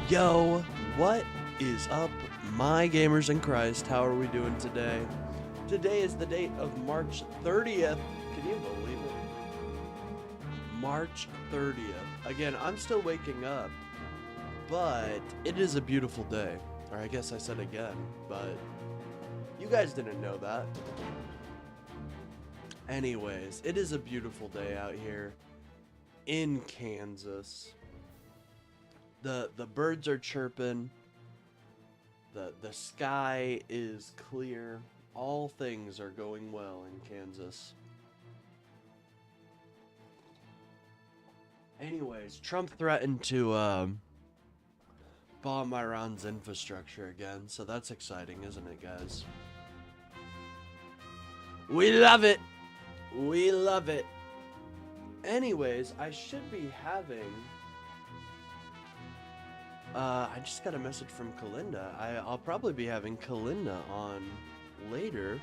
Yo, what is up, my gamers in Christ? How are we doing today? Today is the date of March 30th. Can you believe it? March 30th. Again, I'm still waking up, but it is a beautiful day. Or I guess I said again, but you guys didn't know that. Anyways, it is a beautiful day out here in Kansas. The birds are chirping. The sky is clear. All things are going well in Kansas. Anyways, Trump threatened to bomb Iran's infrastructure again, so that's exciting, isn't it, guys? We love it. We love it. Anyways, I should be having I just got a message from Kalinda. I'll probably be having Kalinda on later.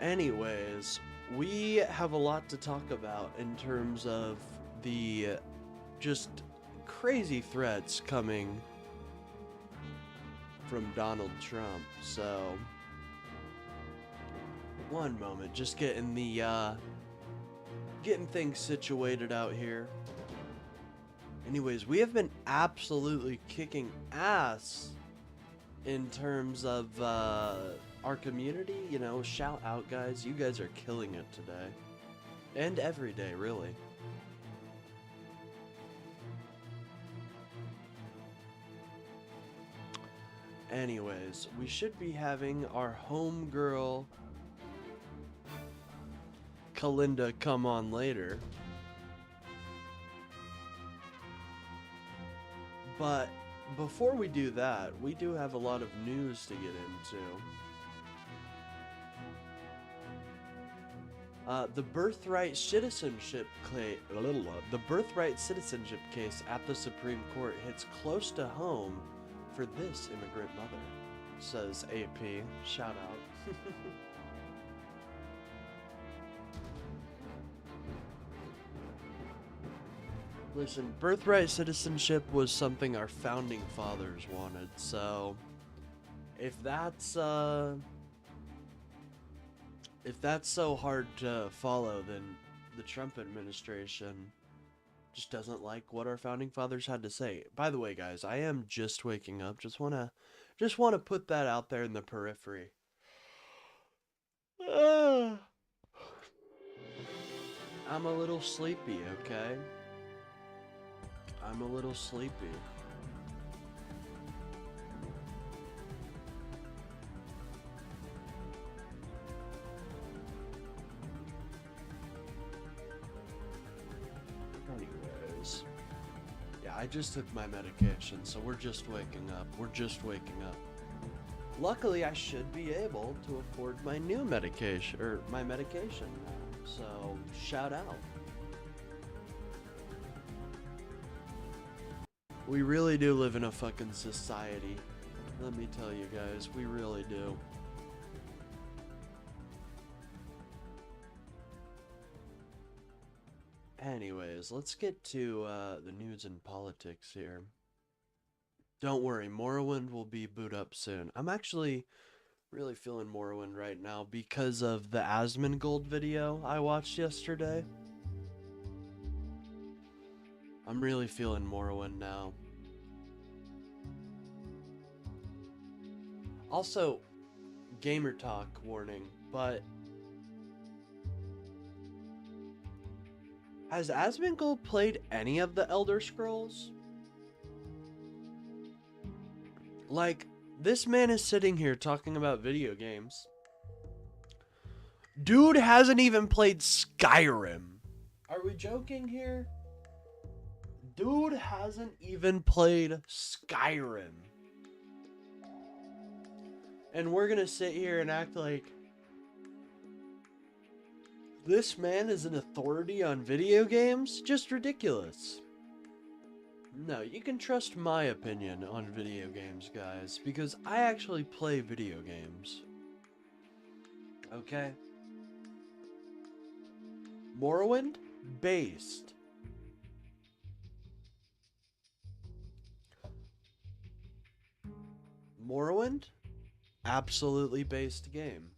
Anyways, we have a lot to talk about in terms of the just crazy threats coming from Donald Trump. So, one moment, just getting getting things situated out here. Anyways, we have been absolutely kicking ass in terms of our community. You know, shout out, guys. You guys are killing it today. And every day, really. Anyways, we should be having our homegirl Kalinda come on later. But before we do that, we do have a lot of news to get into. The birthright citizenship case at the Supreme Court hits close to home for this immigrant mother, says AP. Shout out. Listen, birthright citizenship was something our founding fathers wanted, so if that's so hard to follow, then the Trump administration just doesn't like what our founding fathers had to say. By the way, guys, I am just waking up. Just wanna put that out there in the periphery. I'm a little sleepy, okay? I'm a little sleepy. Anyways. Yeah, I just took my medication, so we're just waking up. We're just waking up. Luckily, I should be able to afford my new medication, or my medication now. So, shout out. We really do live in a fucking society. Let me tell you guys, we really do. Anyways, let's get to the news and politics here. Don't worry, Morrowind will be boot up soon. I'm actually really feeling Morrowind right now because of the Asmongold video I watched yesterday. I'm really feeling Morrowind now. Also, gamer talk warning, but has Asmongold played any of the Elder Scrolls? Like, this man is sitting here talking about video games. Dude hasn't even played Skyrim. Are we joking here? Dude hasn't even played Skyrim. And we're gonna sit here and act like this man is an authority on video games? Just ridiculous. No, you can trust my opinion on video games, guys, because I actually play video games. Okay? Morrowind? Based. Morrowind? Absolutely based game.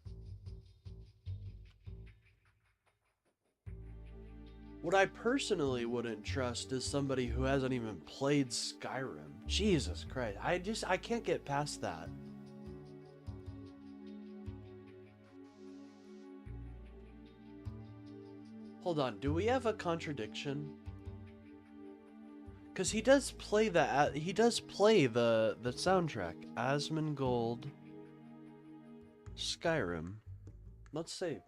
What I personally wouldn't trust is somebody who hasn't even played Skyrim. Jesus Christ. I can't get past that. Hold on, do we have a contradiction? Because he does play the soundtrack. Asmongold Skyrim. Let's see.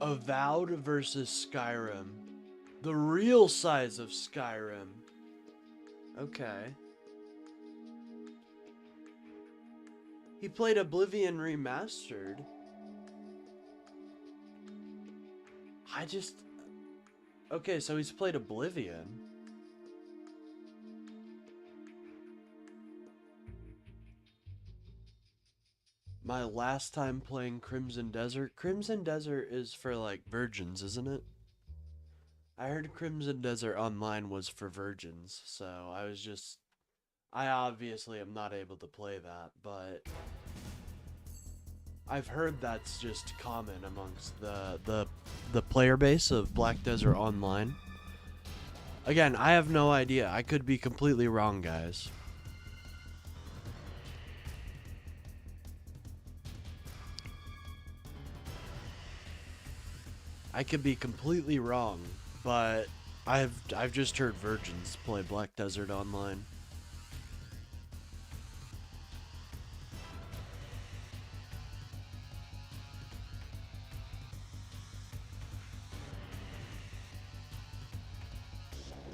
Avowed versus Skyrim. The real size of Skyrim. Okay. He played Oblivion Remastered. Okay, so he's played Oblivion. My last time playing Crimson Desert. Crimson Desert is for, like, virgins, isn't it? I heard Crimson Desert Online was for virgins, so I obviously am not able to play that, but I've heard that's just common amongst the player base of Black Desert Online. Again, I have no idea. I could be completely wrong, guys. I could be completely wrong, but I've just heard virgins play Black Desert Online.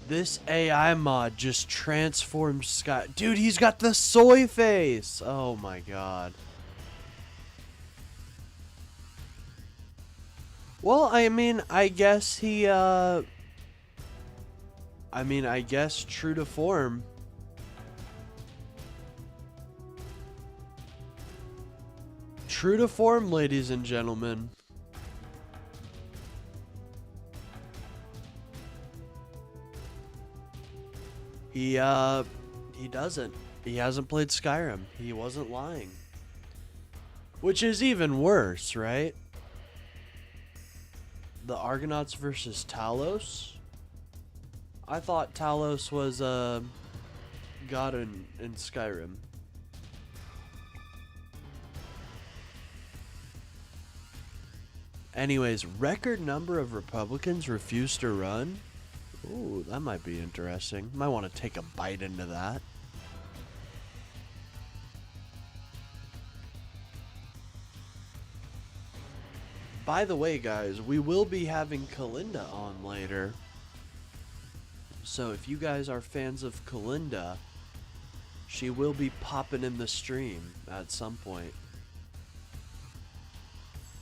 This AI mod just transforms Sky. Dude, he's got the soy face. Oh my god. Well, I mean, I guess I guess true to form. True to form, ladies and gentlemen. He doesn't. He hasn't played Skyrim. He wasn't lying. Which is even worse, right? The Argonauts versus Talos? I thought Talos was god in Skyrim. Anyways, record number of Republicans refused to run? Ooh, that might be interesting. Might want to take a bite into that. By the way, guys, we will be having Kalinda on later. So if you guys are fans of Kalinda, she will be popping in the stream at some point.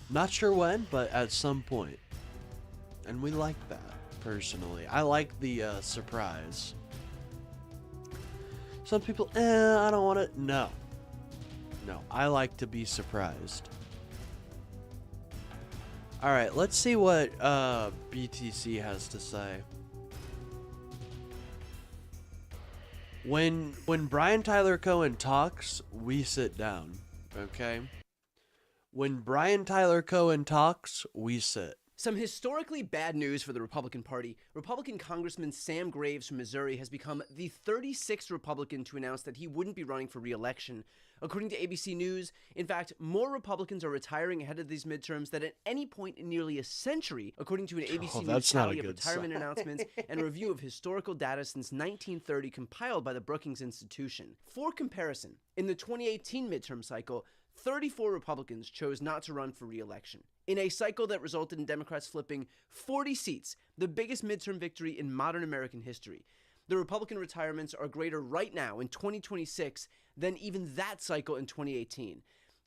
Not sure when, but at some point. And we like that, personally. I like the surprise. Some people, I don't want to. No. No, I like to be surprised. Alright, let's see what BTC has to say. When Brian Tyler Cohen talks, we sit down, okay? When Brian Tyler Cohen talks, we sit. Some historically bad news for the Republican Party. Republican Congressman Sam Graves from Missouri has become the 36th Republican to announce that he wouldn't be running for re-election. According to ABC News, in fact, more Republicans are retiring ahead of these midterms than at any point in nearly a century, according to an ABC News tally of retirement announcements and a review of historical data since 1930 compiled by the Brookings Institution. For comparison, in the 2018 midterm cycle, 34 Republicans chose not to run for re-election in a cycle that resulted in Democrats flipping 40 seats, the biggest midterm victory in modern American history. The Republican retirements are greater right now in 2026 than even that cycle in 2018.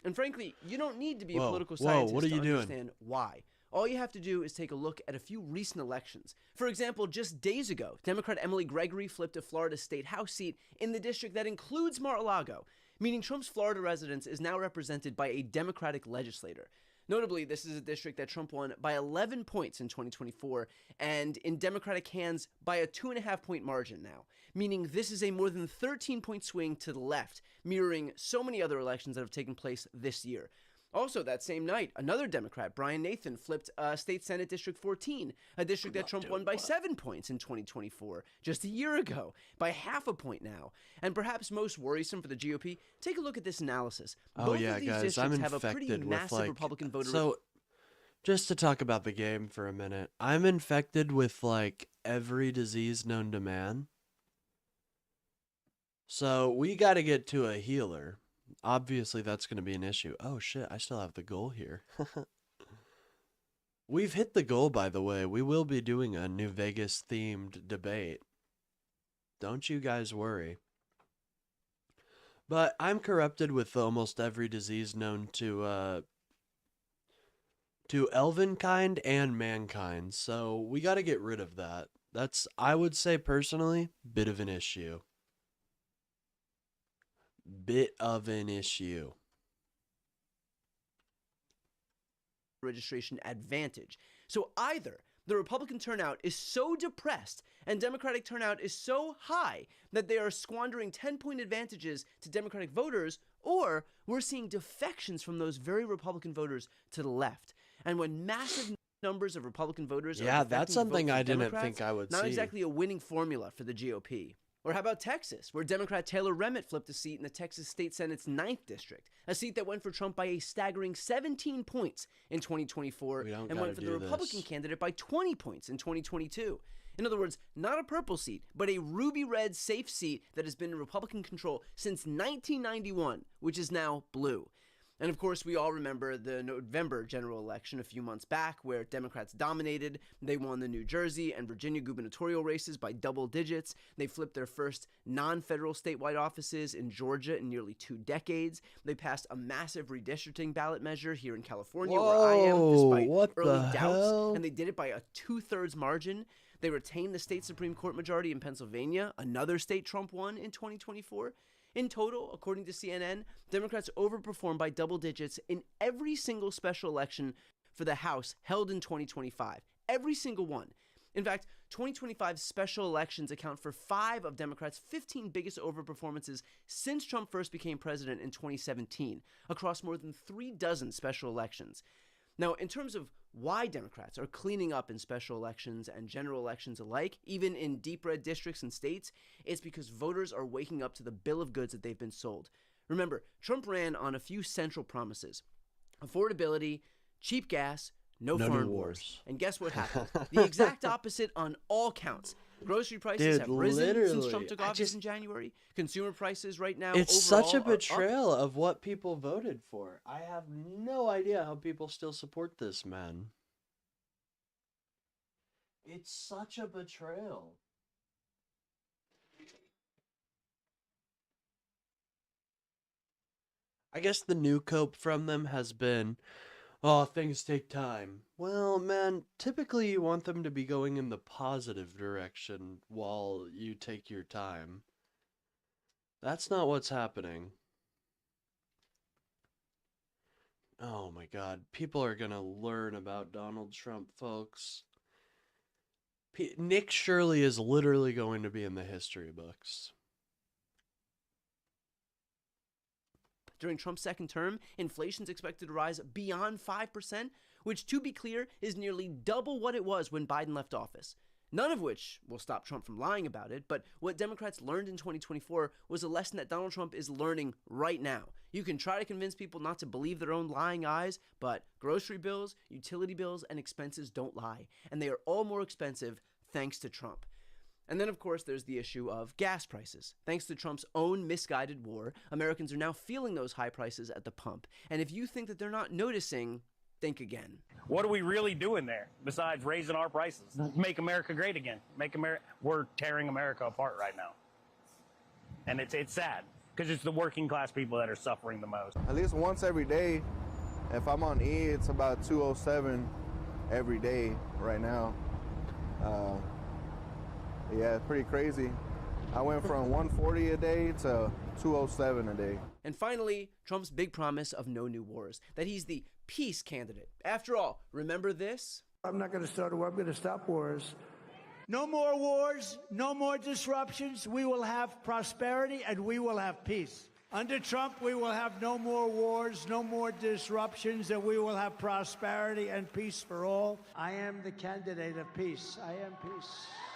And frankly, you don't need to be a political scientist what are you to doing? understand why. All you have to do is take a look at a few recent elections. For example, just days ago, Democrat Emily Gregory flipped a Florida state House seat in the district that includes Mar-a-Lago, meaning Trump's Florida residence is now represented by a Democratic legislator. Notably, this is a district that Trump won by 11 points in 2024 and in Democratic hands by a 2.5-point margin now, meaning this is a more than 13-point swing to the left, mirroring so many other elections that have taken place this year. Also, that same night, another Democrat, Brian Nathan, flipped State Senate District 14, a district that Trump won by 7 points in 2024, just a year ago, by half a point now. And perhaps most worrisome for the GOP, take a look at this analysis. Both of these Guys, I'm districts have a pretty infected with massive Republican voter. So, just to talk about the game for a minute, I'm infected with every disease known to man. So we got to get to a healer. Obviously, that's going to be an issue. Oh, shit, I still have the goal here. We've hit the goal, by the way. We will be doing a New Vegas-themed debate. Don't you guys worry. But I'm corrupted with almost every disease known to elvenkind and mankind, so we got to get rid of that. That's, I would say personally, bit of an issue. Registration advantage. So either the Republican turnout is so depressed and Democratic turnout is so high that they are squandering 10-point advantages to Democratic voters, or we're seeing defections from those very Republican voters to the left. And when massive numbers of Republican voters are that's something I didn't think I would see. Not exactly a winning formula for the GOP. Or how about Texas, where Democrat Taylor Remmett flipped a seat in the Texas State Senate's 9th district, a seat that went for Trump by a staggering 17 points in 2024 and went for the Republican candidate by 20 points in 2022. In other words, not a purple seat, but a ruby-red safe seat that has been in Republican control since 1991, which is now blue. And of course, we all remember the November general election a few months back where Democrats dominated. They won the New Jersey and Virginia gubernatorial races by double digits. They flipped their first non-federal statewide offices in Georgia in nearly 2 decades. They passed a massive redistricting ballot measure here in California where I am, despite early doubts. And they did it by a 2/3 margin. They retained the state Supreme Court majority in Pennsylvania, another state Trump won in 2024. In total, according to CNN, Democrats overperformed by double digits in every single special election for the House held in 2025. Every single one. In fact, 2025 special elections account for 5 of Democrats' 15 biggest overperformances since Trump first became president in 2017, across more than 36 special elections. Now, in terms of why Democrats are cleaning up in special elections and general elections alike, even in deep red districts and states, it's because voters are waking up to the bill of goods that they've been sold. Remember, Trump ran on a few central promises: affordability, cheap gas, no foreign wars. And guess what happened? The exact opposite on all counts. Grocery prices have risen since Trump took office in January. Consumer prices right now It's such a overall betrayal of what people voted for. I have no idea how people still support this man. It's such a betrayal. I guess the new cope from them has been, oh, things take time. Well, man, typically you want them to be going in the positive direction while you take your time. That's not what's happening. Oh my God, people are gonna learn about Donald Trump, folks. Nick Shirley is literally going to be in the history books. During Trump's second term, inflation's expected to rise beyond 5%, which, to be clear, is nearly double what it was when Biden left office. None of which will stop Trump from lying about it, but what Democrats learned in 2024 was a lesson that Donald Trump is learning right now. You can try to convince people not to believe their own lying eyes, but grocery bills, utility bills, and expenses don't lie, and they are all more expensive thanks to Trump. And then, of course, there's the issue of gas prices. Thanks to Trump's own misguided war, Americans are now feeling those high prices at the pump. And if you think that they're not noticing, think again. What are we really doing there besides raising our prices? Make America great again. We're tearing America apart right now. And it's sad because it's the working class people that are suffering the most. At least once every day. If I'm on E, it's about 207 every day right now. Yeah, it's pretty crazy. I went from 140 a day to 207 a day. And finally, Trump's big promise of no new wars, that he's the peace candidate. After all, remember this? I'm not going to start a war. I'm going to stop wars. No more wars, no more disruptions. We will have prosperity and we will have peace. Under Trump, we will have no more wars, no more disruptions, and we will have prosperity and peace for all. I am the candidate of peace. I am peace.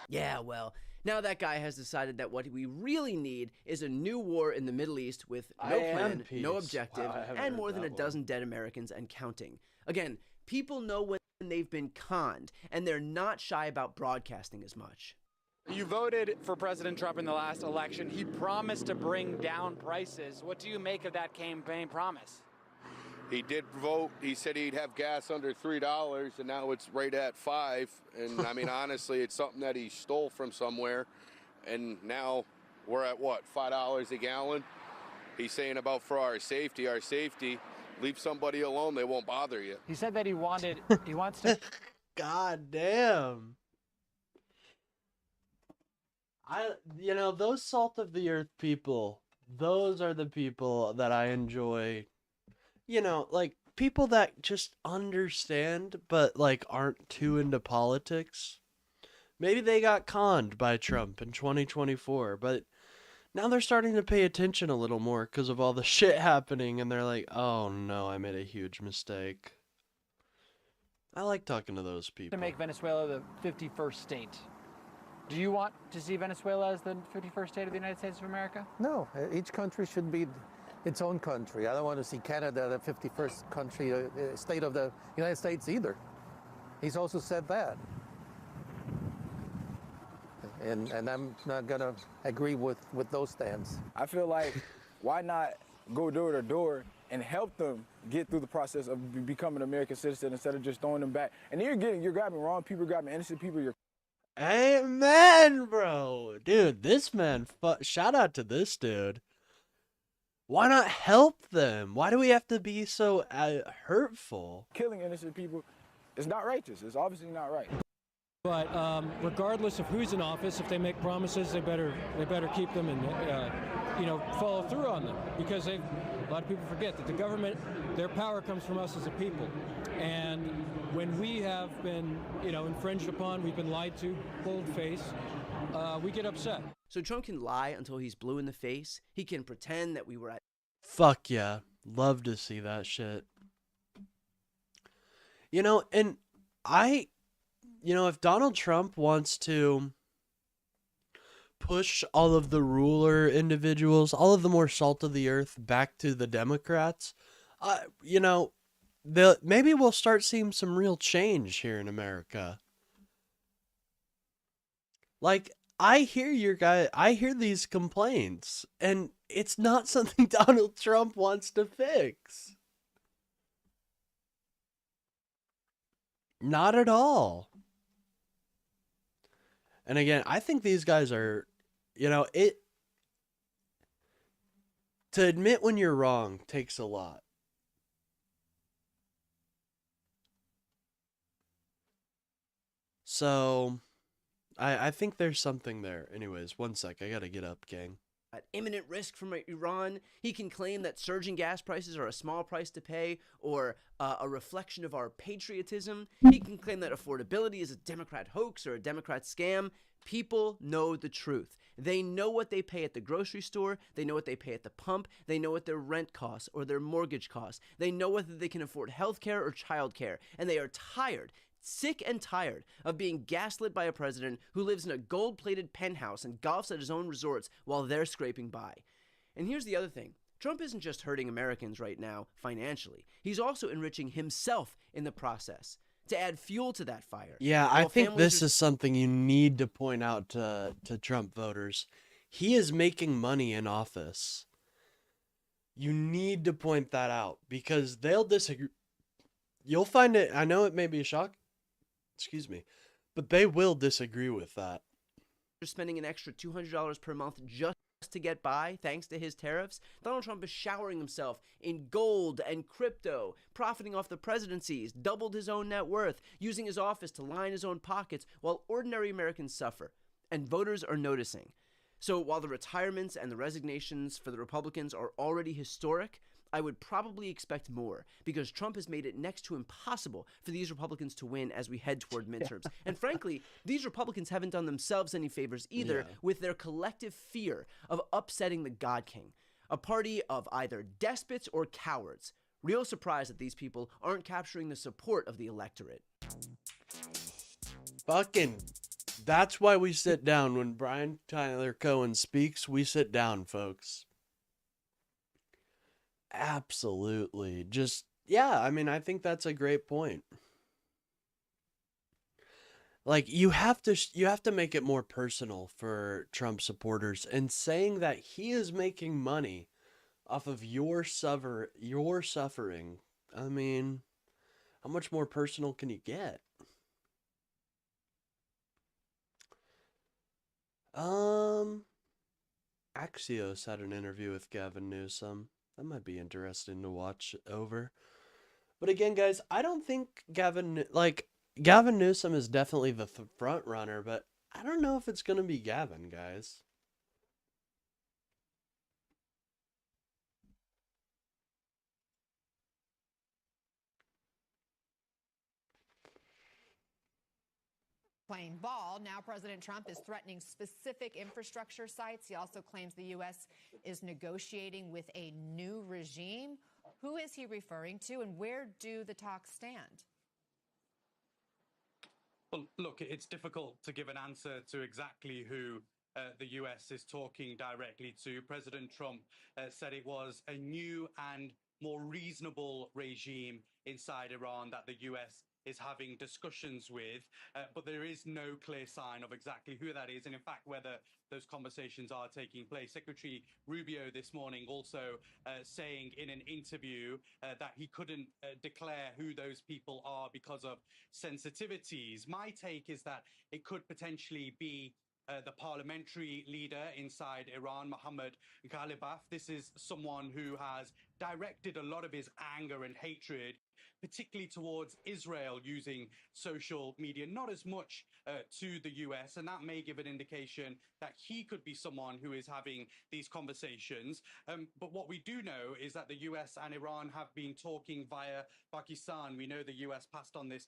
Yeah, well, now that guy has decided that what we really need is a new war in the Middle East with no plan, no objective, and more than a dozen dead Americans and counting. Again, people know when they've been conned, and they're not shy about broadcasting as much. You voted for President Trump in the last election. He promised to bring down prices. What do you make of that campaign promise? He did vote. He said he'd have gas under $3, and now it's right at $5. And I mean, honestly, it's something that he stole from somewhere. And now we're at what, $5 a gallon? He's saying about for our safety, leave somebody alone. They won't bother you. He said that he wants to. God damn. Those salt of the earth people, those are the people that I enjoy. Like people that just understand, but like aren't too into politics. Maybe they got conned by Trump in 2024, but now they're starting to pay attention a little more because of all the shit happening, and they're like, oh no, I made a huge mistake. I like talking to those people. To make Venezuela the 51st state. Do you want to see Venezuela as the 51st state of the United States of America? No, each country should be its own country. I don't want to see Canada the 51st country, state of the United States either. He's also said that. And I'm not going to agree with those stands. I feel like, why not go door to door and help them get through the process of becoming an American citizen instead of just throwing them back? And then you're grabbing wrong people, you're grabbing innocent people. Amen, bro. Dude, this man, shout out to this dude. Why not help them? Why do we have to be so hurtful? Killing innocent people is not righteous. It's obviously not right. But regardless of who's in office, if they make promises, they better keep them and follow through on them, because a lot of people forget that the government, their power comes from us as a people, and when we have been infringed upon, we've been lied to, bold face, we get upset. So Trump can lie until he's blue in the face. He can pretend that we were at. Fuck yeah, love to see that shit. And if Donald Trump wants to push all of the ruler individuals, all of the more salt of the earth back to the Democrats, maybe we'll start seeing some real change here in America. Like, I hear these complaints, and it's not something Donald Trump wants to fix. Not at all. And again, I think these guys are, to admit when you're wrong takes a lot. So, I think there's something there. Anyways, one sec, I gotta get up, gang. At imminent risk from Iran, he can claim that surging gas prices are a small price to pay or a reflection of our patriotism. He can claim that affordability is a Democrat hoax or a Democrat scam. People know the truth. They know what they pay at the grocery store. They know what they pay at the pump. They know what their rent costs or their mortgage costs. They know whether they can afford health care or child care. And they are tired, sick and tired of being gaslit by a president who lives in a gold-plated penthouse and golfs at his own resorts while they're scraping by. And here's the other thing. Trump isn't just hurting Americans right now financially. He's also enriching himself in the process. to add fuel to that fire. Yeah, I While think families this are- is something you need to point out to Trump voters. He is making money in office. You need to point that out because they'll disagree. You'll find it, I know it may be a shock, excuse me, but they will disagree with that. spending an extra $200 per month just to get by thanks to his tariffs. Donald Trump is showering himself in gold and crypto, profiting off the presidencies, doubled his own net worth, using his office to line his own pockets while ordinary Americans suffer. And voters are noticing. So while the retirements and the resignations for the Republicans are already historic, I would probably expect more because Trump has made it next to impossible for these Republicans to win as we head toward midterms. And frankly, these Republicans haven't done themselves any favors either with their collective fear of upsetting the God King, a party of either despots or cowards. Real surprise that these people aren't capturing the support of the electorate. Fucking, that's why we sit down. When Brian Tyler Cohen speaks, we sit down, folks. Absolutely. Just, yeah, I mean, I think that's a great point. Like, you have to make it more personal for Trump supporters, and saying that he is making money off of your suffering. I mean, how much more personal can you get? Axios had an interview with Gavin Newsom. That might be interesting to watch over. But again, guys, I don't think Gavin Newsom is definitely the front runner, but I don't know if it's going to be Gavin, guys. Playing ball. Now President Trump is threatening specific infrastructure sites. He also claims the U.S. is negotiating with a new regime. Who is he referring to, and where do the talks stand? Well, look, it's difficult to give an answer to exactly who the U.S. is talking directly to. President Trump said it was a new and more reasonable regime inside Iran that the U.S. is having discussions with, but there is no clear sign of exactly who that is and, in fact, whether those conversations are taking place. Secretary Rubio this morning also saying in an interview that he couldn't declare who those people are because of sensitivities. My take is that it could potentially be the parliamentary leader inside Iran, Mohammad Ghalibaf. This is someone who has directed a lot of his anger and hatred, particularly towards Israel, using social media, not as much to the US, and that may give an indication that he could be someone who is having these conversations. But what we do know is that the US and Iran have been talking via Pakistan. We know the US passed on this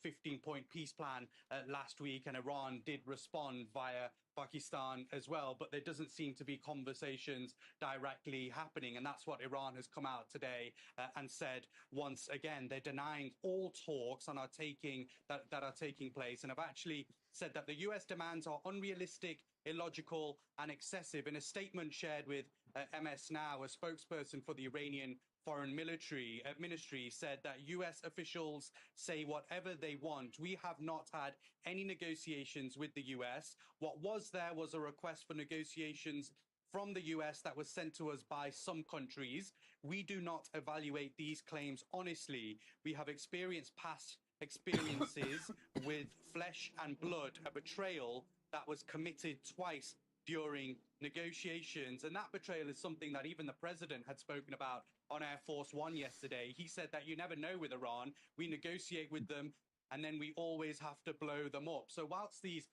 15-point peace plan last week, and Iran did respond via Pakistan as well, but there doesn't seem to be conversations directly happening, and that's what Iran has come out today and said once again. They're denying all talks and are taking place, and have actually said that the US demands are unrealistic, illogical, and excessive. In a statement shared with MS Now, a spokesperson for the Iranian Foreign Ministry said that US officials say whatever they want. We have not had any negotiations with the US. What was there was a request for negotiations from the US that was sent to us by some countries. We do not evaluate these claims honestly. We have experienced past experiences with flesh and blood, a betrayal that was committed twice during negotiations. And that betrayal is something that even the president had spoken about on Air Force One yesterday. He said that you never know with Iran. We negotiate with them, and then we always have to blow them up. So whilst these...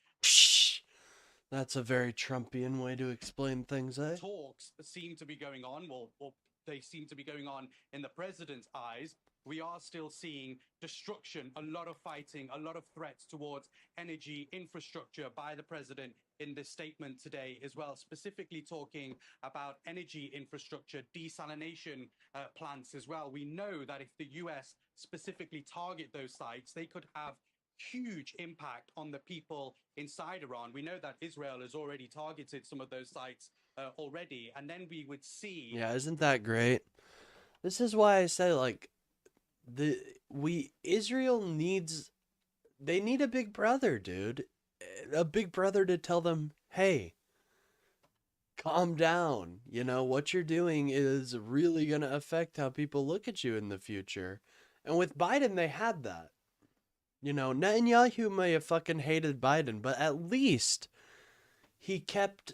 That's a very Trumpian way to explain things, eh? Talks seem to be going on, well, they seem to be going on in the president's eyes. We are still seeing destruction, a lot of fighting, a lot of threats towards energy infrastructure by the president in this statement today as well, specifically talking about energy infrastructure, desalination plants as well. We know that if the US specifically target those sites, they could have huge impact on the people inside Iran. We know that Israel has already targeted some of those sites already, and then we would see... Yeah, isn't that great? This is why I say, like, Israel needs, they need a big brother, dude. A big brother to tell them, hey, calm down. You know, what you're doing is really going to affect how people look at you in the future. And with Biden, they had that. You know, Netanyahu may have fucking hated Biden, but at least he kept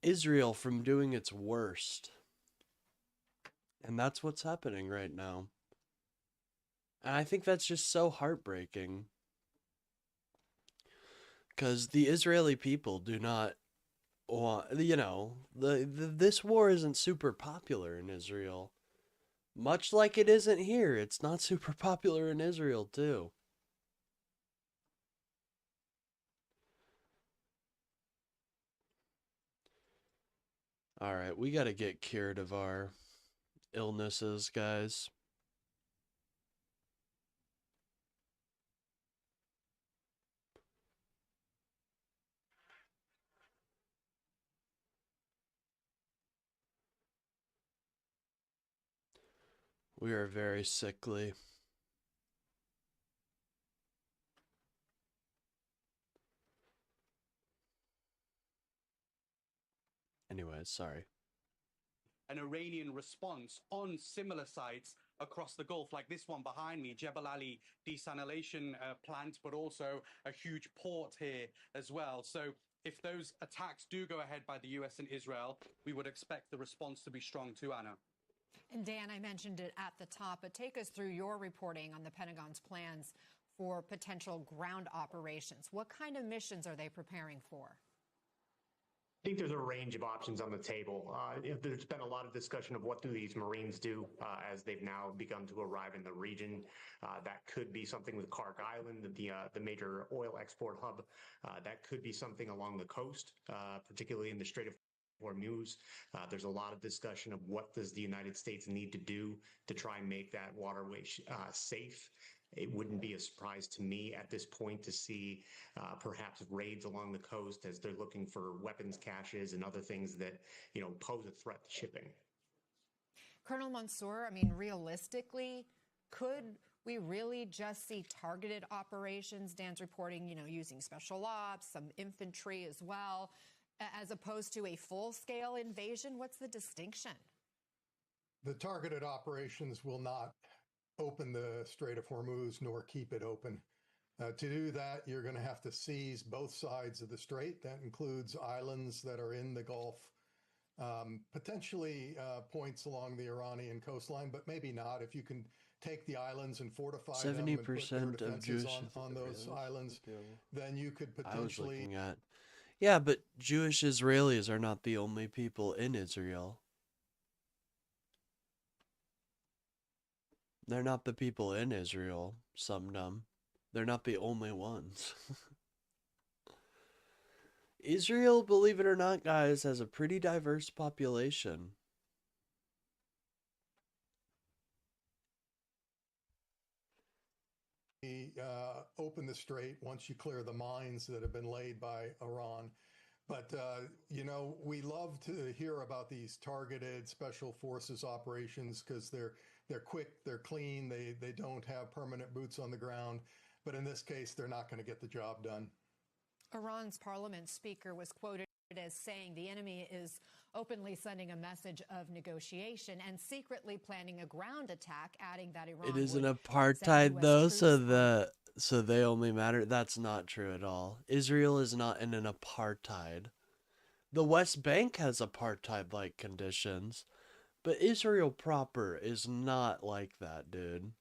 Israel from doing its worst. And that's what's happening right now. And I think that's just so heartbreaking. Because the Israeli people do not want, you know, this war isn't super popular in Israel. Much like it isn't here. It's not super popular in Israel, too. All right, we got to get cured of our illnesses, guys. We are very sickly. Anyways, sorry. An Iranian response on similar sites across the Gulf, like this one behind me, Jebel Ali desalination plant, but also a huge port here as well. So if those attacks do go ahead by the US and Israel, we would expect the response to be strong too, Anna. And Dan, I mentioned it at the top, but take us through your reporting on the Pentagon's plans for potential ground operations. What kind of missions are they preparing for? I think there's a range of options on the table. There's been a lot of discussion of what do these Marines do as they've now begun to arrive in the region. That could be something with Clark Island, the major oil export hub. That could be something along the coast, particularly in the Strait of Hormuz. There's a lot of discussion of what does the United States need to do to try and make that waterway safe. It wouldn't be a surprise to me at this point to see perhaps raids along the coast as they're looking for weapons caches and other things that, you know, pose a threat to shipping. Colonel Mansour, I mean, realistically, could we really just see targeted operations? Dan's reporting, you know, using special ops, some infantry as well, as opposed to a full-scale invasion. What's the distinction? The targeted operations will not open the Strait of Hormuz nor keep it open. To do that, you're going to have to seize both sides of the strait. That includes islands that are in the Gulf, potentially points along the Iranian coastline, but maybe not. If you can take the islands and fortify 70% them and put their defenses on those islands, then you could potentially... I was looking at... Yeah, but Jewish Israelis are not the only people in Israel. They're not the people in Israel, some dumb. They're not the only ones. Israel, believe it or not, guys, has a pretty diverse population. Open the strait once you clear the mines that have been laid by Iran. But, you know, we love to hear about these targeted special forces operations because they're quick, they're clean, they don't have permanent boots on the ground. But in this case, they're not going to get the job done. Iran's parliament speaker was quoted as saying the enemy is openly sending a message of negotiation and secretly planning a ground attack, adding that Iran It is an apartheid, though, so they only matter. That's not true at all. Israel is not in an apartheid. The West Bank has apartheid-like conditions, but Israel proper is not like that, dude.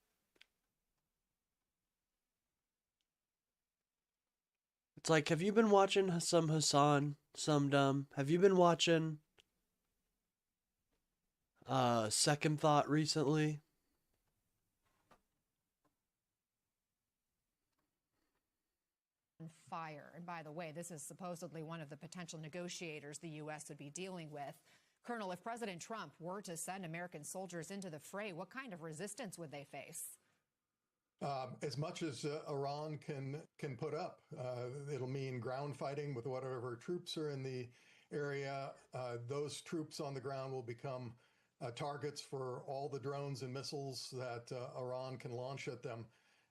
It's like, have you been watching some Hassan, some dumb? Have you been watching Second Thought recently? Fire. And by the way, this is supposedly one of the potential negotiators the U.S. would be dealing with. Colonel, if President Trump were to send American soldiers into the fray, what kind of resistance would they face? As much as Iran can put up. It'll mean ground fighting with whatever troops are in the area. Those troops on the ground will become targets for all the drones and missiles that Iran can launch at them.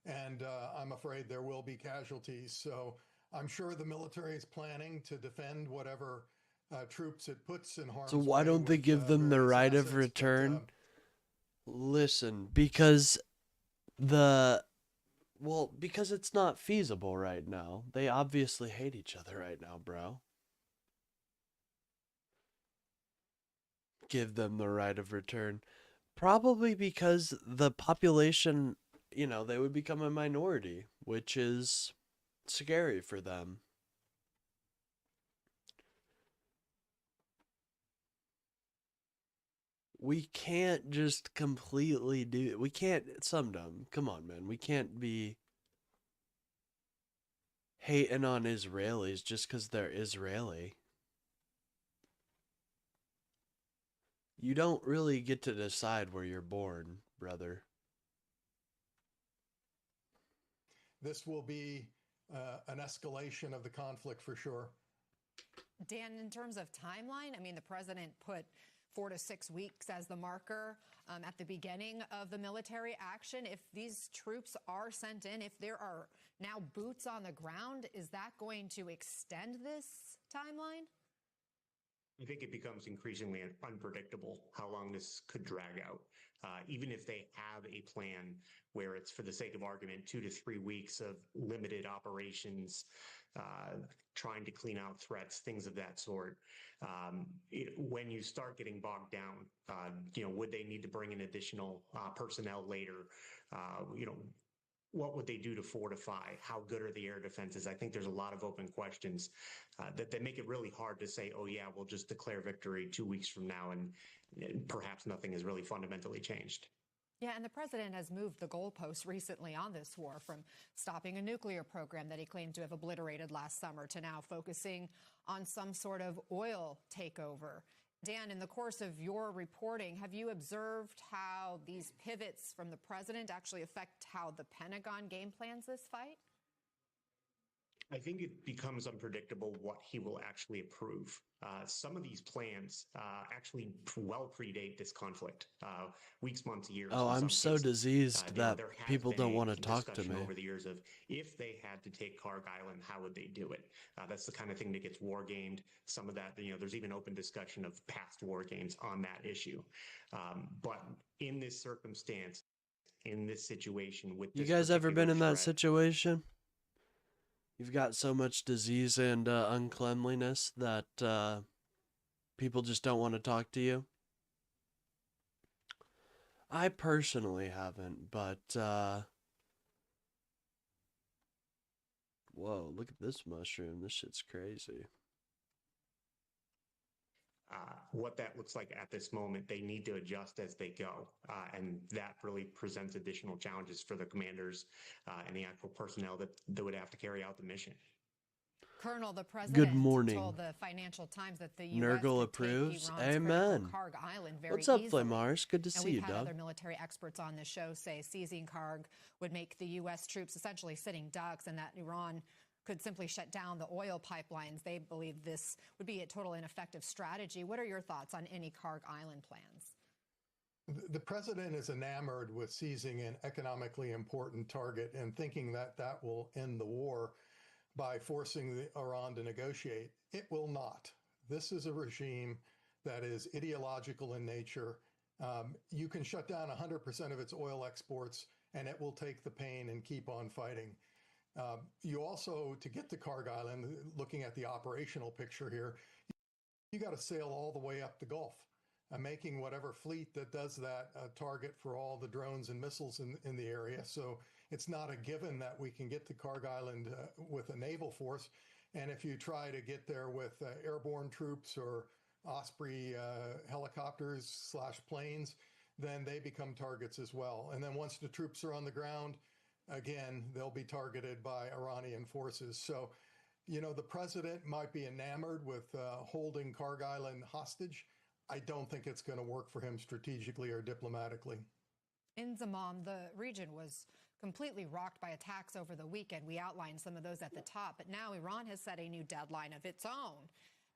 And I'm afraid there will be casualties. So I'm sure the military is planning to defend whatever troops it puts in harm's So why way don't they with, give them the various right of assets, but, return? Listen, because because it's not feasible right now. They obviously hate each other right now, bro. Give them the right of return. Probably because the population, they would become a minority, which is scary for them. We can't just completely do it. We can't, come on, man. We can't be hating on Israelis just because they're Israeli. You don't really get to decide where you're born, brother. this will be an escalation of the conflict for sure. Dan, in terms of timeline, I mean, the president put 4 to 6 weeks as the marker at the beginning of the military action. If these troops are sent in, if there are now boots on the ground, is that going to extend this timeline? I think it becomes increasingly unpredictable how long this could drag out. Even if they have a plan where it's, for the sake of argument, 2 to 3 weeks of limited operations, trying to clean out threats, things of that sort. When you start getting bogged down, would they need to bring in additional personnel later? What would they do to fortify? How good are the air defenses? I think there's a lot of open questions that make it really hard to say, oh yeah, we'll just declare victory 2 weeks from now and perhaps nothing has really fundamentally changed. Yeah, and the president has moved the goalposts recently on this war, from stopping a nuclear program that he claimed to have obliterated last summer to now focusing on some sort of oil takeover. Dan, in the course of your reporting, have you observed how these pivots from the president actually affect how the Pentagon game plans this fight? I think it becomes unpredictable what he will actually approve. Some of these plans actually well predate this conflict, weeks, months, years. Oh, I'm so diseased that people don't want to talk to me. Over the years of if they had to take Karg Island, how would they do it? That's the kind of thing that gets war gamed. Some of that, there's even open discussion of past war games on that issue. But in this circumstance, in this situation, with you this guys ever been in that threat, situation? You've got so much disease and uncleanliness that people just don't want to talk to you. I personally haven't, but whoa, look at this mushroom. This shit's crazy. What that looks like at this moment, they need to adjust as they go. And that really presents additional challenges for the commanders and the actual personnel that would have to carry out the mission. Colonel, the president Good morning. told the Financial Times that the U.S. Nurgle could approves. take Iran's Amen. critical Karg Island very What's up, easily. Flamars? Good to And see you, we've had dog. other military experts on this show say seizing Karg would make the U.S. troops essentially sitting ducks, and that Iran could simply shut down the oil pipelines. They believe this would be a total ineffective strategy. What are your thoughts on any Karg Island plans? The president is enamored with seizing an economically important target and thinking that that will end the war by forcing Iran to negotiate. It will not. This is a regime that is ideological in nature. You can shut down 100% of its oil exports and it will take the pain and keep on fighting. You also, to get to Karg Island, looking at the operational picture here, you got to sail all the way up the Gulf, making whatever fleet that does that a target for all the drones and missiles in the area. So it's not a given that we can get to Karg Island with a naval force. And if you try to get there with airborne troops or Osprey helicopters / planes, then they become targets as well. And then once the troops are on the ground, again, they'll be targeted by Iranian forces. So, the president might be enamored with holding Karg Island hostage. I don't think it's going to work for him strategically or diplomatically. In Zamam, the region was completely rocked by attacks over the weekend. We outlined some of those at the top, but now Iran has set a new deadline of its own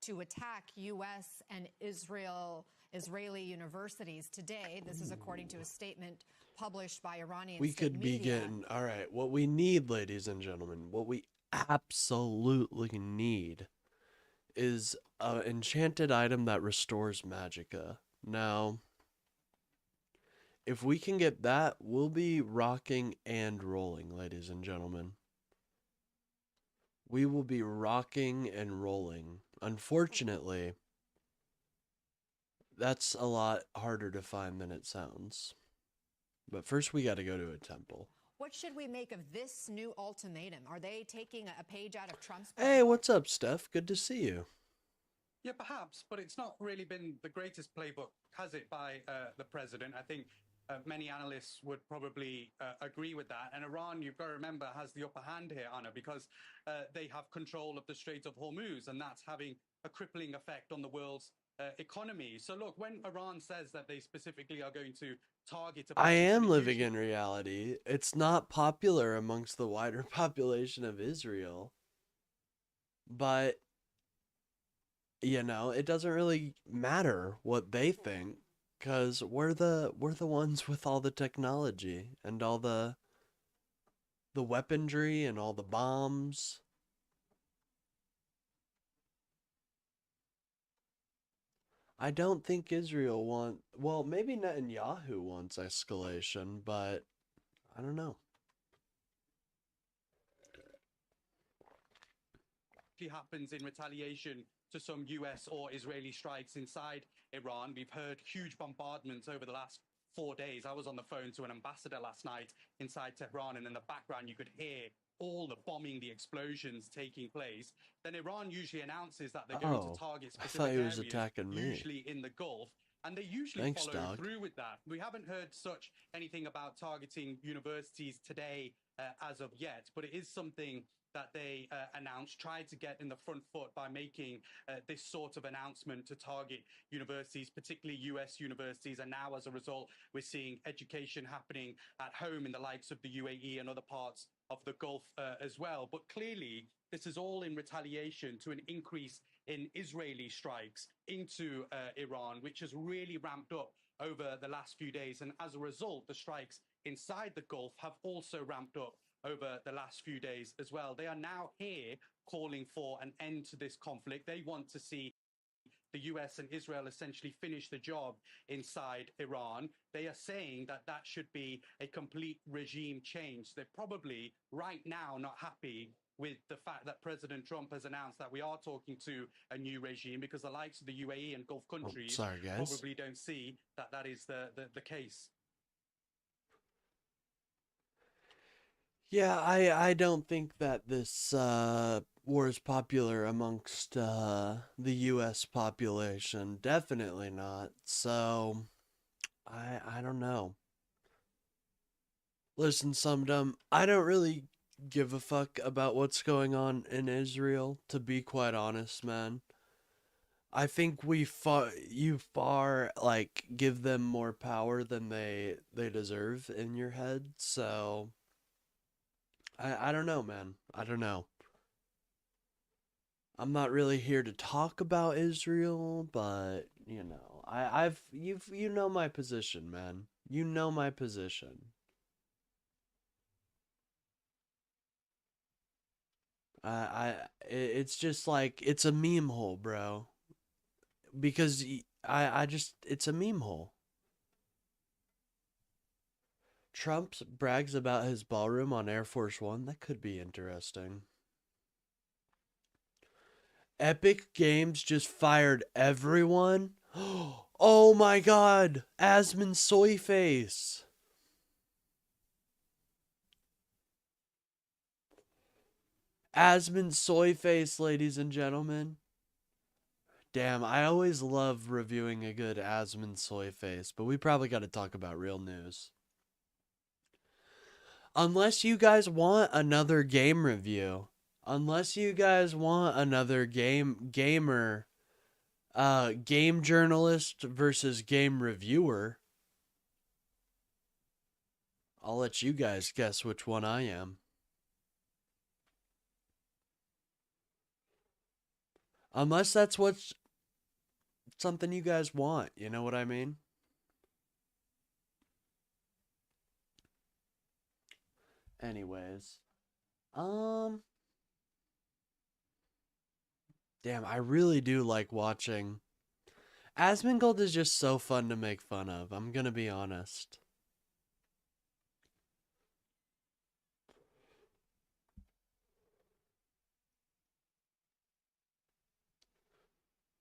to attack U.S. and Israeli universities today. This is according to a statement published by Iranian We state could be media. getting, all right, what we need, ladies and gentlemen, what we absolutely need is an enchanted item that restores magicka. Now, if we can get that, we'll be rocking and rolling, ladies and gentlemen. We will be rocking and rolling. Unfortunately, that's a lot harder to find than it sounds. But first we got to go to a temple. What should we make of this new ultimatum? Are they taking a page out of Trump's Hey, what's up, Steph? Good to see you. Yeah, perhaps, but it's not really been the greatest playbook, has it, by the president? I think many analysts would probably agree with that. And Iran, you've got to remember, has the upper hand here, Anna, because they have control of the Strait of Hormuz, and that's having a crippling effect on the world's economy. So look, when Iran says that they specifically are going to target I am living in reality. It's not popular amongst the wider population of Israel. But, you know, it doesn't really matter what they think, because we're the ones with all the technology and all the weaponry and all the bombs. I don't think Israel well, maybe Netanyahu wants escalation, but I don't know. Happens in retaliation to some US or Israeli strikes inside Iran. We've heard huge bombardments over the last 4 days. I was on the phone to an ambassador last night inside Tehran, and in the background you could hear all the bombing, the explosions taking place. Then Iran usually announces that they're going to target I specific thought he was areas, attacking me. usually in the Gulf, and they usually Thanks, follow dog. through with that. We haven't heard anything about targeting universities today as of yet, but it is something that they announced, tried to get in the front foot by making this sort of announcement to target universities, particularly US universities. And now, as a result, we're seeing education happening at home in the likes of the UAE and other parts of the Gulf as well. But clearly, this is all in retaliation to an increase in Israeli strikes into Iran, which has really ramped up over the last few days. And as a result, the strikes inside the Gulf have also ramped up over the last few days as well. They are now here calling for an end to this conflict. They want to see the US and Israel essentially finish the job inside Iran. They are saying that that should be a complete regime change. They're probably right now not happy with the fact that President Trump has announced that we are talking to a new regime, because the likes of the UAE and Gulf countries sorry, guys. probably don't see that that is the case. Yeah, I don't think that this war is popular amongst the US population. Definitely not. So I don't know. Listen, Sumdum, I don't really give a fuck about what's going on in Israel, to be quite honest, man. I think you far like give them more power than they deserve in your head. So I don't know, man. I don't know. I'm not really here to talk about Israel, but you know, you know my position, man. You know my position. It's just like, it's a meme hole, bro. Because it's a meme hole. Trump brags about his ballroom on Air Force One. That could be interesting. Epic Games just fired everyone. Oh my god. Asmon Soyface. Asmon Soyface, ladies and gentlemen. Damn, I always love reviewing a good Asmon Soyface, but we probably got to talk about real news. Unless you guys want another game review, unless you guys want another game journalist versus game reviewer, I'll let you guys guess which one I am. Unless that's what's something you guys want, you know what I mean? Anyways, damn, I really do like watching. Asmongold is just so fun to make fun of, I'm gonna be honest.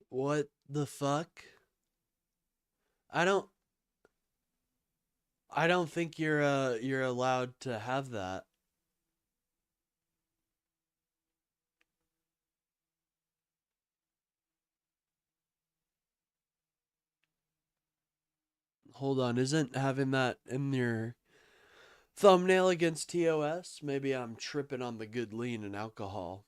What the fuck? I don't think you're allowed to have that. Hold on, isn't having that in your thumbnail against TOS? Maybe I'm tripping on the good lean and alcohol.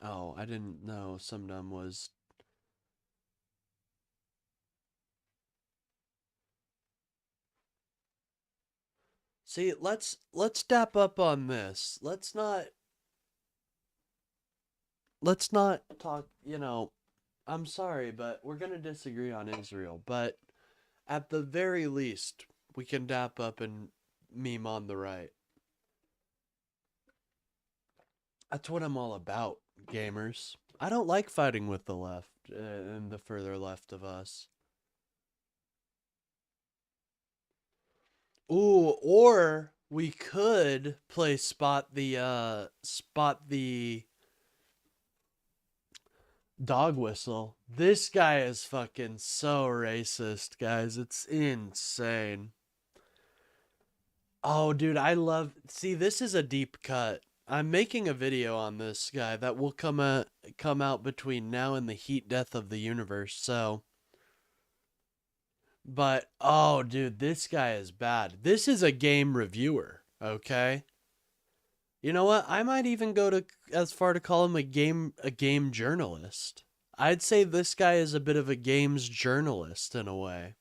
Oh, I didn't know Sumdum was... See, let's dap up on this. Let's not talk, you know, I'm sorry, but we're going to disagree on Israel, but at the very least, we can dap up and meme on the right. That's what I'm all about, gamers. I don't like fighting with the left and the further left of us. Ooh, or we could play spot the dog whistle. This guy is fucking so racist, guys. It's insane. Oh, dude, I love... See, this is a deep cut. I'm making a video on this guy that will come out between now and the heat death of the universe, so... But, oh, dude, this guy is bad. This is a game reviewer, okay? You know what? I might even go as far to call him a game journalist. I'd say this guy is a bit of a games journalist in a way.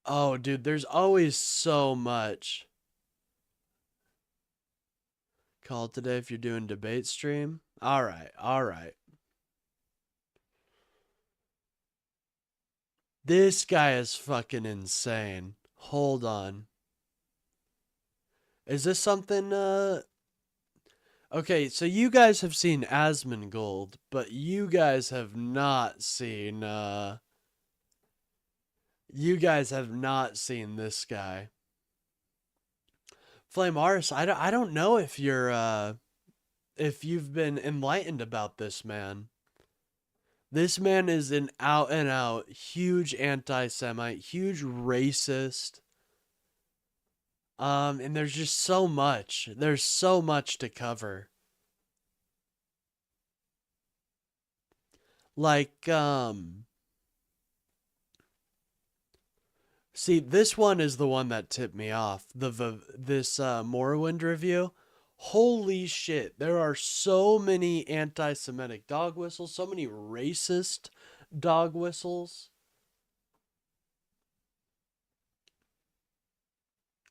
Oh, dude, there's always so much. Call it today if you're doing debate stream. All right, all right. This guy is fucking insane. Hold on. Is this something, Okay, so you guys have seen Asmongold, but you guys have not seen, You guys have not seen this guy. Flame Aris, I don't know if if you've been enlightened about this man. This man is an out and out huge anti-Semite, huge racist. And there's just so much. There's so much to cover. Like, see, this one is the one that tipped me off. This Morrowind review. Holy shit, there are so many anti-Semitic dog whistles, so many racist dog whistles.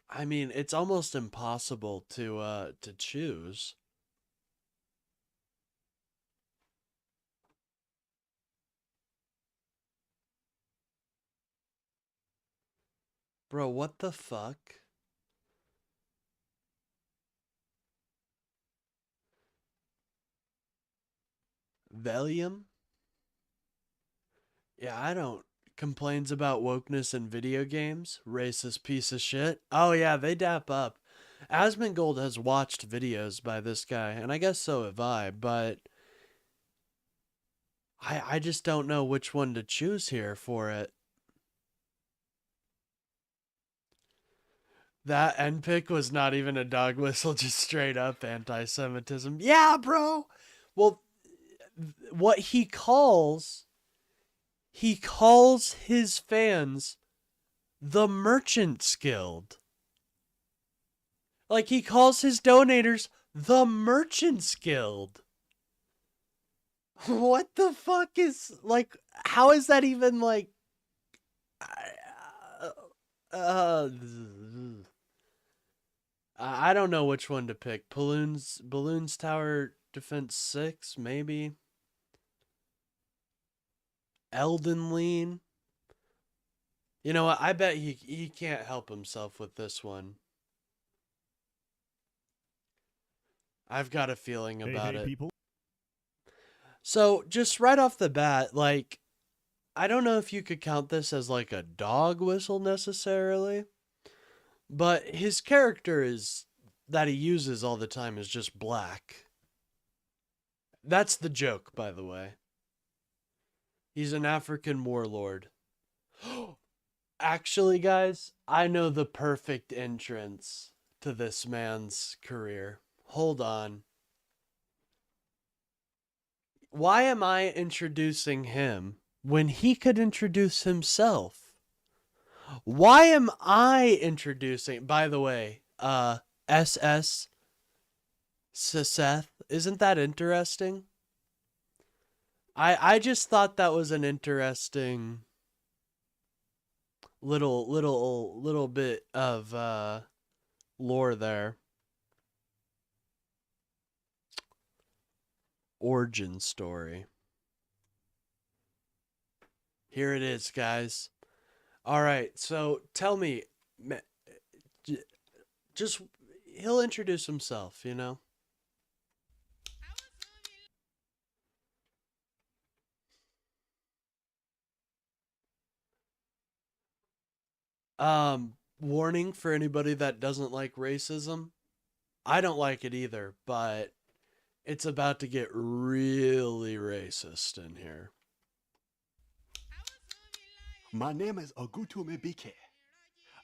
I mean, it's almost impossible to choose. Bro, what the fuck? Valium? Yeah, I don't. Complains about wokeness in video games. Racist piece of shit. Oh yeah, they dap up. Asmongold has watched videos by this guy, and I guess so have I, but I just don't know which one to choose here for it. That NPIC was not even a dog whistle, just straight up anti-Semitism. Yeah, bro! Well, what he calls his fans the Merchants Guild. Like, he calls his donators the Merchants Guild. What the fuck is, like, how is that even, like, I don't know which one to pick. Balloons Tower Defense 6, maybe. Elden Lean. You know what? I bet he can't help himself with this one. I've got a feeling about it. People. So, just right off the bat, like, I don't know if you could count this as like a dog whistle necessarily, but his character is that he uses all the time is just black. That's the joke, by the way. He's an African warlord. Actually, guys, I know the perfect entrance to this man's career. Hold on. Why am I introducing him when he could introduce himself? Why am I introducing, by the way, SS Seth? Isn't that interesting? I just thought that was an interesting little bit of lore there. Origin story. Here it is, guys. All right, so tell me, just he'll introduce himself, you know? Warning for anybody that doesn't like racism. I don't like it either, but it's about to get really racist in here. My name is Ogutu Mebike.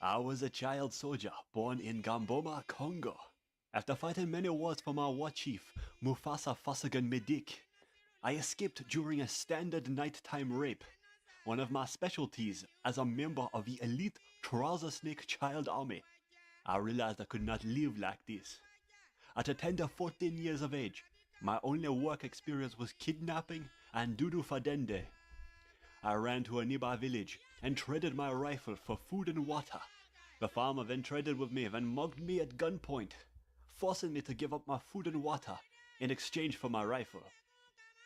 I was a child soldier born in Gamboma, Congo. After fighting many wars for my war chief, Mufasa Fasagan Medik, I escaped during a standard nighttime rape. One of my specialties as a member of the elite Trouser Snake Child Army. I realized I could not live like this. At a tender 14 years of age, my only work experience was kidnapping and Dudu Fadende. I ran to a nearby village and traded my rifle for food and water. The farmer then traded with me and mugged me at gunpoint, forcing me to give up my food and water in exchange for my rifle.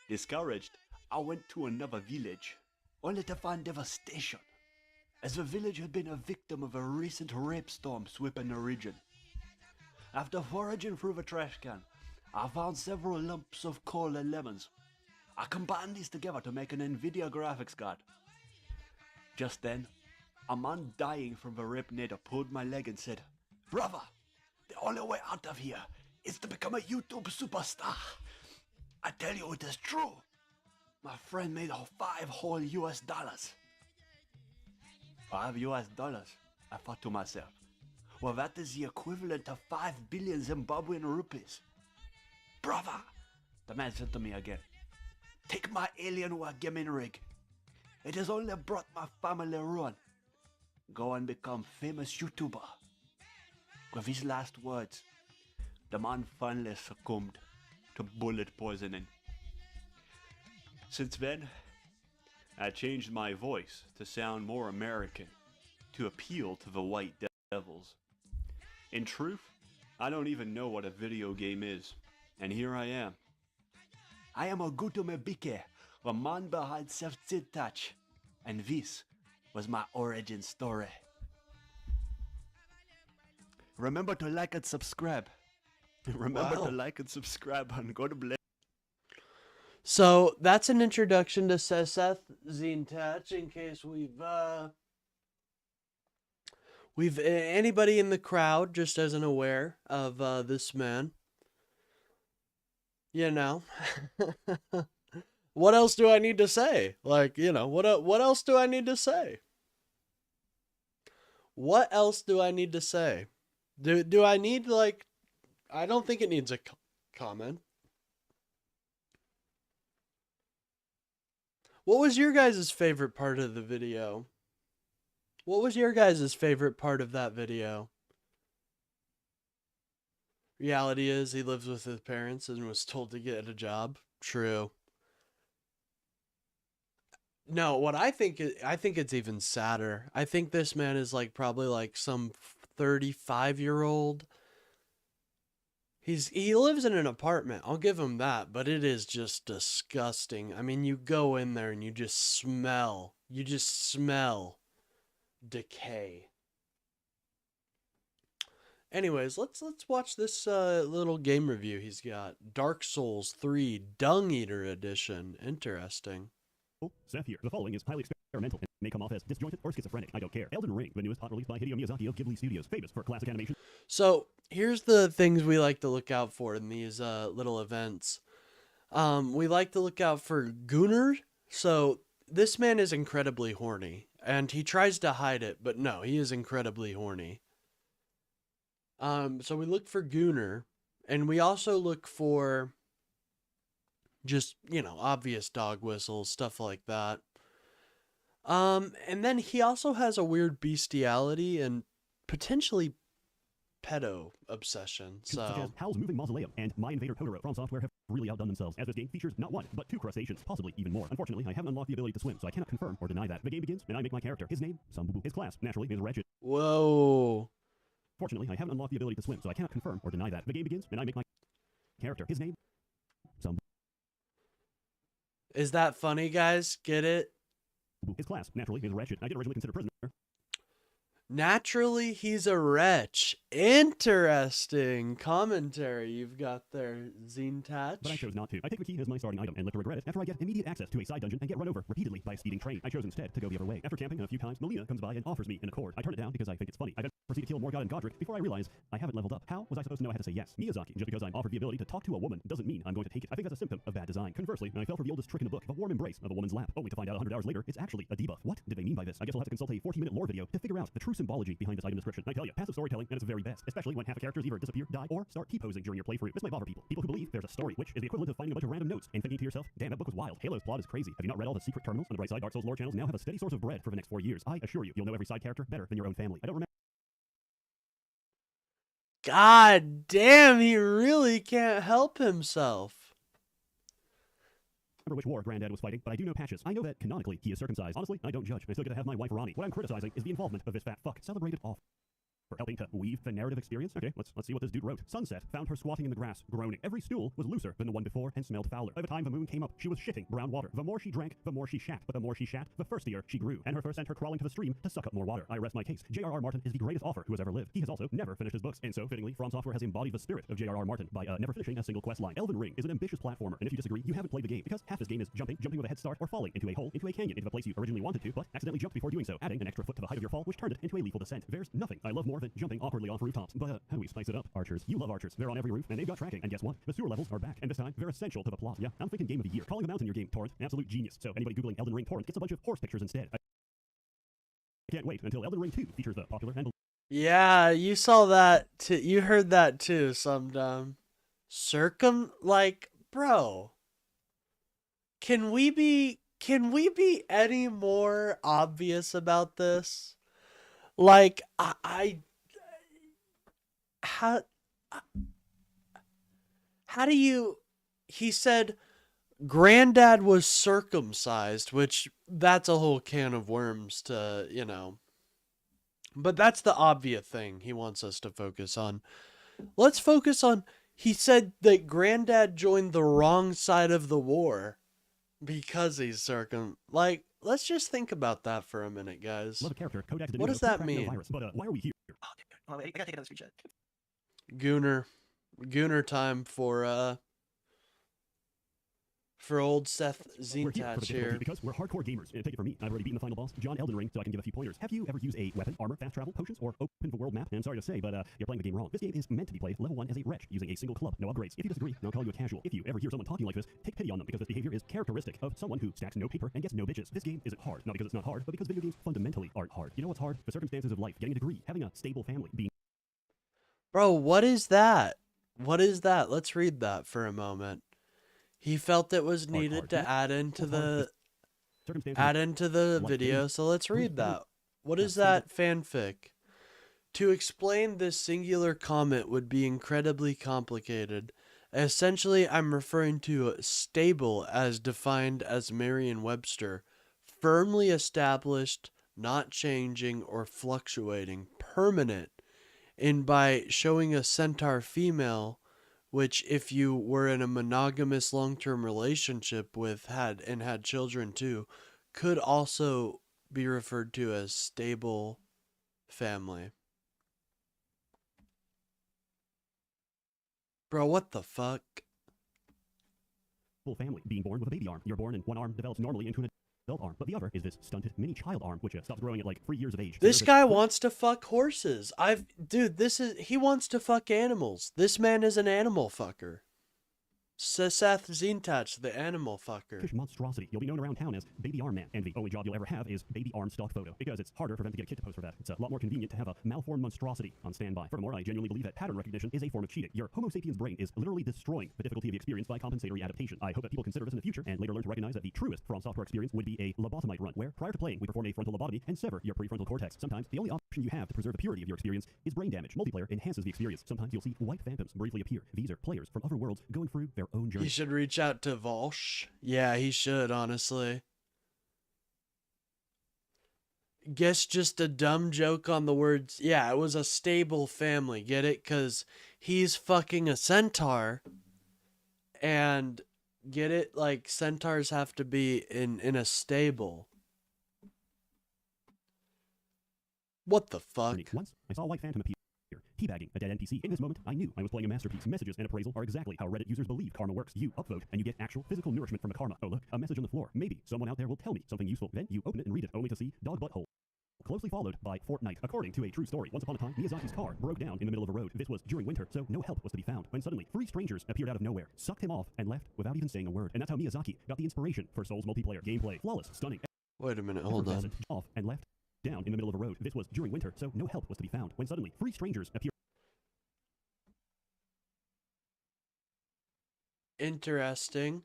Discouraged, I went to another village, only to find devastation, as the village had been a victim of a recent rape storm sweeping the region. After foraging through the trash can, I found several lumps of coal and lemons. I combined these together to make an NVIDIA graphics card. Just then, a man dying from the rape nader pulled my leg and said, "Brother, the only way out of here is to become a YouTube superstar." I tell you it is true. My friend made $5 whole US. $5 US? I thought to myself. Well, that is the equivalent of 5 billion Zimbabwean rupees. "Brother," the man said to me again, "take my Alienware gaming rig. It has only brought my family ruin. Go and become famous YouTuber." With his last words, the man finally succumbed to bullet poisoning. Since then, I changed my voice to sound more American, to appeal to the white devils. In truth, I don't even know what a video game is, and here I am. I am Ogutu Mebike, the man behind Self-Sid Touch, and this was my origin story. Remember to like and subscribe. Remember to like and subscribe and go to Blade. So that's an introduction to Seth Zintach. In case we've anybody in the crowd just isn't aware of this man. You know, what else do I need to say? Like, you know, what else do I need to say? What else do I need to say? Do I need, like, I don't think it needs a comment. What was your guys' favorite part of the video? What was your guys' favorite part of that video? Reality is he lives with his parents and was told to get a job. True. No, what I think it's even sadder. I think this man is like probably like some 35-year-old He lives in an apartment. I'll give him that, but it is just disgusting. I mean, you go in there and you just smell decay. Anyways, let's watch this little game review he's got. Dark Souls 3 Dung Eater Edition. Interesting. Seth here. The following is highly experimental and may come off as disjointed or schizophrenic. I don't care. Elden Ring, the newest hot release by Hideo Miyazaki of Ghibli Studios, famous for classic animation. So here's the things we like to look out for in these little events. We like to look out for Gunnar. So this man is incredibly horny, and he tries to hide it, but no, he is incredibly horny. So we look for Gunnar, and we also look for just, obvious dog whistles, stuff like that. And then he also has a weird bestiality and potentially pedo obsession. Such as So Howl's Moving Mausoleum and My Invader Totoro from Software have really outdone themselves, as this game features not one, but two crustaceans, possibly even more. Unfortunately, I haven't unlocked the ability to swim, so I cannot confirm or deny that. The game begins, and I make my character. His name, Sambubu. His class, naturally, is wretched. whoa. Fortunately, I haven't unlocked the ability to swim, so I cannot confirm or deny that. The game begins, and I make my character. His name, Sambubu. Is that funny, guys? Get it? His class, naturally, is wretched. I did originally consider prisoner. Naturally, he's a wretch. Interesting commentary you've got there, Zine Tatch. But I chose not to. I take the key as my starting item and live to regret it after I get immediate access to a side dungeon and get run over repeatedly by a speeding train. I chose instead to go the other way. After camping a few times, Melina comes by and offers me an accord. I turn it down because I think it's funny. I then proceed to kill Morgott and Godric before I realize I haven't leveled up. How was I supposed to know I had to say yes? Miyazaki, just because I'm offered the ability to talk to a woman doesn't mean I'm going to take it. I think that's a symptom of bad design. Conversely, I fell for the oldest trick in the book, the warm embrace of a woman's lap, only to find out 100 hours later it's actually a debuff. What did they mean by this? I guess I'll have to consult a 14-minute lore video to figure out the true symbology behind this item description. I tell you, passive storytelling at its very best, especially when half the characters either disappear, die, or start T-posing during your playthrough. This might bother people. People who believe there's a story, which is the equivalent of finding a bunch of random notes and thinking to yourself, damn, that book was wild. Halo's plot is crazy. Have you not read all the secret terminals? On the bright side, Dark Souls lore channels now have a steady source of bread for the next 4 years. I assure you, you'll know every side character better than your own family. I don't remember God damn, he really can't help himself. which war Granddad was fighting, but I do know Patches. I know that, canonically, he is circumcised. Honestly, I don't judge. I still get to have my wife Ronnie. What I'm criticizing is the involvement of this fat fuck. Celebrated off. For helping to weave the narrative experience? Okay, let's see what this dude wrote. Sunset found her squatting in the grass, groaning. Every stool was looser than the one before and smelled fouler. By the time the moon came up, she was shitting brown water. The more she drank, the more she shat. But the more she shat, the thirstier she grew. And her thirst sent her crawling to the stream to suck up more water. I rest my case. J.R.R. Martin is the greatest author who has ever lived. He has also never finished his books. And so, fittingly, From Software has embodied the spirit of J.R.R. Martin by never finishing a single quest line. Elden Ring is an ambitious platformer, and if you disagree, you haven't played the game, because half this game is jumping with a head start, or falling into a hole, into a canyon, into the place you originally wanted to, but accidentally jumped before doing so, adding an extra foot to the height of your fall, which turned it into a lethal descent. There's nothing I love more than jumping awkwardly off rooftops. But how do we spice it up? Archers. You love archers. They're on every roof, and they've got tracking. And guess what? The sewer levels are back, and this time, they're essential to the plot. Yeah, I'm thinking game of the year. Calling a mountain your game, Torrent. Absolute genius. So anybody Googling Elden Ring Torrent gets a bunch of horse pictures instead. I can't wait until Elden Ring 2 features the popular and Yeah, you saw that too. You heard that too, Sumdum. Bro. Can we be any more obvious about this? Like, how do you, he said Granddad was circumcised, which that's a whole can of worms to, but that's the obvious thing he wants us to focus on. Let's focus on, he said that Granddad joined the wrong side of the war because he's let's just think about that for a minute, guys. Love a character. Codex What does that mean? virus. But why are we here? Oh, wait, I gotta take another screenshot. Gooner time for old Seth We're here for the Zintatch difficulty here. because we're hardcore gamers. And take it from me, I've already beaten the final boss, John Elden Ring, so I can give a few pointers. Have you ever used a weapon, armor, fast travel, potions, or open the world map? And I'm sorry to say, but you're playing the game wrong. This game is meant to be played level 1 as a wretch, using a single club, no upgrades. If you disagree, I'll call you a casual. If you ever hear someone talking like this, take pity on them, because this behavior is characteristic of someone who stacks no paper and gets no bitches. This game isn't hard, not because it's not hard, but because video games fundamentally aren't hard. You know what's hard? The circumstances of life, getting a degree, having a stable family, being... Bro, what is that? What is that? Let's read that for a moment. He felt it was needed to add into the video, so let's read that. What is that fanfic? To explain this singular comment would be incredibly complicated. Essentially, I'm referring to stable as defined as Merriam-Webster, firmly established, not changing or fluctuating, permanent. And by showing a centaur female which if you were in a monogamous long-term relationship with had children too, could also be referred to as stable family. Bro, what the fuck? Full family, being born with a baby arm. You're born and one arm develops normally into an adult arm, but the other is this stunted mini child arm, which stops growing at like 3 years of age. This guy wants to fuck horses. Dude, he wants to fuck animals. This man is an animal fucker. Seth Zintatch, the animal fucker. Fish monstrosity. You'll be known around town as Baby Arm Man, and the only job you'll ever have is Baby Arm stock photo, because it's harder for them to get a kid to pose for that. It's a lot more convenient to have a malformed monstrosity on standby. Furthermore, I genuinely believe that pattern recognition is a form of cheating. Your Homo sapiens brain is literally destroying the difficulty of the experience by compensatory adaptation. I hope that people consider this in the future and later learn to recognize that the truest From Software experience would be a lobotomite run, where prior to playing, we perform a frontal lobotomy and sever your prefrontal cortex. Sometimes the only option you have to preserve the purity of your experience is brain damage. Multiplayer enhances the experience. Sometimes you'll see white phantoms briefly appear. These are players from other worlds going through their own journey. He should reach out to Volsh. Yeah, he should, honestly. Guess just a dumb joke on the words. Yeah, it was a stable family. Get it? Because he's fucking a centaur. And get it? Like, centaurs have to be in a stable. What the fuck? Once, I saw a white phantom appear, teabagging a dead NPC. In this moment, I knew I was playing a masterpiece. Messages and appraisal are exactly how Reddit users believe karma works. You upvote, and you get actual physical nourishment from the karma. Oh look, a message on the floor. Maybe someone out there will tell me something useful. Then you open it and read it, only to see dog butthole. Closely followed by Fortnite. According to a true story, once upon a time, Miyazaki's car broke down in the middle of a road. This was during winter, so no help was to be found. When suddenly, 3 strangers appeared out of nowhere, sucked him off, and left without even saying a word. And that's how Miyazaki got the inspiration for Souls multiplayer gameplay. Flawless, stunning. Wait a minute, hold on. Off and left down in the middle of a road. This was during winter, so no help was to be found. When suddenly, 3 strangers appeared. Interesting.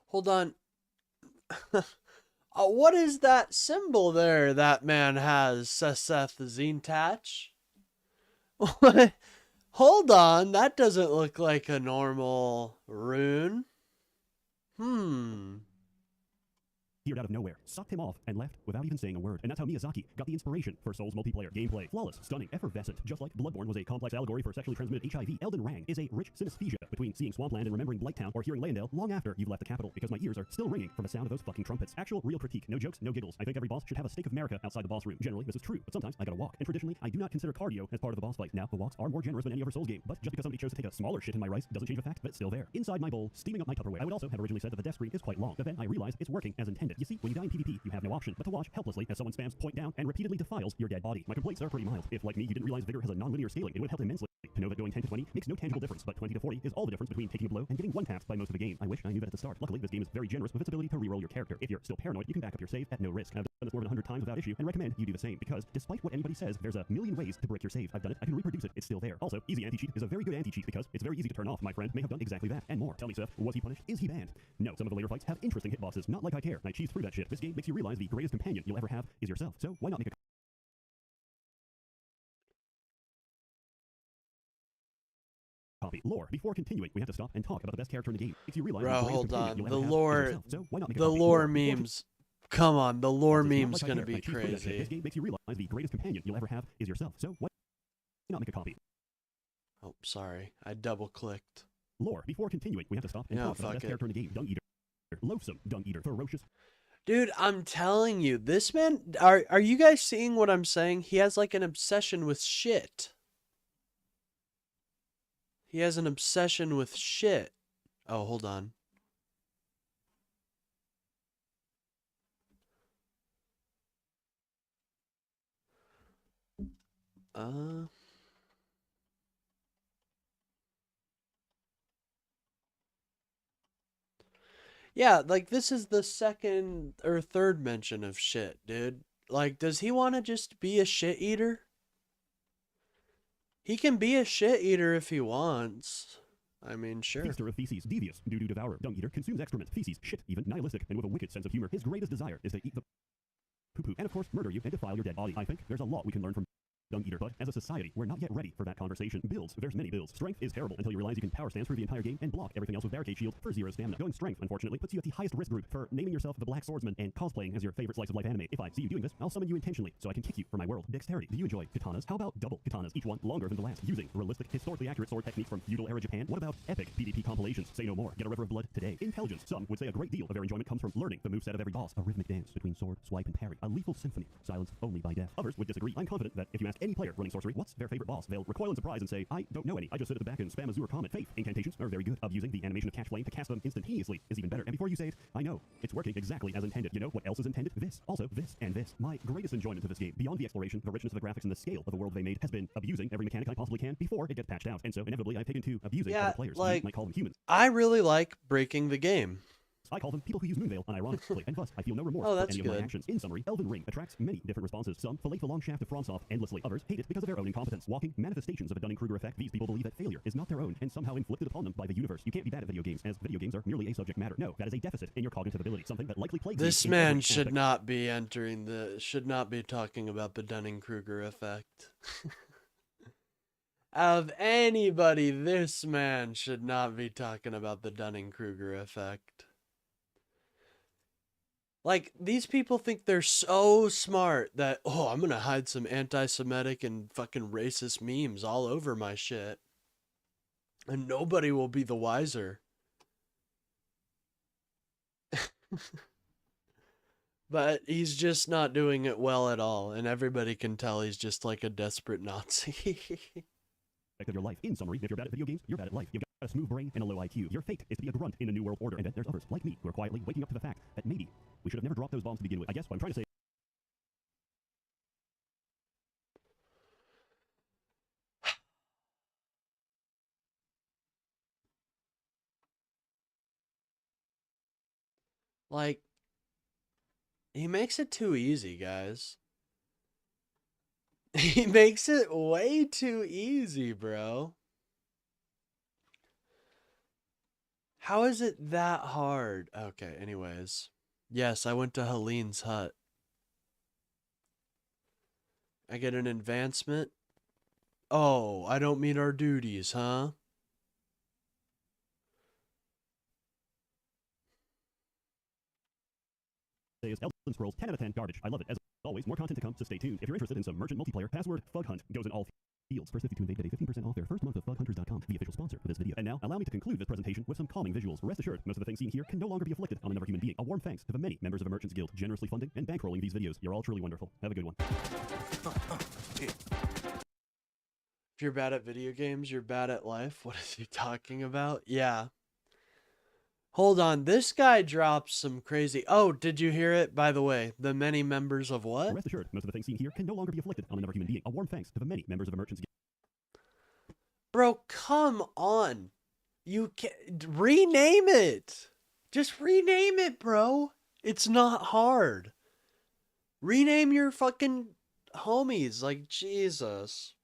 Hold on. What is that symbol there that man has, Seth Zintatch? What? Hold on, that doesn't look like a normal rune. Appeared out of nowhere, sucked him off, and left without even saying a word. And that's how Miyazaki got the inspiration for Souls multiplayer gameplay. Flawless, stunning, effervescent. Just like Bloodborne was a complex allegory for sexually transmitted HIV, Elden Ring is a rich synesthesia between seeing Swampland and remembering Blighttown, or hearing Leyndell long after you've left the capital, because my ears are still ringing from the sound of those fucking trumpets. Actual, real critique. No jokes, no giggles. I think every boss should have a stake of America outside the boss room. Generally, this is true, but sometimes I gotta walk. And traditionally, I do not consider cardio as part of the boss fight. Now, the walks are more generous than any other Souls game, but just because somebody chose to take a smaller shit in my rice doesn't change the fact that it's still there. Inside my bowl, steaming up my Tupperware. I would also have originally said that the death screen is quite long, but then I realized it's working as intended. You see, when you die in PvP, you have no option but to watch helplessly as someone spams point down and repeatedly defiles your dead body. My complaints are pretty mild. If, like me, you didn't realize Vigor has a non-linear scaling, it would help immensely to know that going 10 to 20 makes no tangible difference, but 20 to 40 is all the difference between taking a blow and getting one-tapped by most of the game. I wish I knew that at the start. Luckily, this game is very generous with its ability to reroll your character. If you're still paranoid, you can back up your save at no risk. I've done this more than 100 times without issue, and recommend you do the same, because despite what anybody says, there's a million ways to break your save. I've done it, I can reproduce it, it's still there. Also, easy anti-cheat is a very good anti-cheat because it's very easy to turn off. My friend may have done exactly that, and more. Tell me, Seth, was he punished? Is he banned? No, some of the later fights have interesting hitboxes, not like I care. I cheese through that shit. This game makes you realize the greatest companion you'll ever have is yourself, so why not make a copy. Lore. Before continuing, we have to stop and talk about the best character in the game. If you realize, bro, hold on. The lore, so why not make a the copy? lore memes. Come on, the lore meme's like gonna be crazy. This game makes you realize the greatest companion you'll ever have is yourself. So why not make a copy? Oh, sorry, I double clicked. Lore. Before continuing, we have to stop and talk about the best character in the game. Dung Eater. Loathsome Dung Eater. Ferocious. Dude, I'm telling you, this man, are you guys seeing what I'm saying? He has like an obsession with shit. He has an obsession with shit. Oh, hold on. Yeah, like this is the second or third mention of shit, dude. Like, does he want to just be a shit eater? He can be a shit eater if he wants. I mean, sure. Feaster of feces, devious, doo-doo devourer, dung eater, consumes excrement, feces, shit, even nihilistic, and with a wicked sense of humor. His greatest desire is to eat the poo-poo, and of course, murder you and defile your dead body. I think there's a lot we can learn from dung eater, but as a society, we're not yet ready for that conversation. Builds, there's many builds. Strength is terrible until you realize you can power stance through the entire game and block everything else with barricade shield for 0 stamina. Going strength, unfortunately, puts you at the highest risk group for naming yourself the Black Swordsman and cosplaying as your favorite slice of life anime. If I see you doing this, I'll summon you intentionally so I can kick you from my world. Dexterity, do you enjoy katanas? How about double katanas, each one longer than the last, using realistic, historically accurate sword techniques from feudal era Japan? What about epic PvP compilations? Say no more. Get a river of blood today. Intelligence, some would say a great deal of their enjoyment comes from learning the moveset of every boss. A rhythmic dance between sword, swipe, and parry. A lethal symphony, silenced only by death. Others would disagree. I'm confident that if you ask any player running sorcery what's their favorite boss, they'll recoil in surprise and say, I don't know any. I just sit at the back and spam Azure Comet. Faith incantations are very good. Using the animation of Catch Flame to cast them instantaneously is even better. And before you say it, I know it's working exactly as intended. You know what else is intended? This. Also, this and this. My greatest enjoyment of this game, beyond the exploration, the richness of the graphics, and the scale of the world they made, has been abusing every mechanic I possibly can before it gets patched out. And so inevitably I've taken to abusing other players. You might call them humans. I really like breaking the game. I call them people who use Moonveil unironically, and thus I feel no remorse Oh, for that's any of my good. actions. In summary, Elden Ring attracts many different responses. Some fillet the long shaft of FromSoft endlessly. Others hate it because of their own incompetence. Walking manifestations of a Dunning-Kruger effect, these people believe that failure is not their own and somehow inflicted upon them by the universe. You can't be bad at video games, as video games are merely a subject matter. No, that is a deficit in your cognitive ability, something that likely plagues This you in man every should aspect. not be should not be talking about the Dunning-Kruger effect. Out of anybody, this man should not be talking about the Dunning-Kruger effect. Like, these people think they're so smart that, oh, I'm gonna hide some anti-Semitic and fucking racist memes all over my shit. And nobody will be the wiser. But he's just not doing it well at all, and everybody can tell he's just like a desperate Nazi. Of your life. In summary, if you're bad at video games, you're bad at life. You've got a smooth brain and a low IQ. Your fate is to be a grunt in a new world order. And then there's others, like me, who are quietly waking up to the fact that maybe we should have never dropped those bombs to begin with. I guess what I'm trying to say. Like, he makes it too easy, guys. He makes it way too easy, bro. How is it that hard? Okay, anyways. Yes, I went to Helene's hut. I get an advancement? Oh, I don't meet our duties, huh? Is Elden Scrolls 10 out of 10 garbage. I love it. As always, more content to come, so stay tuned. If you're interested in some merchant multiplayer, password FUGHUNT goes in all fields. First 52 invade today, 15% off their first month of FUGHunters.com, the official sponsor for this video. And now, allow me to conclude this presentation with some calming visuals. Rest assured, most of the things seen here can no longer be afflicted on another human being. A warm thanks to the many members of the Merchants Guild generously funding and bankrolling these videos. You're all truly wonderful. Have a good one. If you're bad at video games, you're bad at life. What is he talking about? Yeah. Hold on, this guy drops some crazy... Oh, did you hear it? By the way, the many members of what? Rest assured, most of the things seen here can no longer be afflicted on another human being. A warm thanks to the many members of the Merchants Guild. Bro, come on. You can't... Rename it. Just rename it, bro. It's not hard. Rename your fucking homies. Like, Jesus.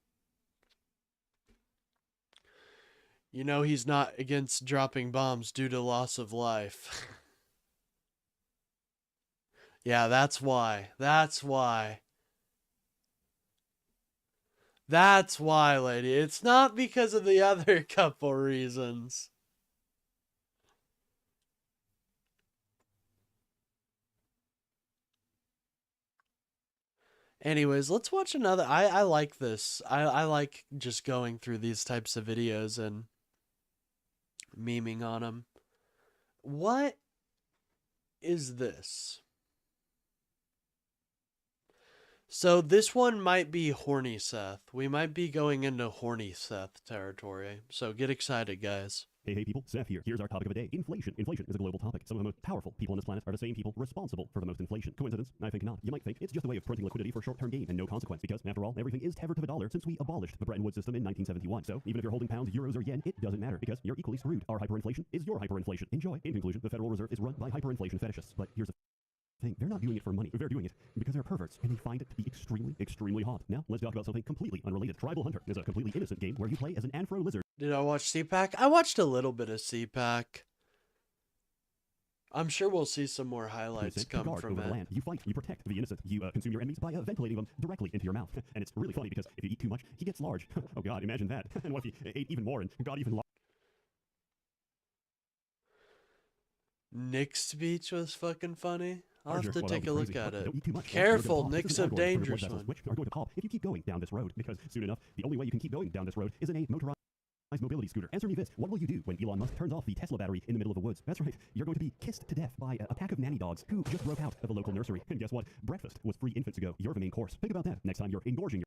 You know he's not against dropping bombs due to loss of life. Yeah, that's why. That's why. That's why, lady. It's not because of the other couple reasons. Anyways, let's watch another. I like this. I like just going through these types of videos and memeing on them. What is this? So this one might be Horny Seth. We might be going into Horny Seth territory. So get excited, guys. Hey people, Seth here. Here's our topic of the day. Inflation. Inflation is a global topic. Some of the most powerful people on this planet are the same people responsible for the most inflation. Coincidence? I think not. You might think it's just a way of printing liquidity for short-term gain and no consequence because, after all, everything is tethered to the dollar since we abolished the Bretton Woods system in 1971. So even if you're holding pounds, euros, or yen, it doesn't matter because you're equally screwed. Our hyperinflation is your hyperinflation. Enjoy. In conclusion, the Federal Reserve is run by hyperinflation fetishists. But here's the thing. They're not doing it for money. They're doing it because they're perverts and they find it to be extremely, extremely hot. Now, let's talk about something completely unrelated. Tribal Hunter is a completely innocent game where you play as an Anthro lizard. Did I watch CPAC? I watched a little bit of CPAC. I'm sure we'll see some more highlights You come guard from over the it. land. You fight. You protect the innocent. You consume your enemies by ventilating them directly into your mouth. And it's really funny because if you eat too much, he gets large. Oh God, imagine that. And what if he ate even more and got even larger? Nick's speech was fucking funny. I'll have to Well, take a that'd look be at crazy. it. Don't eat too much. Careful, This Nick's is a an allegory for dangerous blood vessels, one. which are going to pop if you keep going down this road, because soon enough, the only way you can keep going down this road is in a motorized mobility scooter. Answer me this: what will you do when Elon Musk turns off the Tesla battery in the middle of the woods? That's right, you're going to be kissed to death by a pack of nanny dogs who just broke out of a local nursery. And guess what? Breakfast was free infants ago. You're the main course. Think about that next time you're engorging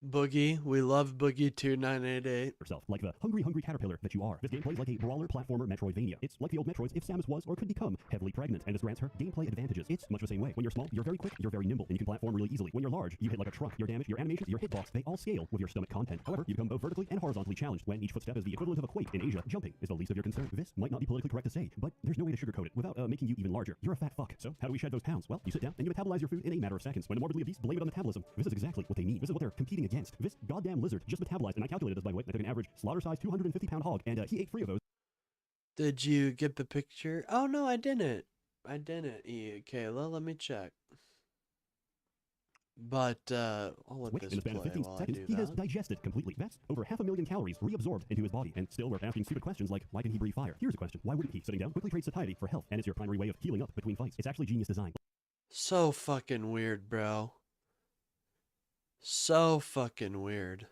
Boogie, we love Boogie 2988. yourself like the hungry caterpillar that you are. This game plays like a brawler platformer Metroidvania. It's like the old Metroids if Samus was or could become heavily pregnant, and this grants her gameplay advantages. It's much the same way. When you're small, you're very quick, you're very nimble, and you can platform really easily. When you're large, you hit like a truck. Your damage, your animations, your hitbox, they all scale with your stomach content. However, you become both vertically and horizontally challenged when each footstep is the equivalent of a quake. In Asia, jumping is the least of your concern. This might not be politically correct to say, but there's no way to sugarcoat it without making you even larger. You're a fat fuck. So how do we shed those pounds? Well, you sit down and you metabolize your food in a matter of seconds. When the morbidly obese blame it on metabolism, this is exactly what they need. This is what they're competing against. This goddamn lizard just metabolized, and I calculated this by weight. I took an average slaughter-size 250-pound hog, and he ate 3 of those. Did you get the picture? Oh, no, I didn't. Kayla, let me check. But, I'll let Which, this in the span of play 15 while I seconds, do he has that. digested completely. That's over 500,000 calories reabsorbed into his body. And still, we're asking stupid questions like, why can he breathe fire? Here's a question. Why wouldn't he? Sitting down quickly trades satiety for health, and it's your primary way of healing up between fights. It's actually genius design. So fucking weird, bro. So fucking weird.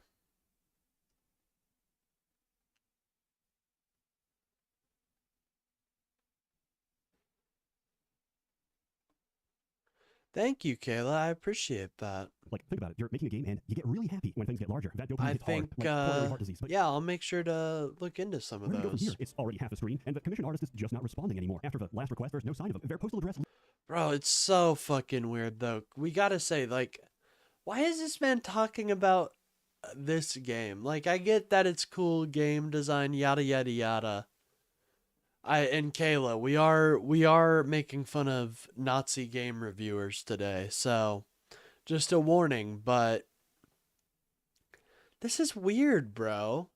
Thank you, Kayla. I appreciate that. Like, think about it. You're making a game, and you get really happy when things get larger. That dopamine I hits think, hard, like coronary heart disease. But yeah, I'll make sure to look into some of where do we go from here? those. It's already half the screen, and the commission artist is just not responding anymore. After the last request, there's no sign of him. Their postal address. Bro, it's so fucking weird, though. We gotta say, like, why is this man talking about this game? Like, I get that it's cool game design, yada, yada, yada. And Kayla, we are making fun of Nazi game reviewers today, so just a warning, but this is weird, bro.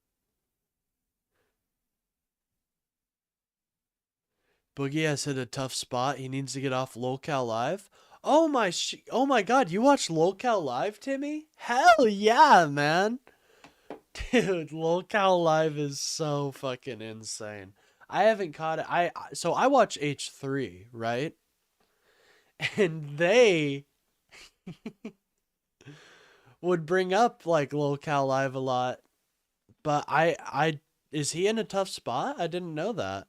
Boogie has hit a tough spot. He needs to get off LOLCal Live. Oh my god, you watch LOLCal Live, Timmy? Hell yeah, man. Dude, LOLCal Live is so fucking insane. I haven't caught it. So I watch H3, right? And they would bring up like LOLCal Live a lot. But is he in a tough spot? I didn't know that.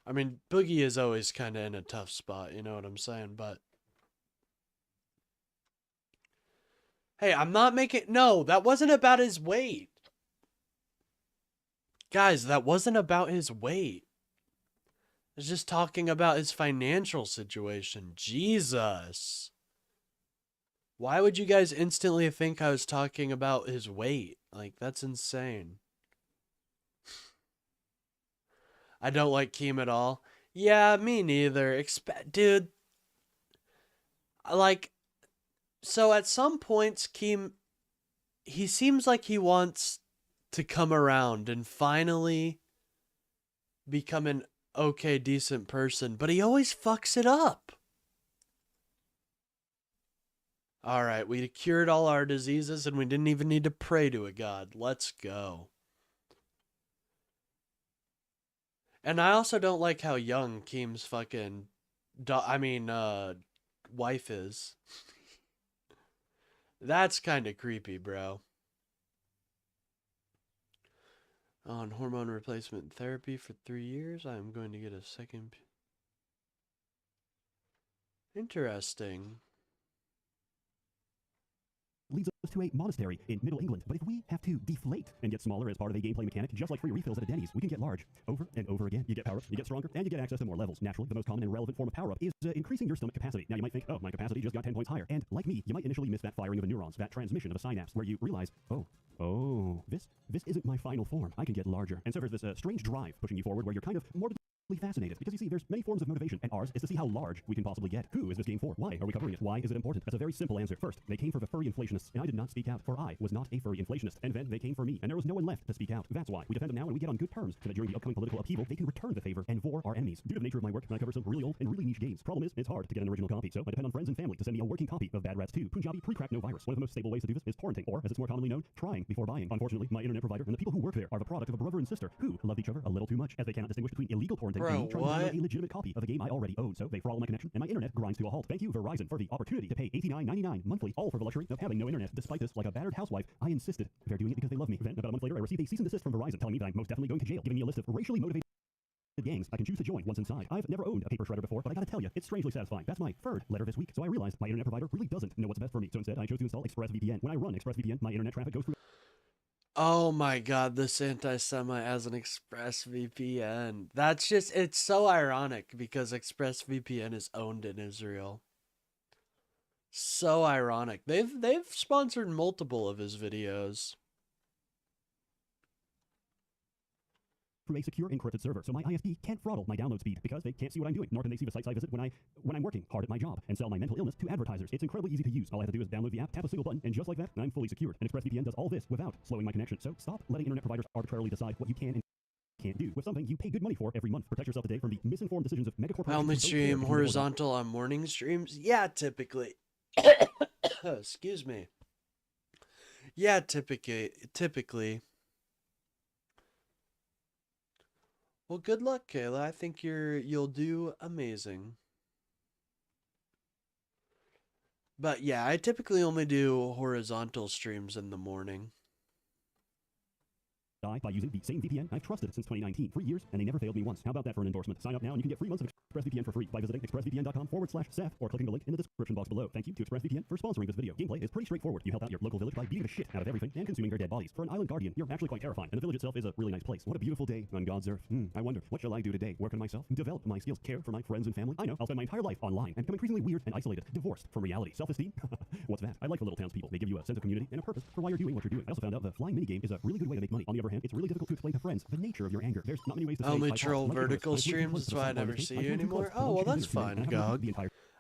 I mean, Boogie is always kind of in a tough spot, you know what I'm saying? But hey, I'm not making... No, that wasn't about his weight. Guys, that wasn't about his weight. I was just talking about his financial situation. Jesus. Why would you guys instantly think I was talking about his weight? Like, that's insane. I don't like Keem at all. Yeah, me neither. Dude. Like, so at some points, Keem, he seems like he wants to come around and finally become an okay, decent person, but he always fucks it up. Alright, we cured all our diseases and we didn't even need to pray to a god. Let's go. And I also don't like how young Keem's fucking, wife is. That's kind of creepy, bro. On hormone replacement therapy for 3 years, I'm going to get a second. Interesting. Leads us to a monastery in Middle England. But if we have to deflate and get smaller as part of a gameplay mechanic, just like free refills at a Denny's, we can get large over and over again. You get power-ups, you get stronger, and you get access to more levels. Naturally, the most common and relevant form of power-up is increasing your stomach capacity. Now, you might think, oh, my capacity just got 10 points higher. And like me, you might initially miss that firing of the neurons, that transmission of a synapse, where you realize, oh, this isn't my final form. I can get larger. And so there's this strange drive pushing you forward where you're kind of morbidly fascinated because you see, there's many forms of motivation, and ours is to see how large we can possibly get. Who is this game for? Why are we covering it? Why is it important? That's a very simple answer. First, they came for the furry inflationists, and I did not speak out, for I was not a furry inflationist. And then they came for me, and there was no one left to speak out. That's why we defend them now, and we get on good terms, so that during the upcoming political upheaval, they can return the favor and for our enemies. Due to the nature of my work, I cover some really old and really niche games. Problem is, it's hard to get an original copy, so I depend on friends and family to send me a working copy of Bad Rats 2, Punjabi pre-cracked no virus. One of the most stable ways to do this is torrenting, or as it's more commonly known, trying before buying. Unfortunately, my internet provider and the people who work there are the product of a brother and sister who love each other a little too much, as they cannot distinguish between illegal torrenting and me trying to download a legitimate copy of a game I already own. So they throttle my connection, and my internet grinds to a halt. Thank you, Verizon, for the opportunity to pay $89.99 monthly, all for the luxury of having no internet. Despite this, like a battered housewife, I insisted. They're doing it because they love me. Then, about a month later, I received a cease and desist from Verizon telling me that I'm most definitely going to jail, giving me a list of racially motivated gangs I can choose to join once inside. I've never owned a paper shredder before, but I gotta tell you, it's strangely satisfying. That's my third letter this week. So I realized my internet provider really doesn't know what's best for me. So instead, I chose to install ExpressVPN. When I run ExpressVPN, my internet traffic goes through. Oh my god, this anti-Semite as an ExpressVPN. That's just, it's so ironic because ExpressVPN is owned in Israel. So ironic. They've sponsored multiple of his videos. Through a secure encrypted server, so my ISP can't throttle my download speed because they can't see what I'm doing, nor can they see the sites I visit when I'm working hard at my job and sell my mental illness to advertisers. It's incredibly easy to use. All I have to do is download the app, tap a single button, and just like that, I'm fully secured. And ExpressVPN does all this without slowing my connection. So stop letting internet providers arbitrarily decide what you can and can't do with something you pay good money for every month. Protect yourself today from the misinformed decisions of mega I corporations. only stream horizontal on morning streams. Yeah, typically. Excuse me. Yeah, typically. Well, good luck, Kayla. I think you'll do amazing. But yeah, I typically only do horizontal streams in the morning. By using the same VPN I've trusted since 2019 for years, and they never failed me once. How about that for an endorsement? Sign up now and you can get 3 months of ExpressVPN for free by visiting expressvpn.com/Seth or clicking the link in the description box below. Thank you to ExpressVPN for sponsoring this video. Gameplay is pretty straightforward. You help out your local village by beating the shit out of everything and consuming their dead bodies. For an island guardian, you're actually quite terrifying, and the village itself is a really nice place. What a beautiful day on God's earth. I wonder, what shall I do today? Work on myself, develop my skills, care for my friends and family. I know, I'll spend my entire life online and become increasingly weird and isolated, divorced from reality. Self-esteem? What's that? I like the little townspeople. They give you a sense of community and a purpose for why you're doing what you're doing. I also found out the flying minigame is a really good way to make money. On the other hand, it's really difficult to explain to friends the nature of your anger. There's not many ways to say only troll vertical streams, that's why I never see you anymore. Oh, well, that's fine, Gog.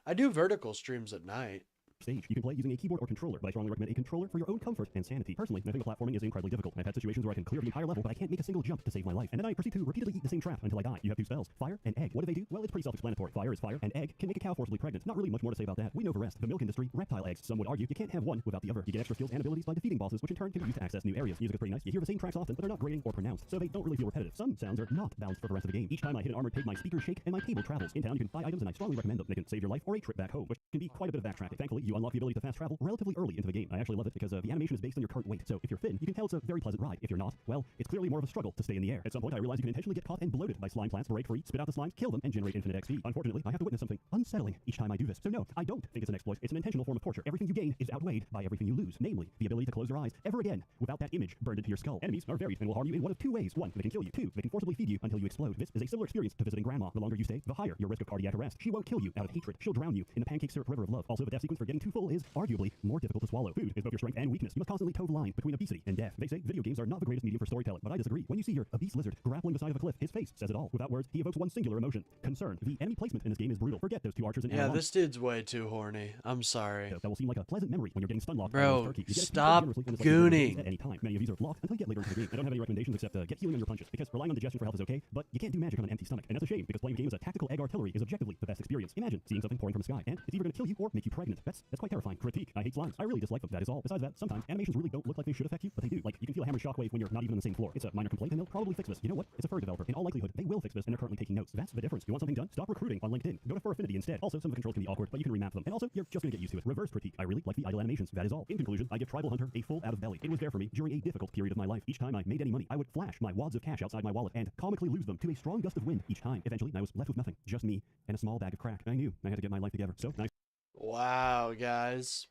I do vertical streams at night. Stage. You can play using a keyboard or controller, but I strongly recommend a controller for your own comfort and sanity. Personally, I think the platforming is incredibly difficult. I've had situations where I can clear the entire level, but I can't make a single jump to save my life. And then I proceed to repeatedly eat the same trap until I die. You have 2 spells, fire and egg. What do they do? Well, it's pretty self-explanatory. Fire is fire, and egg can make a cow forcibly pregnant. Not really much more to say about that. We know the rest. The milk industry, reptile eggs. Some would argue you can't have one without the other. You get extra skills and abilities by defeating bosses, which in turn can be used to access new areas. Music is pretty nice. You hear the same tracks often, but they're not grating or pronounced, so they don't really feel repetitive. Some sounds are not balanced for the rest of the game. Each time I hit an armored pig, my speakers shake and my table travels. In town, you can buy items, and I strongly recommend them. They can save your life or a trip back home, which can be quite a bit of backtracking. Thankfully, you unlock the ability to fast travel relatively early into the game. I actually love it because the animation is based on your current weight. So if you're thin, you can tell it's a very pleasant ride. If you're not, well, it's clearly more of a struggle to stay in the air. At some point, I realized you can intentionally get caught and bloated by slime plants, break free, spit out the slimes, kill them, and generate infinite XP. Unfortunately, I have to witness something unsettling each time I do this. So no, I don't think it's an exploit. It's an intentional form of torture. Everything you gain is outweighed by everything you lose, namely the ability to close your eyes ever again without that image burned into your skull. Enemies are varied and will harm you in one of 2 ways. 1, they can kill you. 2, they can forcibly feed you until you explode. This is a similar experience to visiting grandma. The longer you stay, the higher your risk of cardiac arrest. She won't kill you out of hatred. She'll drown you in the pancake syrup river of love. Also, the death sequence for getting too full is arguably more difficult to swallow. Food is both your strength and weakness. You must constantly toe the line between obesity and death. They say video games are not the greatest medium for storytelling, but I disagree. When you see your obese lizard grappling the side of a cliff, his face says it all. Without words, he evokes one singular emotion: concern. The enemy placement in this game is brutal. Forget those 2 archers and this dude's way too horny. I'm sorry. That will seem like a pleasant memory when you're getting stun locked. Bro, stop gooning. At any time. Many of these are locked until you get later into the game. I don't have any recommendations except get healing on your punches, because relying on digestion for health is okay, but you can't do magic on an empty stomach, and that's a shame because playing the game as a tactical egg artillery is objectively the best experience. Imagine seeing something pouring from the sky, and it's either going to kill you or make you pregnant. That's quite terrifying. Critique: I hate slimes. I really dislike them. That is all. Besides that, sometimes animations really don't look like they should affect you, but they do. Like, you can feel a hammer shockwave when you're not even on the same floor. It's a minor complaint, and they'll probably fix this. You know what? It's a fur developer. In all likelihood, they will fix this, and they're currently taking notes. That's the difference. You want something done? Stop recruiting on LinkedIn. Go to Fur Affinity instead. Also, some of the controls can be awkward, but you can remap them. And also, you're just going to get used to it. Reverse critique: I really like the idle animations. That is all. In conclusion, I give Tribal Hunter a full out of belly. It was there for me during a difficult period of my life. Each time I made any money, I would flash my wads of cash outside my wallet and comically lose them to a strong gust of wind each time. Eventually, I was left with nothing. Just me and a small bag of crack. I knew I had to get my life together. So, nice. Wow, guys.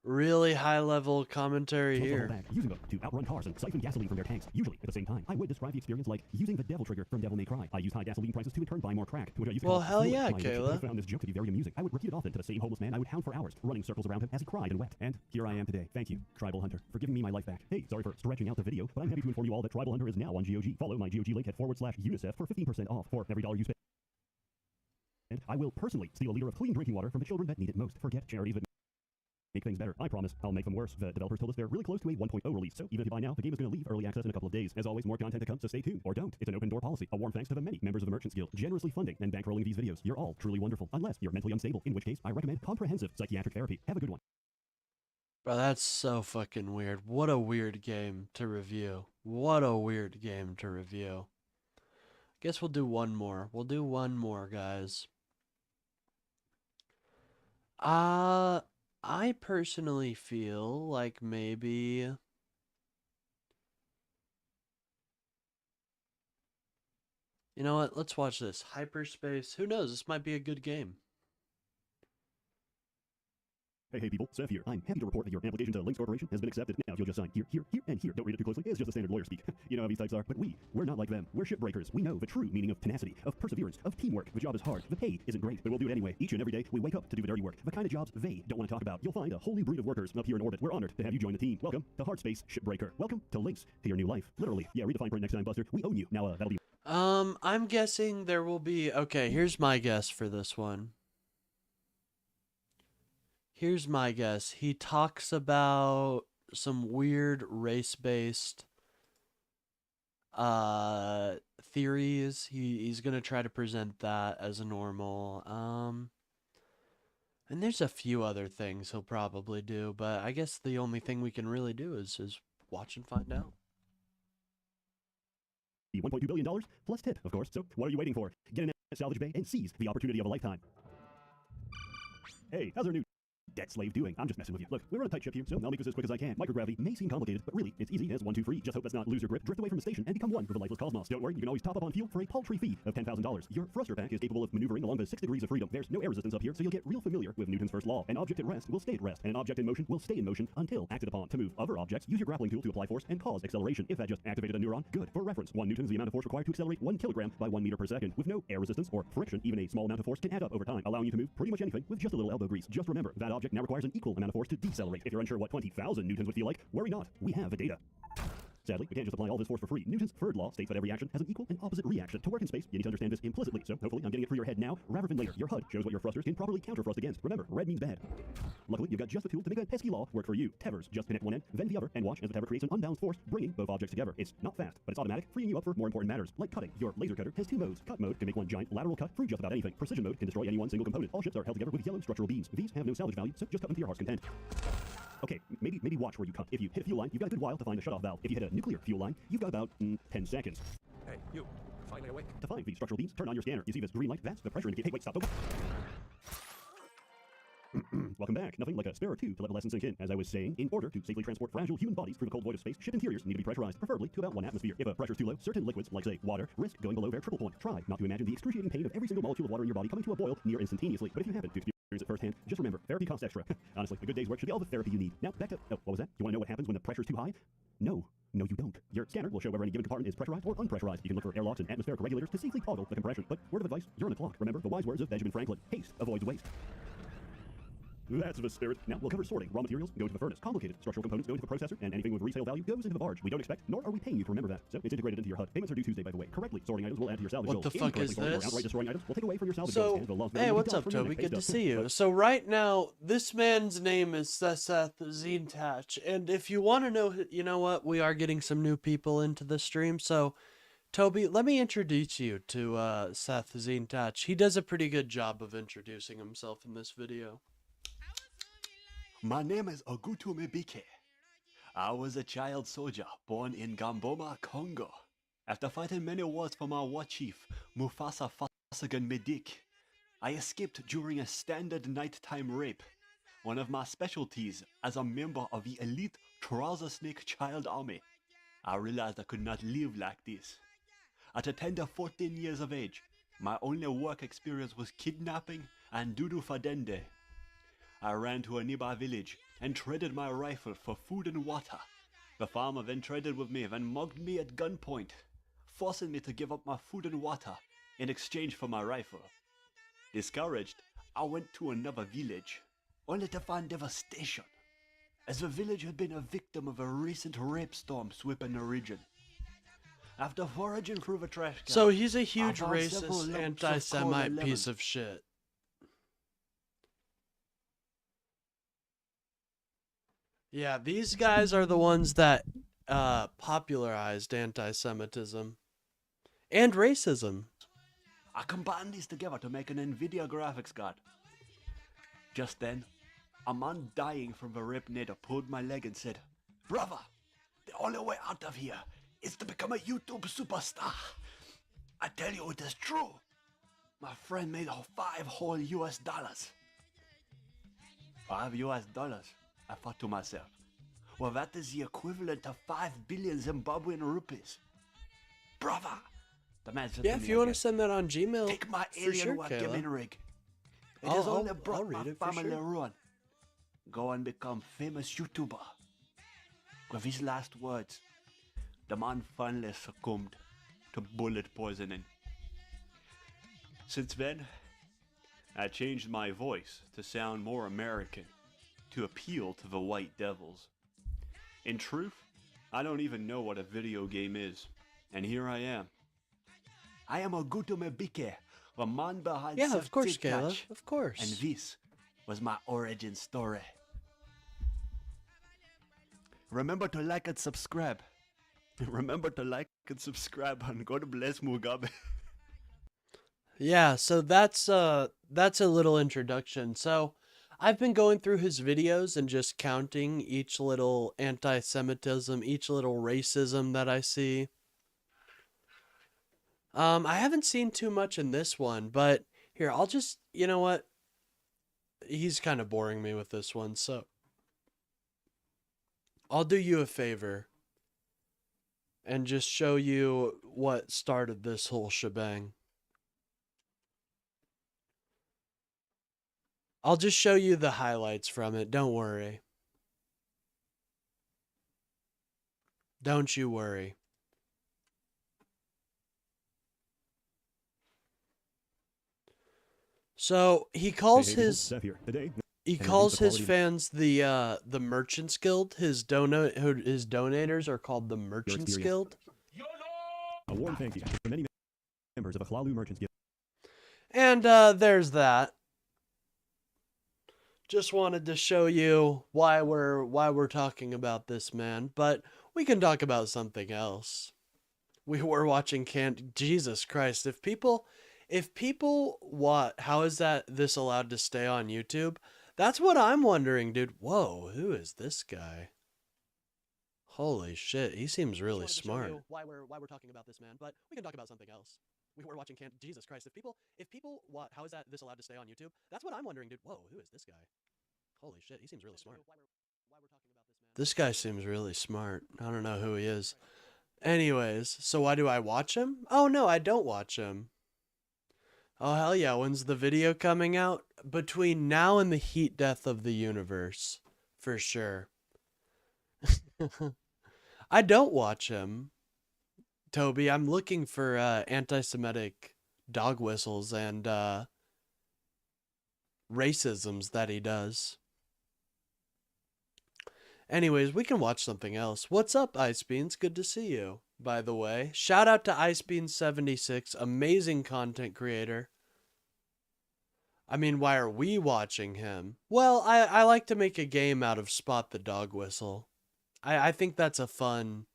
really high level commentary here. Back, using them to outrun cars and siphon gasoline from their tanks, usually at the same time. I would describe the experience like using the devil trigger from Devil May Cry. I used high gasoline prices to in turn buy more crack, which I used to Well, call hell fuel. yeah, My addiction. Kayla. I found this joke to be very amusing. I would repeat it often to the same homeless man I would hound for hours, running circles around him as he cried and wept. And here I am today. Thank you, Tribal Hunter, for giving me my life back. Hey, sorry for stretching out the video, but I'm happy to inform you all that Tribal Hunter is now on GOG. Follow my GOG link at /UNICEF for 15% off for every dollar you spend. And I will personally steal a liter of clean drinking water from the children that need it most. Forget charities that make things better. I promise I'll make them worse. The developers told us they're really close to a 1.0 release, so even if you buy now, the game is going to leave early access in a couple of days. As always, more content to come, so stay tuned. Or don't. It's an open door policy. A warm thanks to the many members of the Merchants Guild generously funding and bankrolling these videos. You're all truly wonderful, unless you're mentally unstable, in which case I recommend comprehensive psychiatric therapy. Have a good one. Bro, that's so fucking weird. What a weird game to review. What a weird game to review. Guess we'll do one more. We'll do one more, guys. I personally feel like maybe you know what? Let's watch this. Hyperspace. Who knows? This might be a good game. Hey people, Seth here. I'm happy to report that your application to Lynx Corporation has been accepted. Now, if you'll just sign here, and here. Don't read it too closely. It's just the standard lawyer speak. You know how these types are. But we're not like them. We're shipbreakers. We know the true meaning of tenacity, of perseverance, of teamwork. The job is hard. The pay isn't great, but we'll do it anyway. Each and every day, we wake up to do the dirty work. The kind of jobs they don't want to talk about. You'll find a whole new breed of workers up here in orbit. We're honored to have you join the team. Welcome to Hardspace Shipbreaker. Welcome to Lynx, to your new life. Literally. Yeah, read the fine print next time, Buster. We own you. Now, that'll be... I'm guessing there will be... Okay, here's my guess for this one. Here's my guess. He talks about some weird race-based theories. He's going to try to present that as a normal. And there's a few other things he'll probably do, but I guess the only thing we can really do is watch and find out. $1.2 billion plus tip, of course. So what are you waiting for? Get in at Salvage Bay and seize the opportunity of a lifetime. Hey, how's our new debt slave doing? I'm just messing with you. Look, we're on a tight ship here, so I'll make this as quick as I can. Microgravity may seem complicated, but really, it's easy as 1, 2, 3. Just hope that's not lose your grip, drift away from the station, and become one with the lifeless cosmos. Don't worry, you can always top up on fuel for a paltry fee of $10,000. Your thruster pack is capable of maneuvering along the 6 degrees of freedom. There's no air resistance up here, so you'll get real familiar with Newton's first law. An object at rest will stay at rest, and an object in motion will stay in motion until acted upon. To move other objects, use your grappling tool to apply force and cause acceleration. If that just activated a neuron, good. For reference, 1 Newton is the amount of force required to accelerate 1 kilogram by 1 meter per second. With no air resistance or friction, even a small amount of force can add up over time, allowing you to move pretty much anything with just a little elbow grease. Just remember, that object now requires an equal amount of force to decelerate. If you're unsure what 20,000 newtons would feel like, worry not. We have the data. Sadly, we can't just apply all this force for free. Newton's third law states that every action has an equal and opposite reaction. To work in space, you need to understand this implicitly. So hopefully I'm getting it through your head now rather than later. Your HUD shows what your thrusters can properly counter-thrust against. Remember, red means bad. Luckily, you've got just the tool to make that pesky law work for you. Tethers. Just connect one end, then the other, and watch as the tether creates an unbalanced force, bringing both objects together. It's not fast, but it's automatic, freeing you up for more important matters, like cutting. Your laser cutter has 2 modes. Cut mode can make one giant lateral cut through just about anything. Precision mode can destroy any one single component. All ships are held together with yellow structural beams. These have no salvage value, so just cut them to your heart's content. Okay, maybe watch where you cut. If you hit a fuel line, you've got a good while to find the shutoff valve. If you hit a nuclear fuel line, you've got about 10 seconds. Hey, you. Finally awake. To find these structural beams, turn on your scanner. You see this green light? That's the pressure indicator. Hey, wait, stop. Welcome back. Nothing like a spare or two to let the lesson sink in. As I was saying, in order to safely transport fragile human bodies through the cold void of space, ship interiors need to be pressurized, preferably to about 1 atmosphere. If a pressure's too low, certain liquids, like say water, risk going below their triple point. Try not to imagine the excruciating pain of every single molecule of water in your body coming to a boil near instantaneously. But if you happen to experience it firsthand, just remember, therapy costs extra. Honestly, a good day's work should be all the therapy you need. Now, back to... Oh, what was that? You want to know what happens when the pressure's too high? No, you don't. Your scanner will show whether any given compartment is pressurized or unpressurized. You can look for airlocks and atmospheric regulators to safely toggle the compression. But word of advice, you're on the clock. Remember the wise words of Benjamin Franklin. Haste avoids waste. That's the spirit. Now, we'll cover sorting. Raw materials go into the furnace. Complicated structural components go into the processor, and anything with resale value goes into the barge. We don't expect, nor are we paying you to remember that. So it's integrated into your HUD. Payments are due Tuesday, by the way. Correctly sorting items will add to your salvage What the fuck is sorting this? Or outright destroying items will take away from your salvage So, goals. hey, what's up, Toby? Good to see you. So right now, this man's name is Seth Zintach, and if you want to know, you know what? We are getting some new people into the stream, so... Toby, let me introduce you to Seth Zintach. He does a pretty good job of introducing himself in this video. My name is Ogutu Mebike. I was a child soldier born in Gamboma, Congo. After fighting many wars for my war chief, Mufasa Fasagan Medik, I escaped during a standard nighttime rape. One of my specialties as a member of the elite Trouser Snake Child Army. I realized I could not live like this. At a tender 14 years of age, my only work experience was kidnapping and Dudu Fadende. I ran to a nearby village and traded my rifle for food and water. The farmer then traded with me and mugged me at gunpoint, forcing me to give up my food and water in exchange for my rifle. Discouraged, I went to another village, only to find devastation, as the village had been a victim of a recent rape storm sweeping the region. After foraging through the trash can, So he's a huge I found several racist, lumps of anti-Semite Cola piece lemon. of shit. Yeah, these guys are the ones that popularized anti-Semitism and racism. I combined these together to make an NVIDIA graphics card. Just then, a man dying from the rape nader pulled my leg and said, "Brother, the only way out of here is to become a YouTube superstar. I tell you it is true. My friend made $5 whole US. $5 US? I thought to myself, well, that is the equivalent of 5 billion Zimbabwean rupees. Brother, the man said Yeah, to if me you want to again, send that on Gmail, take my for alien sure, Wackerman Kayla. rig. It has only brought I'll my read it for family sure. ruin. Go and become famous YouTuber. With his last words, the man finally succumbed to bullet poisoning. Since then, I changed my voice to sound more American, to appeal to the white devils. In truth, I don't even know what a video game is, and here I am. I am Augusto Mebike, the man behind Yeah, of course, Self-Tape Kayla. Match. Of course. And this was my origin story. Remember to like and subscribe. Remember to like and subscribe, and God bless Mugabe. Yeah, so that's a little introduction. So I've been going through his videos and just counting each little anti-Semitism, each little racism that I see. I haven't seen too much in this one, but here, I'll just, you know what? He's kind of boring me with this one, so I'll do you a favor and just show you what started this whole shebang. I'll just show you the highlights from it. Don't worry. Don't you worry. So he calls Hey, his Seth here. Today, he and calls the his quality- fans the Merchants Guild. His donators are called the Merchants experience. Guild. A warm thank you to many members of the Kalalu Merchants Guild. And there's that. Just wanted to show you why we're talking about this man, but we can talk about something else. We were watching Jesus Christ, if people how is this allowed to stay on YouTube? That's what I'm wondering, dude. Whoa, who is this guy? Holy shit, he seems really smart. Why we're talking about this man, but we can talk about something else. We were watching Jesus Christ, how is this allowed to stay on YouTube? That's what I'm wondering, dude. Whoa, who is this guy? Holy shit, he seems really smart. This guy seems really smart. I don't know who he is. Anyways, so why do I watch him? Oh no, I don't watch him. Oh hell yeah, when's the video coming out? Between now and the heat death of the universe. For sure. I don't watch him. Toby, I'm looking for anti-Semitic dog whistles and racisms that he does. Anyways, we can watch something else. What's up, Ice Beans? Good to see you, by the way. Shout out to IceBeans76, amazing content creator. I mean, why are we watching him? Well, I like to make a game out of Spot the Dog Whistle. I think that's a fun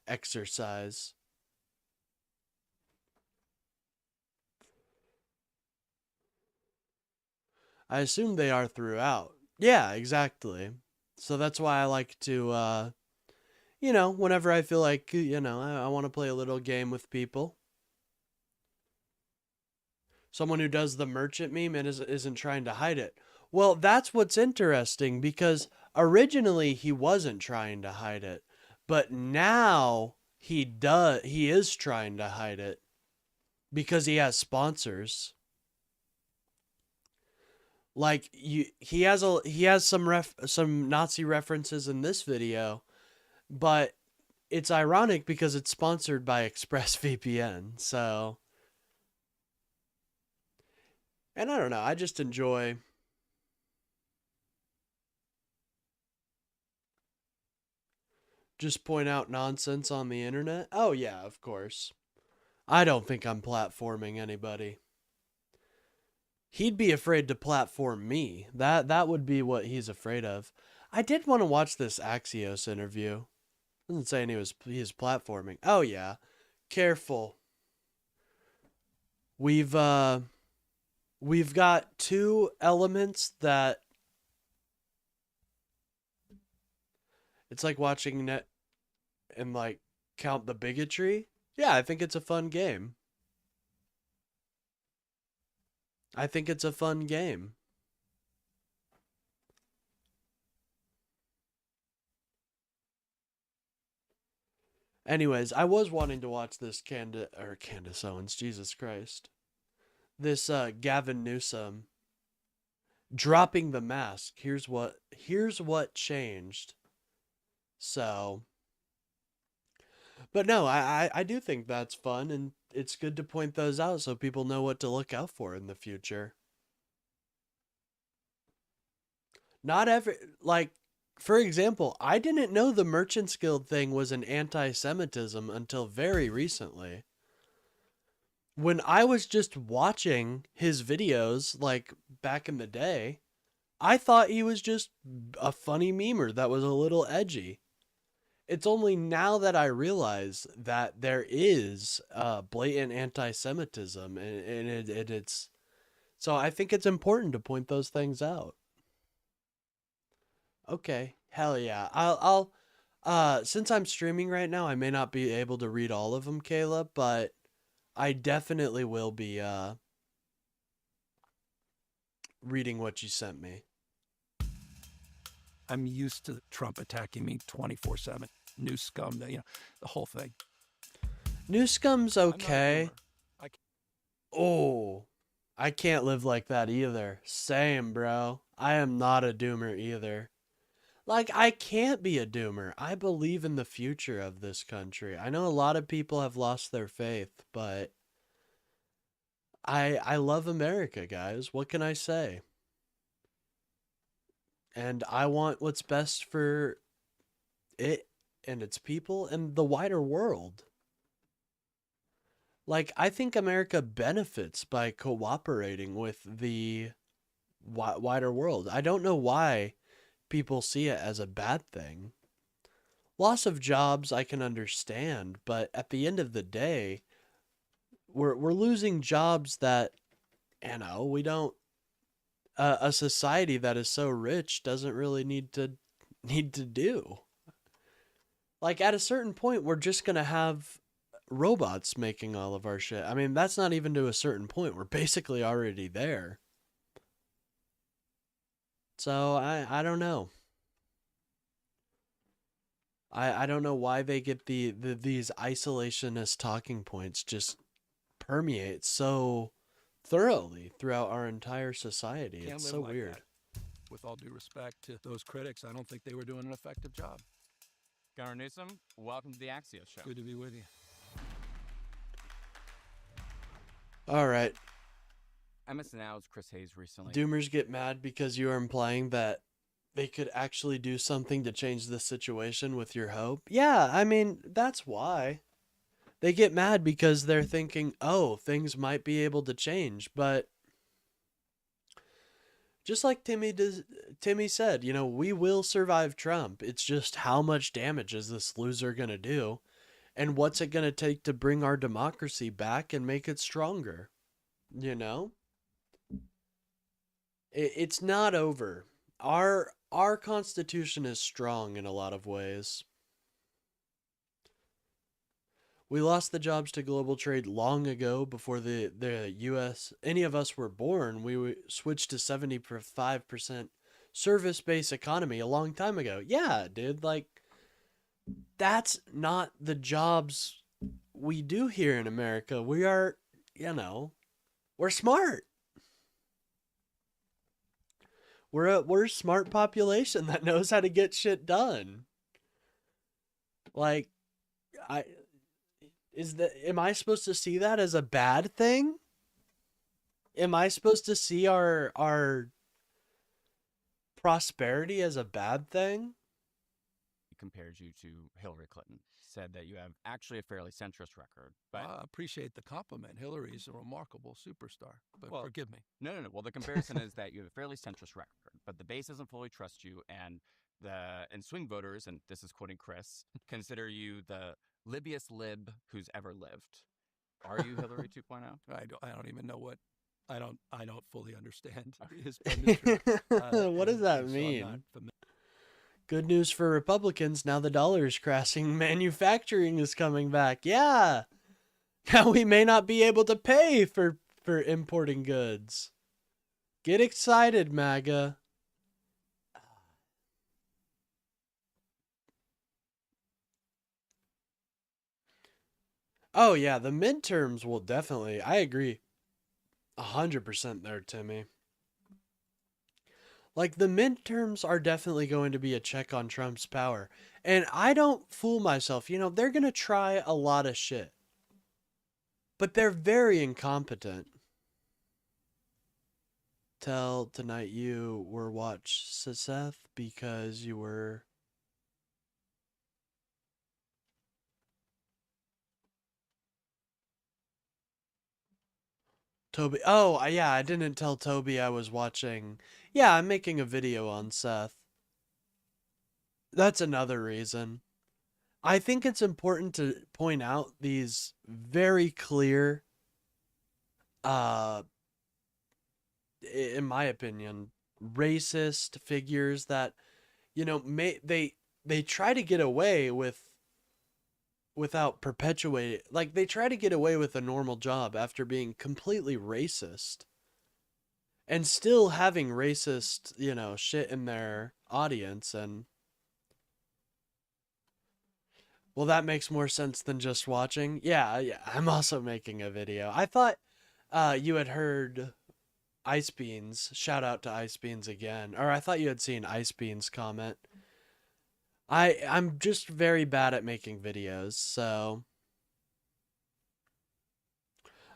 exercise. I assume they are throughout. Yeah, exactly. So that's why I like to, whenever I feel like, I want to play a little game with people. Someone who does the merchant meme and isn't trying to hide it. Well, that's what's interesting, because originally he wasn't trying to hide it, but now he is trying to hide it because he has sponsors. Like he has some Nazi references in this video, but it's ironic because it's sponsored by ExpressVPN. So, and I don't know, I just enjoy just point out nonsense on the internet. Oh yeah, of course. I don't think I'm platforming anybody. He'd be afraid to platform me. That would be what he's afraid of. I did want to watch this Axios interview. Doesn't say he was platforming. Oh yeah. Careful. We've got two elements that it's like watching net and like count the bigotry. Yeah, I think it's a fun game. I think it's a fun game. Anyways, I was wanting to watch this Candace Owens, Jesus Christ. This Gavin Newsom dropping the mask. Here's what changed. So, but no, I do think that's fun, and it's good to point those out so people know what to look out for in the future. Not every, like, for example, I didn't know the Merchants Guild thing was an anti-Semitism until very recently. When I was just watching his videos, like, back in the day, I thought he was just a funny memer that was a little edgy. It's only now that I realize that there is blatant anti-Semitism, and it's... So I think it's important to point those things out. Okay, hell yeah. I'll since I'm streaming right now, I may not be able to read all of them, Caleb, but I definitely will be reading what you sent me. I'm used to Trump attacking me 24/7. New scum, the whole thing. New scum's okay. Oh, I can't live like that either. Same, bro. I am not a doomer either. Like, I can't be a doomer. I believe in the future of this country. I know a lot of people have lost their faith, but I love America, guys. What can I say? And I want what's best for it and its people and the wider world. Like, I think America benefits by cooperating with the wider world. I don't know why people see it as a bad thing. Loss of jobs, I can understand, but at the end of the day, we're losing jobs that, we don't. A society that is so rich doesn't really need to do. Like, at a certain point, we're just gonna have robots making all of our shit. I mean, that's not even to a certain point. We're basically already there. So I don't know. I don't know why they get these isolationist talking points just permeate so thoroughly throughout our entire society. Can't It's live so like weird. that. With all due respect to those critics, I don't think they were doing an effective job. Governor Newsom, welcome to the Axios Show. Good to be with you. All right. MSNL's Chris Hayes recently. Doomers get mad because you are implying that they could actually do something to change the situation with your hope. Yeah, I mean, that's why. They get mad because they're thinking, oh, things might be able to change. But just like Timmy said, we will survive Trump. It's just how much damage is this loser going to do? And what's it going to take to bring our democracy back and make it stronger? It's not over. Our Constitution is strong in a lot of ways. We lost the jobs to global trade long ago before the U.S., any of us were born. We switched to 75% service-based economy a long time ago. Yeah, dude, like, that's not the jobs we do here in America. We are, we're smart. We're a smart population that knows how to get shit done. Like, am I supposed to see that as a bad thing? Am I supposed to see our prosperity as a bad thing? He compared you to Hillary Clinton, said that you have actually a fairly centrist record. But I appreciate the compliment. Hillary is a remarkable superstar, but forgive me. No. Well, the comparison is that you have a fairly centrist record, but the base doesn't fully trust you, and swing voters, and this is quoting Chris, consider you the libiest lib who's ever lived. Are you Hillary 2.0? I don't even know what. I don't fully understand his penmanship. What does that mean? Good news for Republicans. Now the dollar is crashing. Manufacturing is coming back. Yeah. Now we may not be able to pay for importing goods. Get excited, MAGA. Oh yeah, the midterms will definitely. I agree. 100% there, Timmy. Like, the midterms are definitely going to be a check on Trump's power. And I don't fool myself. You know, they're going to try a lot of shit. But they're very incompetent. Tell tonight you were watch Seth because you were... Toby. Oh, yeah, I didn't tell Toby I was watching. Yeah, I'm making a video on Seth. That's another reason. I think it's important to point out these very clear, in my opinion, racist figures that, you know, they try to get away without perpetuating, like, they try to get away with a normal job after being completely racist and still having racist, you know, shit in their audience. And well, that makes more sense than just watching. Yeah, I'm also making a video. I thought you had heard Ice Beans. Shout out to Ice Beans again. Or I thought you had seen Ice Beans comment. I'm just very bad at making videos, so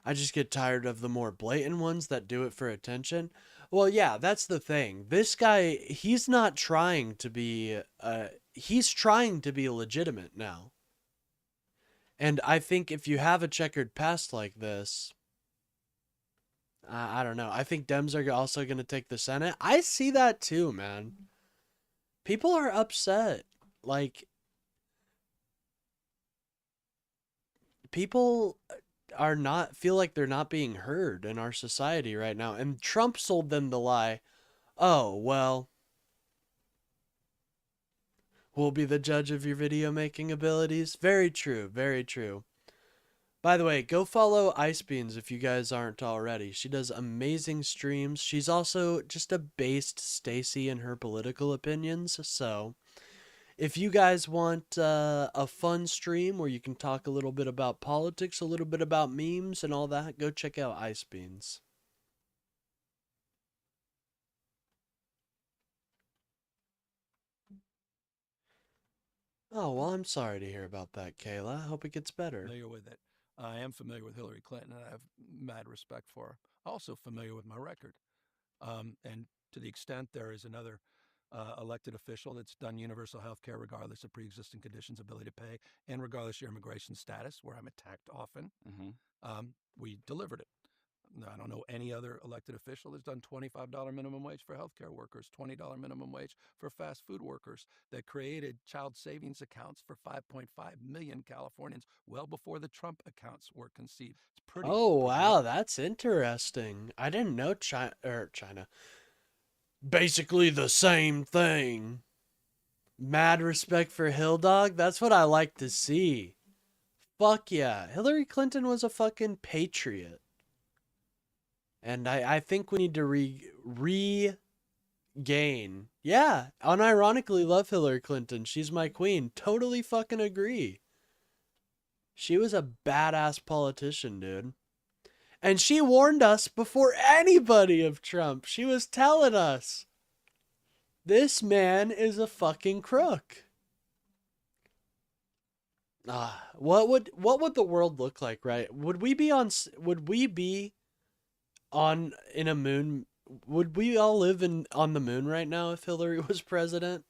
I just get tired of the more blatant ones that do it for attention. Well, yeah, that's the thing. This guy, he's not trying to be, he's trying to be legitimate now. And I think if you have a checkered past like this, I don't know. I think Dems are also going to take the Senate. I see that too, man. People are upset. Like, people are not, feel like they're not being heard in our society right now. And Trump sold them the lie. Oh, well, we'll be the judge of your video making abilities. Very true. Very true. By the way, go follow Ice Beans if you guys aren't already. She does amazing streams. She's also just a based Stacy in her political opinions. So if you guys want a fun stream where you can talk a little bit about politics, a little bit about memes and all that, go check out Ice Beans. Oh, well, I'm sorry to hear about that, Kayla. I hope it gets better. Familiar with it. I am familiar with Hillary Clinton, and I have mad respect for her. Also familiar with my record. And to the extent there is another elected official that's done universal health care regardless of pre-existing conditions, ability to pay, and regardless of your immigration status, where I'm attacked often, we delivered it. I don't know any other elected official that's done $25 minimum wage for healthcare workers, $20 minimum wage for fast food workers, that created child savings accounts for 5.5 million Californians well before the Trump accounts were conceived. It's pretty. Oh, wow, that's interesting. I didn't know China. Basically the same thing. Mad respect for Hill Dog. That's what I like to see. Fuck yeah. Hillary Clinton was a fucking patriot. And I think we need to regain. Yeah, unironically love Hillary Clinton. She's my queen. Totally fucking agree. She was a badass politician, dude. And she warned us before anybody of Trump. She was telling us. This man is a fucking crook. What would the world look like, right? Would we be on in a moon? Would we all live on the moon right now if Hillary was president?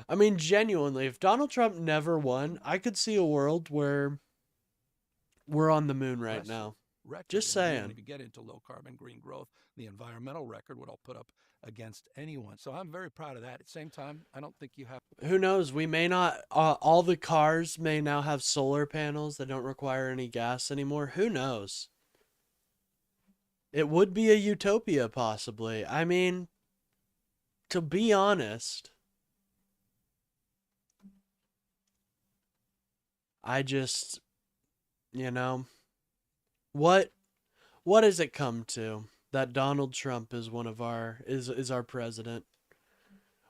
I mean, genuinely, if Donald Trump never won, I could see a world where we're on the moon right now. Just saying. If you get into low carbon green growth, the environmental record would all put up against anyone. So I'm very proud of that. At the same time, I don't think you have. Who knows? We may not. All the cars may now have solar panels that don't require any gas anymore. Who knows? It would be a utopia, possibly. I mean, to be honest, I just, what does it come to that Donald Trump is is our president?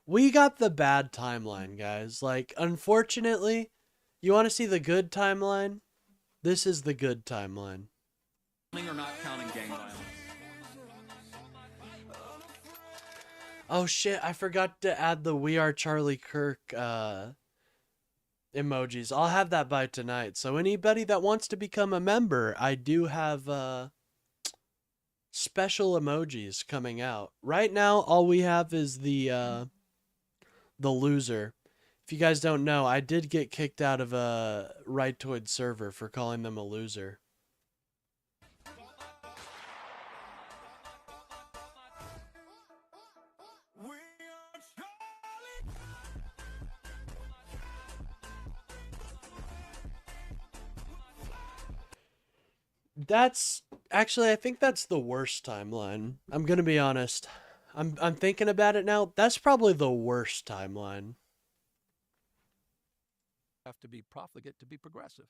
We got the bad timeline, guys. Like, unfortunately, you want to see the good timeline? This is the good timeline. Counting or not counting gang violence? Oh shit, I forgot to add the We Are Charlie Kirk emojis. I'll have that by tonight. So anybody that wants to become a member, I do have special emojis coming out. Right now, all we have is the loser. If you guys don't know, I did get kicked out of a Rightoid server for calling them a loser. That's actually, I think that's the worst timeline. I'm gonna be honest. I'm thinking about it now. That's probably the worst timeline. Have to be profligate to be progressive.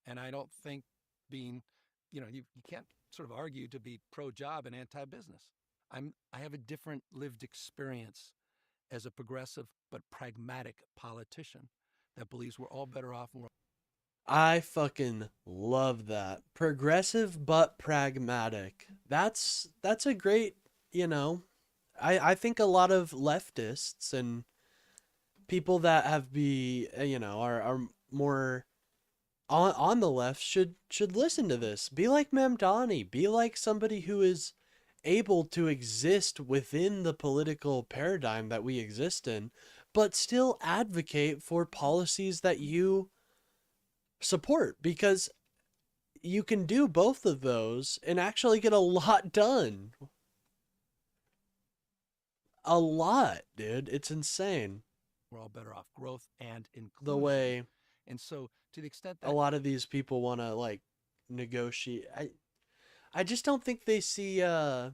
And I don't think being, you can't sort of argue to be pro-job and anti-business. I have a different lived experience as a progressive but pragmatic politician that believes we're all better off and we're I fucking love that. Progressive but pragmatic. That's a great, I think a lot of leftists and people that are more on the left should listen to this. Be like Mamdani. Be like somebody who is able to exist within the political paradigm that we exist in, but still advocate for policies that you support, because you can do both of those and actually get a lot done. A lot, dude. It's insane. We're all better off. Growth and inclusion. The way, and so to the extent that a lot of these people want to negotiate, I just don't think they see I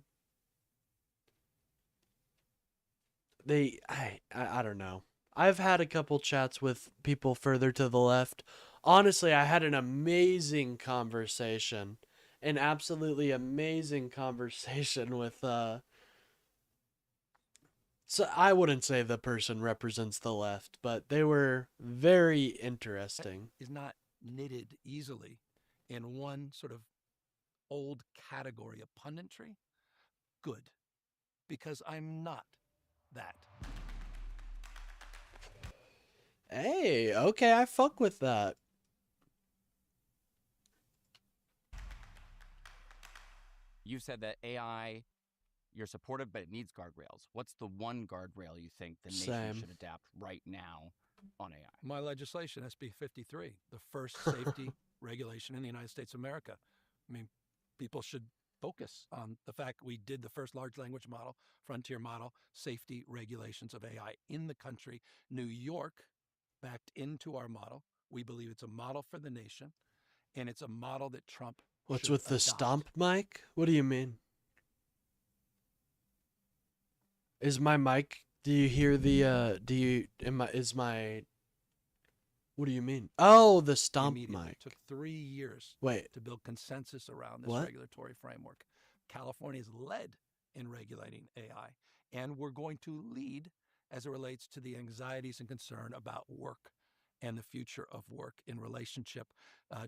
don't know. I've had a couple chats with people further to the left. Honestly, I had an amazing conversation, an absolutely amazing conversation with, so I wouldn't say the person represents the left, but they were very interesting. Is not knitted easily in one sort of old category of punditry. Good, because I'm not that. Hey, okay, I fuck with that. You said that AI, you're supportive, but it needs guardrails. What's the one guardrail you think the nation should adapt right now on AI? My legislation, SB 53, the first safety regulation in the United States of America. I mean, people should focus on the fact we did the first large language model, frontier model, safety regulations of AI in the country. New York backed into our model. We believe it's a model for the nation, and it's a model that Trump What's with the stomp mic? What do you mean? Is my mic, do you hear the, what do you mean? Oh, the stomp mic. It took 3 years to build consensus around this regulatory framework. California's led in regulating AI, and we're going to lead as it relates to the anxieties and concern about work and the future of work in relationship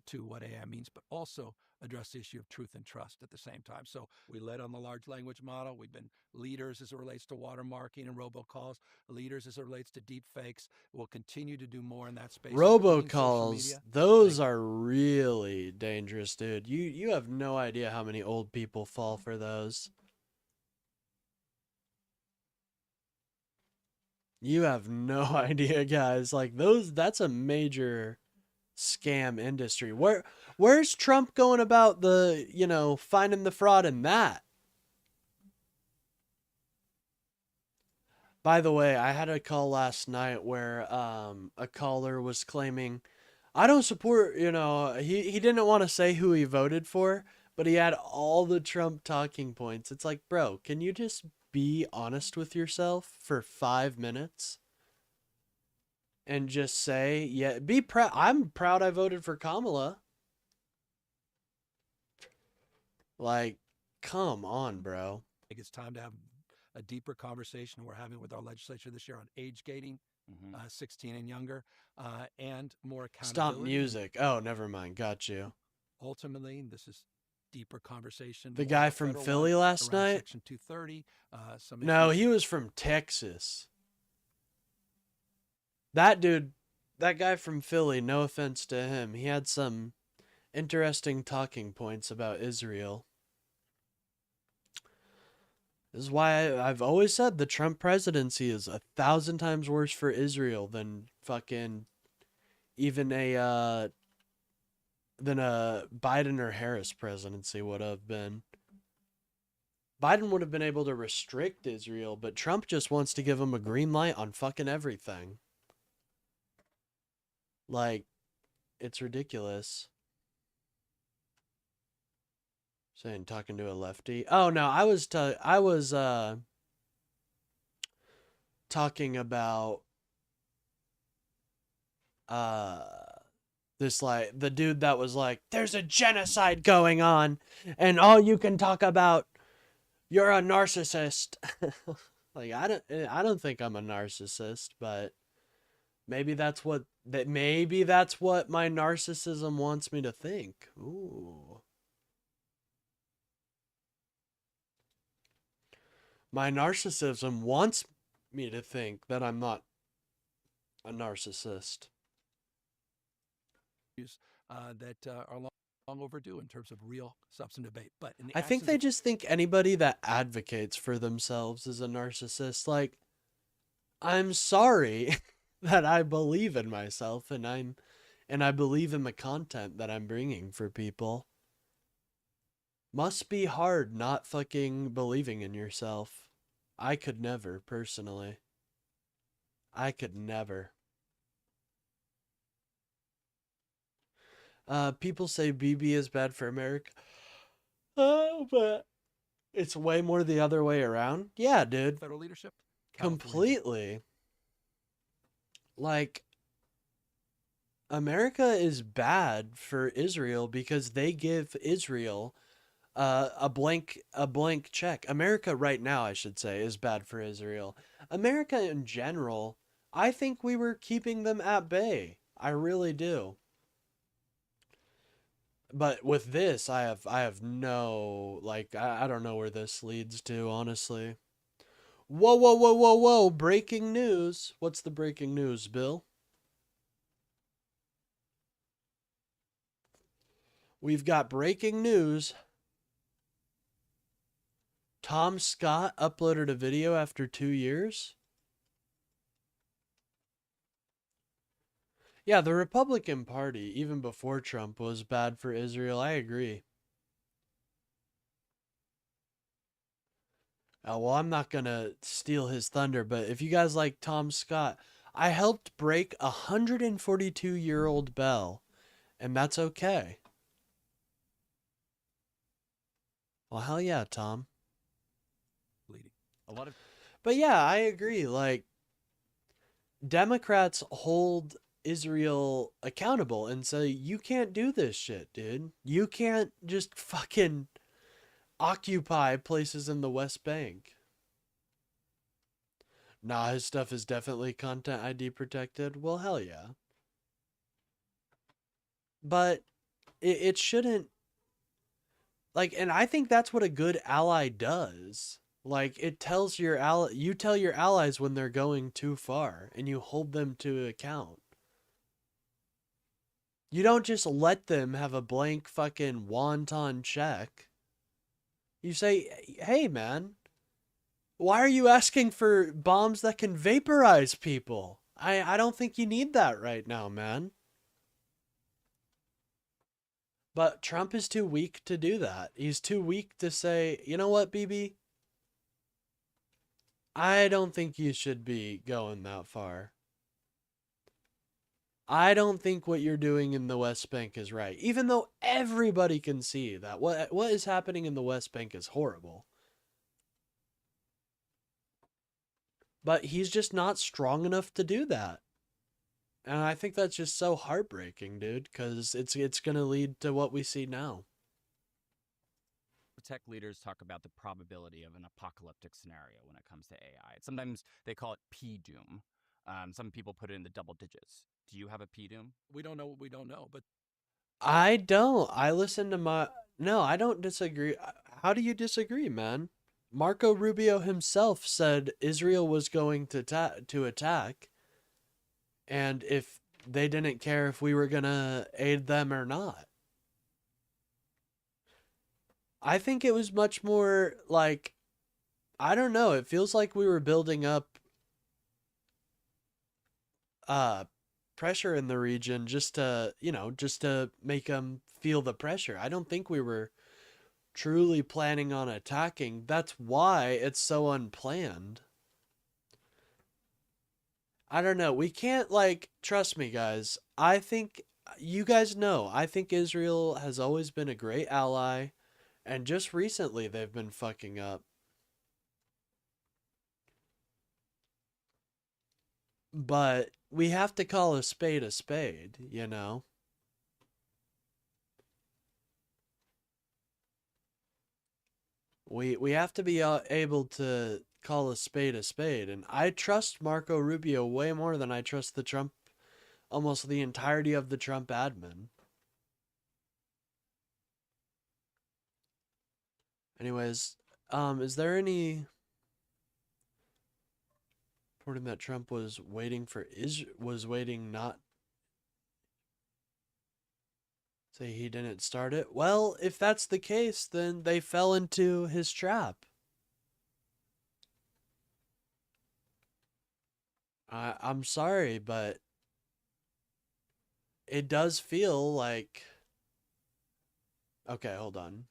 to what AI means, but also address the issue of truth and trust at the same time. So we led on the large language model. We've been leaders as it relates to watermarking and robocalls, leaders as it relates to deep fakes. We'll continue to do more in that space. Robocalls, those are really dangerous, dude. You have no idea how many old people fall for those. You have no idea, guys. Like that's a major scam industry. Where's Trump going about the, finding the fraud in that? By the way, I had a call last night where a caller was claiming, I don't support, he didn't want to say who he voted for, but he had all the Trump talking points. It's like, bro, can you just be honest with yourself for 5 minutes? And just say, yeah, be proud. I'm proud I voted for Kamala. Like, come on, bro. I think it's time to have a deeper conversation we're having with our legislature this year on age gating, 16 and younger, and more accountability. Stop music. Oh, never mind. Got you. Ultimately, this is deeper conversation. The guy from Philly last night? Section 230. No, he was from Texas. That dude, that guy from Philly, no offense to him, he had some interesting talking points about Israel. This is why I've always said the Trump presidency is 1,000 times worse for Israel than fucking even a Biden or Harris presidency would have been. Biden would have been able to restrict Israel, but Trump just wants to give him a green light on fucking everything. Like, it's ridiculous. Saying talking to a lefty. Oh no, I was talking about this, like, the dude that was like, there's a genocide going on and all you can talk about, you're a narcissist. Like, I don't think I'm a narcissist, but maybe that's what my narcissism wants me to think. Ooh. My narcissism wants me to think that I'm not a narcissist. That are long overdue in terms of real substantive debate. But in the I think they just think anybody that advocates for themselves is a narcissist. Like, I'm sorry that I believe in myself and I believe in the content that I'm bringing for people. Must be hard not fucking believing in yourself. I could never, personally. I could never. People say BB is bad for America. Oh, but it's way more the other way around. Yeah, dude. Federal leadership? Completely. Like, America is bad for Israel because they give Israel a blank check. America right now, I should say, is bad for Israel. America in general, I think we were keeping them at bay. I really do. But with this, I have no, like, I don't know where this leads to, honestly. Whoa, whoa, whoa, whoa, whoa. Breaking news. What's the breaking news, Bill? We've got breaking news. Tom Scott uploaded a video after 2 years. Yeah, the Republican Party, even before Trump, was bad for Israel. I agree. Oh, well, I'm not going to steal his thunder, but if you guys like Tom Scott, I helped break a 142-year-old bell, and that's okay. Well, hell yeah, Tom. But yeah, I agree. Like, Democrats hold Israel accountable and say, you can't do this shit, dude. You can't just fucking occupy places in the West Bank. Nah, his stuff is definitely content ID protected. Well, hell yeah. But it shouldn't, like, and I think that's what a good ally does. Like, it tells your you tell your allies when they're going too far, and you hold them to account. You don't just let them have a blank fucking wonton check. You say, hey man, why are you asking for bombs that can vaporize people? I don't think you need that right now, man. But Trump is too weak to do that. He's too weak to say, you know what, BB? I don't think you should be going that far. I don't think what you're doing in the West Bank is right. Even though everybody can see that what is happening in the West Bank is horrible. But he's just not strong enough to do that. And I think that's just so heartbreaking, dude, because it's going to lead to what we see now. Tech leaders talk about the probability of an apocalyptic scenario when it comes to AI. Sometimes they call it P-doom. Some people put it in the double digits. Do you have a P-doom? We don't know what we don't know, but I don't. I listen to my... No, I don't disagree. How do you disagree, man? Marco Rubio himself said Israel was going to attack, and if they didn't care if we were going to aid them or not. I think it was much more like, I don't know, it feels like we were building up pressure in the region just to, just to make them feel the pressure. I don't think we were truly planning on attacking. That's why it's so unplanned. I don't know. We can't, trust me, guys. I think, you guys know, I think Israel has always been a great ally. And just recently, they've been fucking up. But we have to call a spade, you know? We have to be able to call a spade, and I trust Marco Rubio way more than I trust the Trump, almost the entirety of the Trump admin. Anyways, is there any reporting that Trump was waiting for not say he didn't start it? Well, if that's the case, then they fell into his trap. I'm sorry, but it does feel like... Okay, hold on.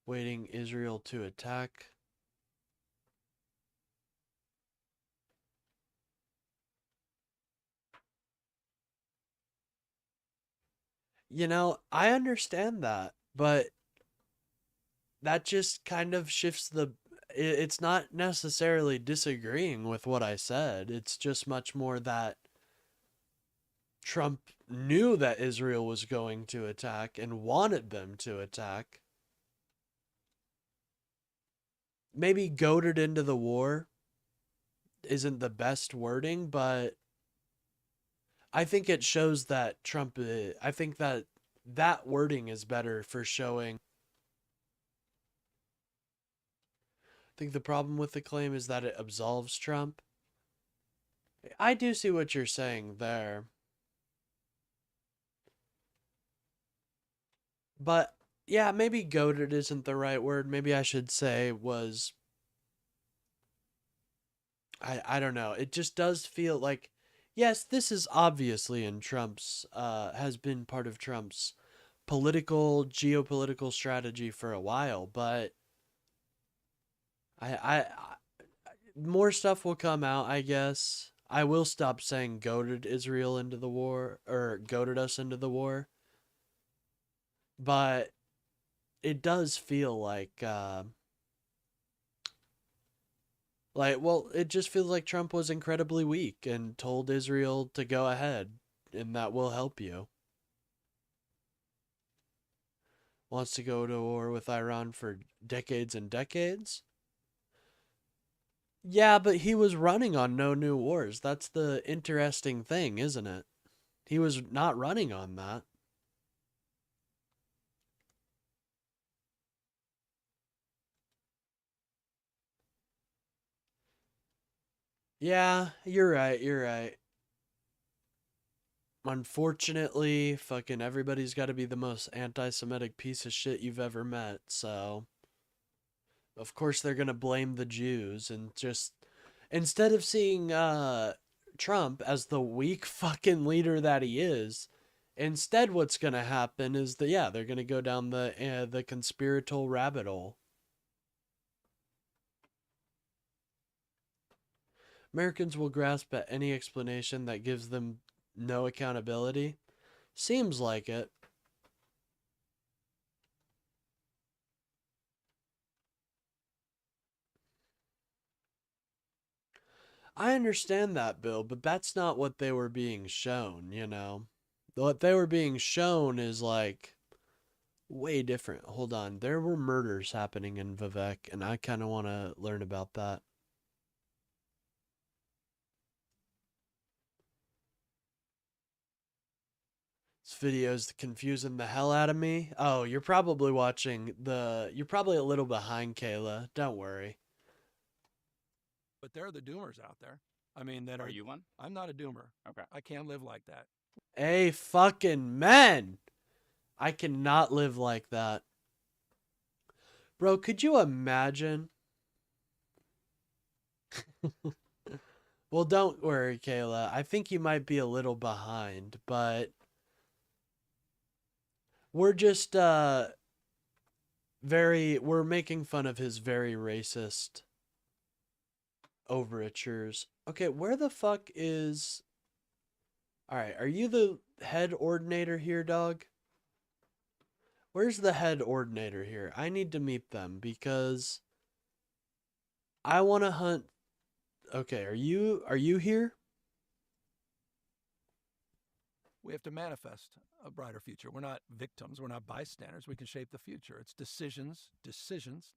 Waiting Israel to attack. I understand that, but that just kind of shifts it's not necessarily disagreeing with what I said. It's just much more that Trump knew that Israel was going to attack and wanted them to attack. Maybe goaded into the war isn't the best wording, but I think it shows that I think that wording is better for showing. I think the problem with the claim is that it absolves Trump. I do see what you're saying there. But yeah, maybe goaded isn't the right word. Maybe I should say was... I don't know. It just does feel like, yes, this is obviously in Trump's, has been part of Trump's geopolitical strategy for a while, but more stuff will come out, I guess. I will stop saying goaded Israel into the war, or goaded us into the war. But it does feel like, it just feels like Trump was incredibly weak and told Israel to go ahead, and that will help you. Wants to go to war with Iran for decades and decades? Yeah, but he was running on no new wars. That's the interesting thing, isn't it? He was not running on that. Yeah, you're right. You're right. Unfortunately, fucking everybody's got to be the most anti-Semitic piece of shit you've ever met. So, of course, they're gonna blame the Jews and just instead of seeing Trump as the weak fucking leader that he is, instead, what's gonna happen is that they're gonna go down the conspiratorial rabbit hole. Americans will grasp at any explanation that gives them no accountability. Seems like it. I understand that, Bill, but that's not what they were being shown, you know? What they were being shown is like way different. Hold on. There were murders happening in Vivek, and I kind of want to learn about that. This video's confusing the hell out of me. Oh, you're probably watching you're probably a little behind, Kayla. Don't worry. But there are the doomers out there. I mean, that Are you one? I'm not a doomer. Okay. I can't live like that. Hey, fucking men! I cannot live like that. Bro, could you imagine? Well, don't worry, Kayla. I think you might be a little behind, but we're just we're making fun of his very racist overtures. Okay, where the fuck is... Alright, are you the head ordinator here, dog? Where's the head ordinator here? I need to meet them because I want to hunt... Okay, are you here? We have to manifest a brighter future. We're not victims. We're not bystanders. We can shape the future. It's decisions,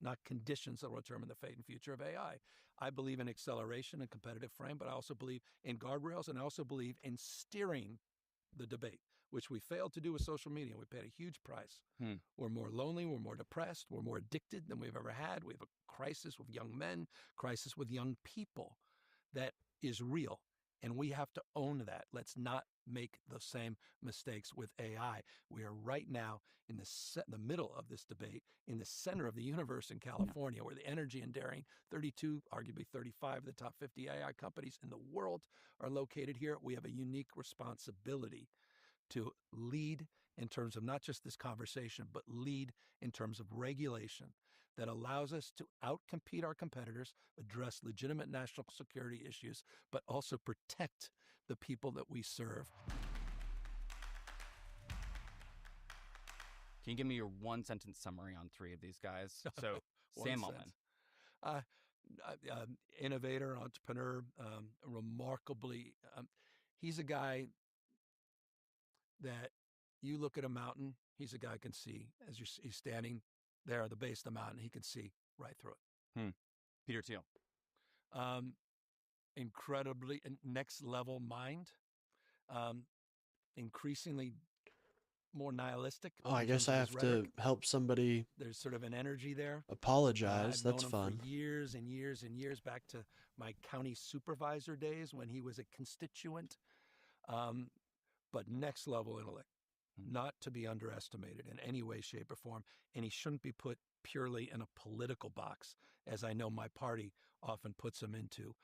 not conditions that will determine the fate and future of AI. I believe in acceleration and competitive frame, but I also believe in guardrails, and I also believe in steering the debate, which we failed to do with social media. We paid a huge price. We're more lonely. We're more depressed. We're more addicted than we've ever had. We have a crisis with young men, crisis with young people that is real. And we have to own that. Let's not make the same mistakes with AI. We are right now in the middle of this debate, in the center of the universe in California, where the energy and daring 32, arguably 35 of the top 50 AI companies in the world are located here. We have a unique responsibility to lead in terms of not just this conversation, but lead in terms of regulation that allows us to outcompete our competitors, address legitimate national security issues, but also protect the people that we serve. Can you give me your one-sentence summary on three of these guys? So, Sam Altman. Innovator, entrepreneur, remarkably, he's a guy that you look at a mountain, he's a guy who can see, as he's standing there at the base of the mountain, he can see right through it. Peter Thiel. Incredibly next level mind, increasingly more nihilistic. Oh, I guess I have to help somebody. There's sort of an energy there. Apologize. I've That's known him fun. for years and years and years, back to my county supervisor days when he was a constituent. But next level intellect, not to be underestimated in any way, shape, or form. And he shouldn't be put purely in a political box, as I know my party often puts him into.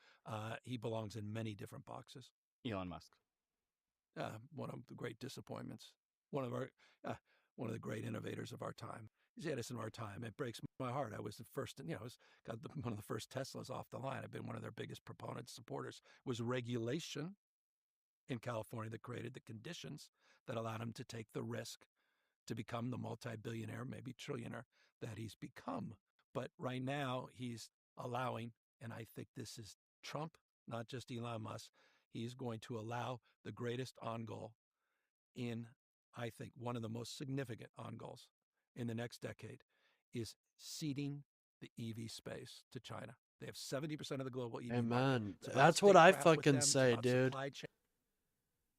He belongs in many different boxes. Elon Musk. One of the great disappointments. One of the great innovators of our time. He's the Edison of our time. It breaks my heart. I was the first, one of the first Teslas off the line. I've been one of their biggest proponents, supporters. Was regulation in California that created the conditions that allowed him to take the risk to become the multi-billionaire, maybe trillionaire that he's become. But right now he's allowing, and I think this is Trump, not just Elon Musk, he's going to allow the greatest on goal in, I think, one of the most significant on goals in the next decade is ceding the EV space to China. They have 70% of the global EV market. Amen. It's about That's what I statecraft with fucking them. It's say, about dude. supply chain.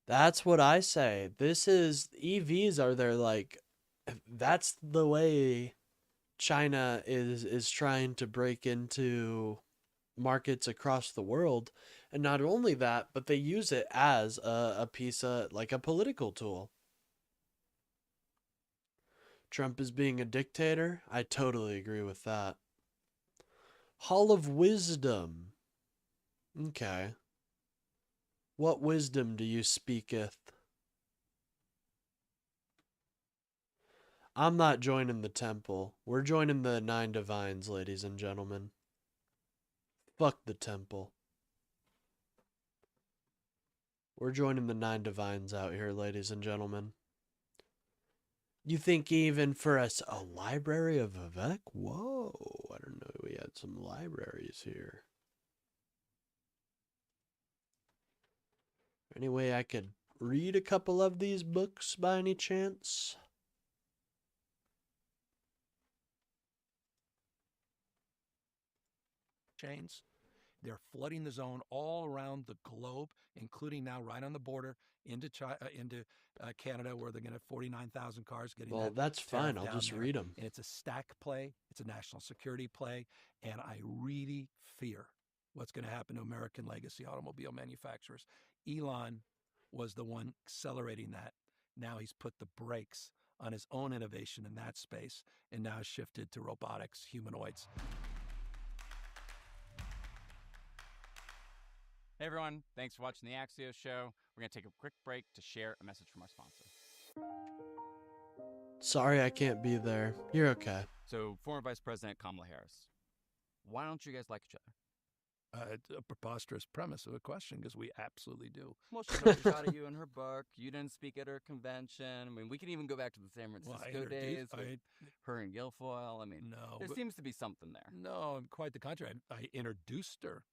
That's what I say. This is EVs are their like that's the way China is trying to break into markets across the world. And not only that, but they use it as a piece of like a political tool. Trump is being a dictator. I totally agree with that. Hall of Wisdom. Okay. What wisdom do you speaketh? I'm not joining the temple. We're joining the 9 divines, ladies and gentlemen. Fuck the temple. We're joining the 9 divines out here, ladies and gentlemen. You think even for us a library of Vivek? Whoa, I don't know. We had some libraries here. Any way I could read a couple of these books by any chance? Chains. They're flooding the zone all around the globe, including now right on the border into Canada, where they're going to have 49,000 cars getting. Well, that's fine. I'll just read them. And it's a stack play. It's a national security play, and I really fear what's going to happen to American legacy automobile manufacturers. Elon was the one accelerating that. Now he's put the brakes on his own innovation in that space, and now shifted to robotics, humanoids. Hey everyone, thanks for watching the Axios Show. We're going to take a quick break to share a message from our sponsor. Sorry I can't be there. You're okay. So, former Vice President Kamala Harris, why don't you guys like each other? It's a preposterous premise of a question, because we absolutely do. Well, she knows about you in her book. You didn't speak at her convention. I mean, we can even go back to the San Francisco days with her and Guilfoyle. I mean, there seems to be something there. No, quite the contrary. I introduced her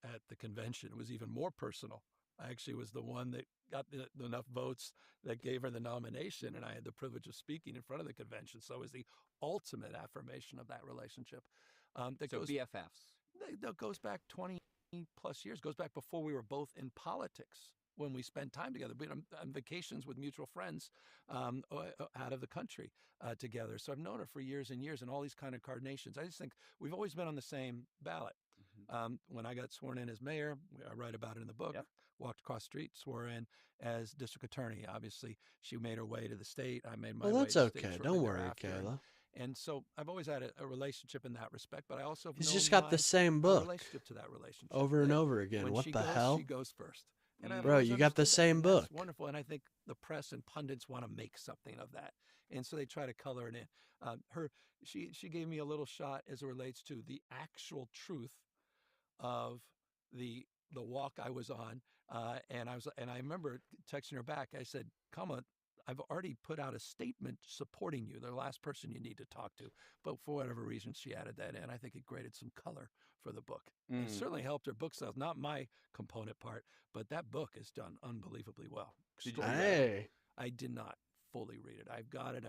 at the convention. It was even more personal. I actually was the one that got enough votes that gave her the nomination, and I had the privilege of speaking in front of the convention. So it was the ultimate affirmation of that relationship. BFFs. That goes back 20 plus years, goes back before we were both in politics, when we spent time together, we on vacations with mutual friends out of the country together. So I've known her for years and years, and all these kind of carnations. I just think we've always been on the same ballot. When I got sworn in as mayor, I write about it in the book, walked across the street, swore in as district attorney. Obviously, she made her way to the state. I made my way to the state. That's okay. Don't worry, Kayla. And so I've always had a relationship in that respect, but I also have He's just got the same book relationship to that relationship over and over again. When what she the goes, hell? She goes first. And Bro, you got the same book. That's wonderful. And I think the press and pundits want to make something of that. And so they try to color it in. She gave me a little shot as it relates to the actual truth of the walk I was on. And I remember texting her back. I said, Kamala, I've already put out a statement supporting you. They're the last person you need to talk to. But for whatever reason, she added that in. I think it graded some color for the book. It certainly helped her book sales. Not my component part, but that book is done unbelievably well. I did not fully read it. I've got it.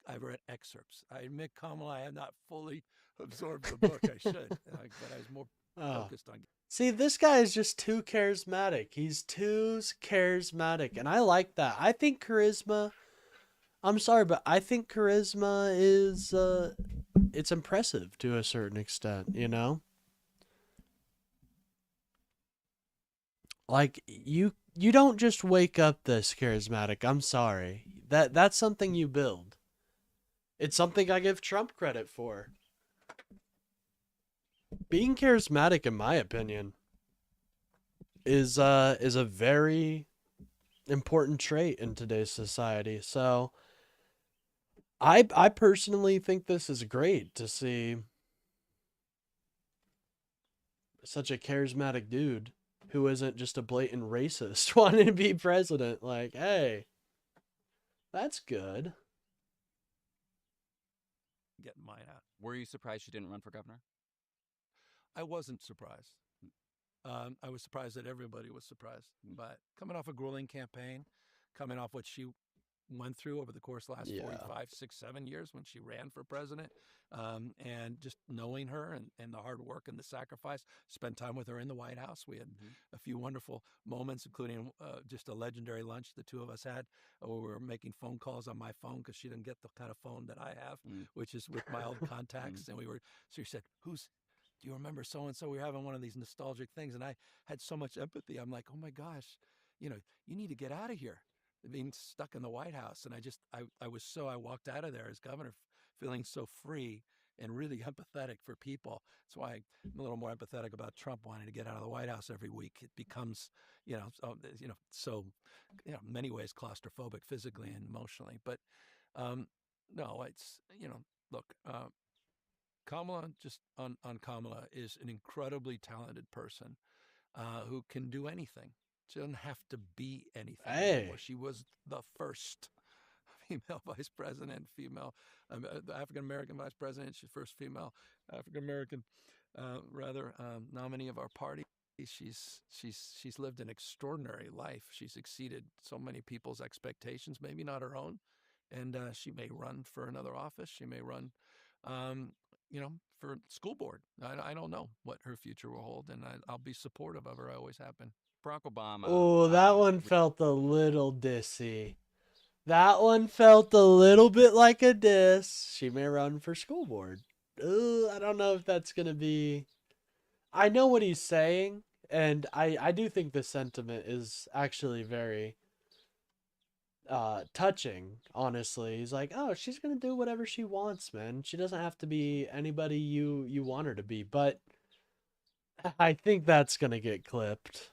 I've read excerpts. I admit, Kamala, I have not fully absorbed the book. I should, but I was more focused on. See, this guy is just too charismatic. He's too charismatic, and I like that. I think charisma. I'm sorry, but I think charisma is it's impressive to a certain extent, you know? Like you don't just wake up this charismatic. I'm sorry. That's something you build. It's something I give Trump credit for. Being charismatic, in my opinion, is a very important trait in today's society. So I personally think this is great to see such a charismatic dude who isn't just a blatant racist wanting to be president. Like, hey, that's good. Getting mine out. Were you surprised she didn't run for governor? I wasn't surprised. I was surprised that everybody was surprised. But coming off a grueling campaign, coming off what she went through over the course of the last Yeah. 45, 6, 7 years when she ran for president. And just knowing her and the hard work and the sacrifice, spent time with her in the White House. We had a few wonderful moments, including just a legendary lunch the two of us had where we were making phone calls on my phone because she didn't get the kind of phone that I have, which is with my old contacts. And so she said, do you remember so-and-so? We were having one of these nostalgic things. And I had so much empathy. I'm like, oh my gosh, you need to get out of here. Being stuck in the White House. And I walked out of there as governor feeling so free and really empathetic for people. That's why I'm a little more empathetic about Trump wanting to get out of the White House every week. It becomes, so many ways claustrophobic physically and emotionally. But no, it's, look, Kamala, just on Kamala, is an incredibly talented person who can do anything. She doesn't have to be anything anymore. She was the first female vice president, African-American vice president. She's the first female African-American, nominee of our party. She's lived an extraordinary life. She's exceeded so many people's expectations, maybe not her own. And she may run for another office. She may run, for school board. I don't know what her future will hold, and I'll be supportive of her. I always have been. Barack Obama. Oh, that one felt a little dissy. That one felt a little bit like a diss. She may run for school board. I don't know if that's going to be... I know what he's saying, and I do think the sentiment is actually very touching, honestly. He's like, oh, she's going to do whatever she wants, man. She doesn't have to be anybody you want her to be, but I think that's going to get clipped.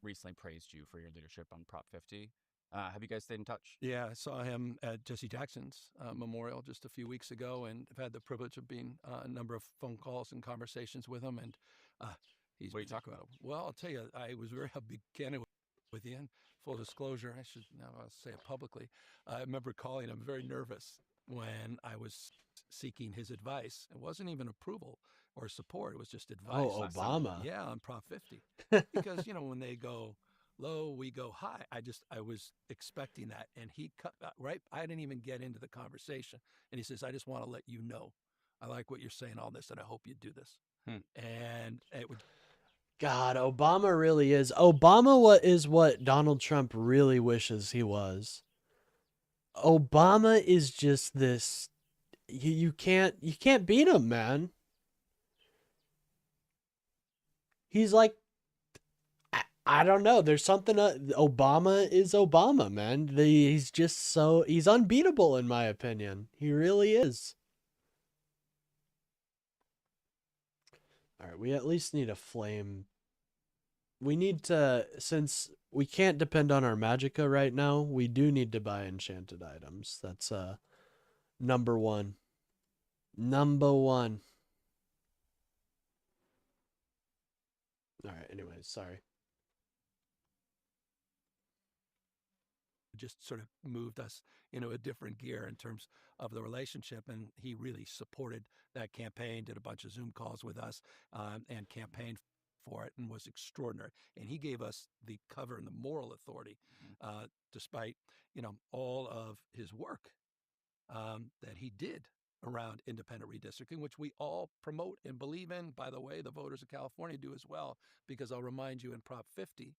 Recently praised you for your leadership on Prop 50. Have you guys stayed in touch? Yeah, I saw him at Jesse Jackson's memorial just a few weeks ago, and I've had the privilege of being a number of phone calls and conversations with him. And what do you talk about? Well, I'll tell you, I was very candid with you. And full disclosure, I should now say it publicly. I remember calling him very nervous when I was seeking his advice. It wasn't even approval or support. It was just advice. Oh, Obama. Yeah, on Prop 50. Because, when they go low, we go high. I was expecting that. And he cut right. I didn't even get into the conversation. And he says, I just want to let you know, I like what you're saying, all this, and I hope you do this. And it would. God, Obama really is. Obama what Donald Trump really wishes he was. Obama is just this. You can't beat him, man. He's like, I don't know. There's something. Obama is Obama, man. He's just he's unbeatable in my opinion. He really is. All right, we at least need a flame. We need to, since we can't depend on our Magicka right now, we do need to buy enchanted items. That's number one. Number one. All right, anyways, sorry. Just sort of moved us into a different gear in terms of the relationship. And he really supported that campaign, did a bunch of Zoom calls with us, and campaigned for it, and was extraordinary. And he gave us the cover and the moral authority, despite, all of his work that he did around independent redistricting, which we all promote and believe in. By the way, the voters of California do as well, because I'll remind you, in Prop 50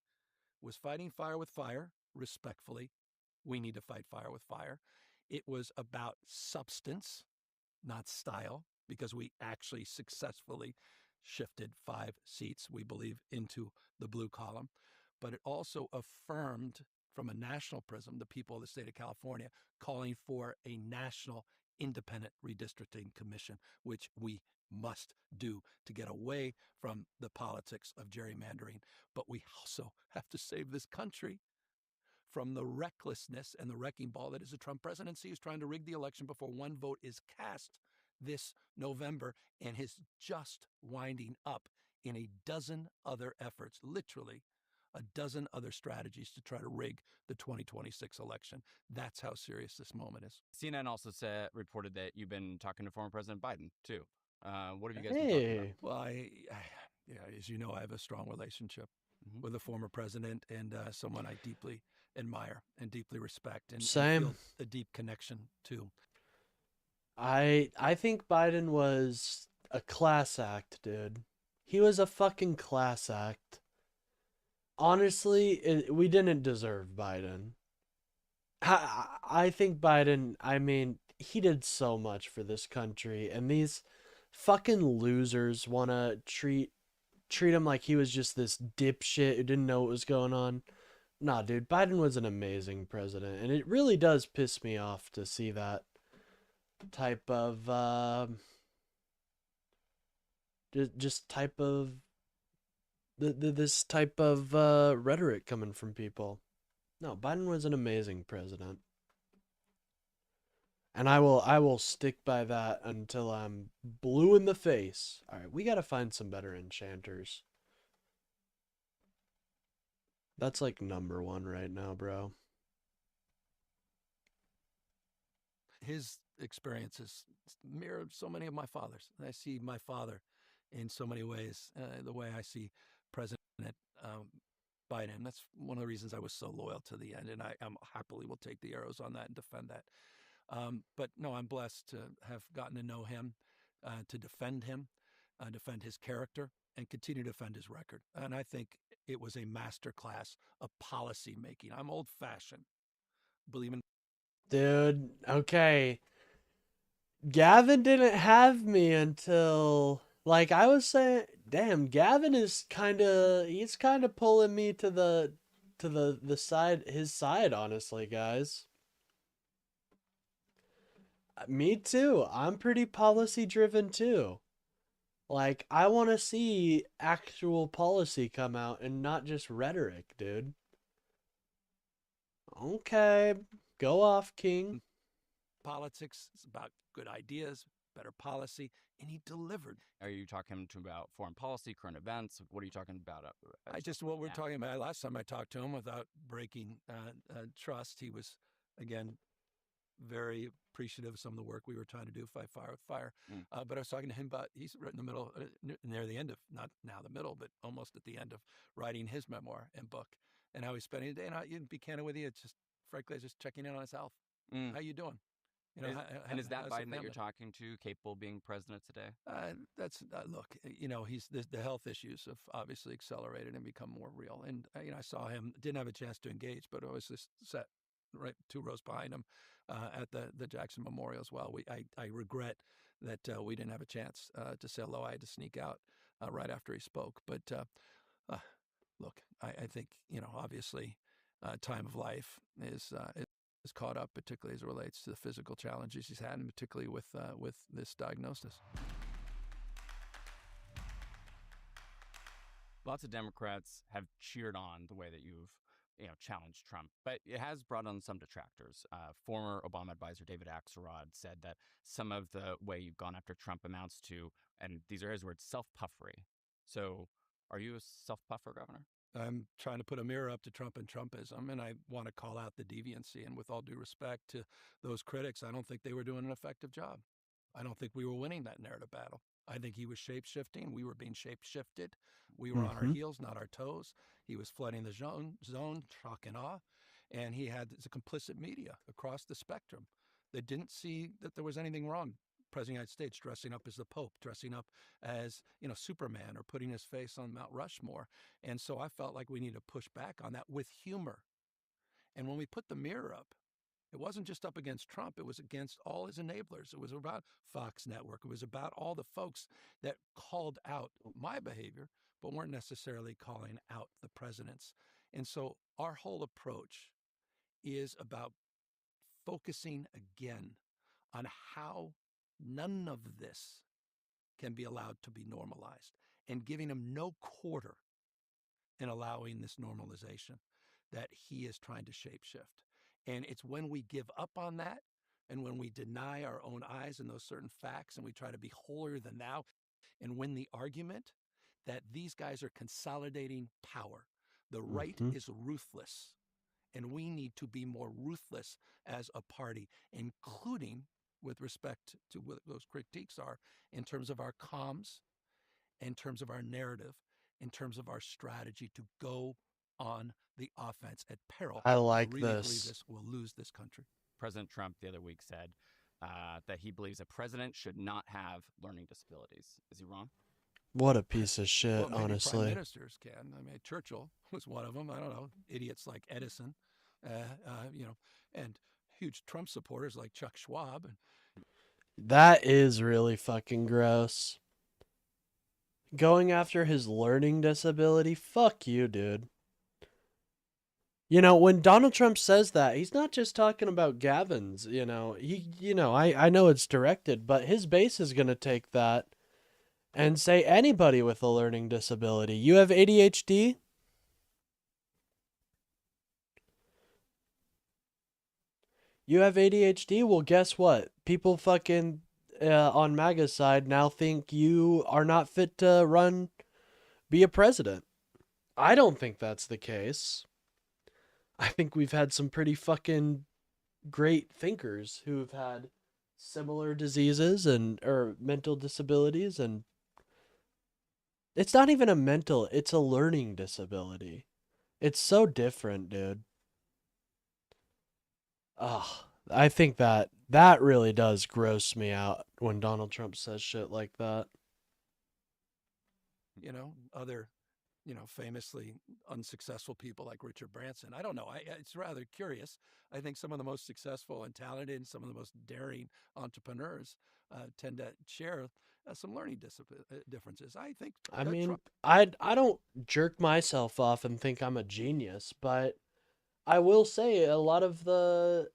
was fighting fire with fire, respectfully. We need to fight fire with fire. It was about substance, not style, because we actually successfully shifted 5 seats, we believe, into the blue column. But it also affirmed, from a national prism, the people of the state of California calling for a national independent redistricting commission, which we must do to get away from the politics of gerrymandering. But we also have to save this country from the recklessness and the wrecking ball that is the Trump presidency, who's trying to rig the election before one vote is cast this November, and is just winding up in a dozen other efforts, literally a dozen other strategies to try to rig the 2026 election. That's how serious this moment is. CNN also reported that you've been talking to former President Biden, too. What have you guys been talking about? Well, as you know, I have a strong relationship with the former president, and someone I deeply admire and deeply respect and Same. feel a deep connection to. I think Biden was a class act, dude. He was a fucking class act. Honestly, we didn't deserve Biden. I think Biden, I mean, he did so much for this country, and these fucking losers want to treat him like he was just this dipshit who didn't know what was going on. Nah, dude, Biden was an amazing president, and it really does piss me off to see that type of just type of this type of rhetoric coming from people. No, Biden was an amazing president. And I will stick by that until I'm blue in the face. All right, we got to find some better enchanters. That's like number one right now, bro. His experiences mirror so many of my father's. I see my father in so many ways, the way I see President Biden. That's one of the reasons I was so loyal to the end, and I happily will take the arrows on that and defend that. But no, I'm blessed to have gotten to know him, to defend him, defend his character, and continue to defend his record. And I think it was a masterclass of policy making. I'm old-fashioned, believe in. Dude, okay. Gavin didn't have me until, like, I was saying, damn, Gavin is he's kind of pulling me to the side, his side, honestly, guys. Me too. I'm pretty policy driven too. Like, I want to see actual policy come out and not just rhetoric, dude. Okay, go off, King. Politics is about good ideas, better policy, and he delivered. Are you talking about foreign policy, current events? What are you talking about? What we're talking about. Last time I talked to him, without breaking trust, he was, again, very appreciative of some of the work we were trying to do, Fight Fire with Fire. But I was talking to him about, he's right in the middle, near the end of, not now the middle, but almost at the end of writing his memoir and book, and how he's spending the day. And I'd be candid with you, it's just, frankly, just checking in on his health. How you doing? You know, and is that Biden that you're talking to capable of being president today? Look, you know, the health issues have obviously accelerated and become more real. And you know, I saw him, didn't have a chance to engage, but I was just sat right 2 rows behind him at the Jackson Memorial as well. I regret that we didn't have a chance to say hello. I had to sneak out right after he spoke. But look, I think, you know, obviously, time of life is caught up, particularly as it relates to the physical challenges he's had, and particularly with this diagnosis. Lots of Democrats have cheered on the way that you've challenged Trump, but it has brought on some detractors. Former Obama advisor David Axelrod said that some of the way you've gone after Trump amounts to, and these are his words, self-puffery. So are you a self-puffer, Governor? I'm trying to put a mirror up to Trump and Trumpism, and I want to call out the deviancy. And with all due respect to those critics, I don't think they were doing an effective job. I don't think we were winning that narrative battle. I think he was shape-shifting. We were being shape-shifted. We were on our heels, not our toes. He was flooding the zone, shock and awe, and he had a complicit media across the spectrum that didn't see that there was anything wrong. President of the United States dressing up as the Pope, dressing up as, you know, Superman, or putting his face on Mount Rushmore. And so I felt like we needed to push back on that with humor. And when we put the mirror up, it wasn't just up against Trump. It was against all his enablers. It was about Fox Network. It was about all the folks that called out my behavior, but weren't necessarily calling out the president's. And so our whole approach is about focusing again on how none of this can be allowed to be normalized, and giving him no quarter in allowing this normalization that he is trying to shapeshift. And it's when we give up on that, and when we deny our own eyes and those certain facts, and we try to be holier than thou and win the argument, that these guys are consolidating power. The right is ruthless, and we need to be more ruthless as a party, including with respect to what those critiques are, in terms of our comms, in terms of our narrative, in terms of our strategy to go on the offense at peril. I like really believe this. this will lose this country. President Trump the other week said that he believes a president should not have learning disabilities. Is he wrong? What a piece of shit, Well, maybe honestly. prime ministers can. I mean, Churchill was one of them. I don't know, idiots like Edison, and huge Trump supporters like Chuck Schwab. That is really fucking gross. Going after his learning disability? Fuck you, dude. You know, when Donald Trump says that, he's not just talking about Gavin's, I know it's directed, but his base is going to take that and say anybody with a learning disability. You have ADHD? You have ADHD? Well, guess what? People fucking on MAGA's side now think you are not fit to be a president. I don't think that's the case. I think we've had some pretty fucking great thinkers who've had similar diseases or mental disabilities, and it's not even a mental, it's a learning disability. It's so different, dude. I think that really does gross me out when Donald Trump says shit like that. Other, famously unsuccessful people like Richard Branson. I don't know. It's rather curious. I think some of the most successful and talented and some of the most daring entrepreneurs tend to share some learning differences. I think. I mean, Trump, I don't jerk myself off and think I'm a genius, but I will say a lot of the,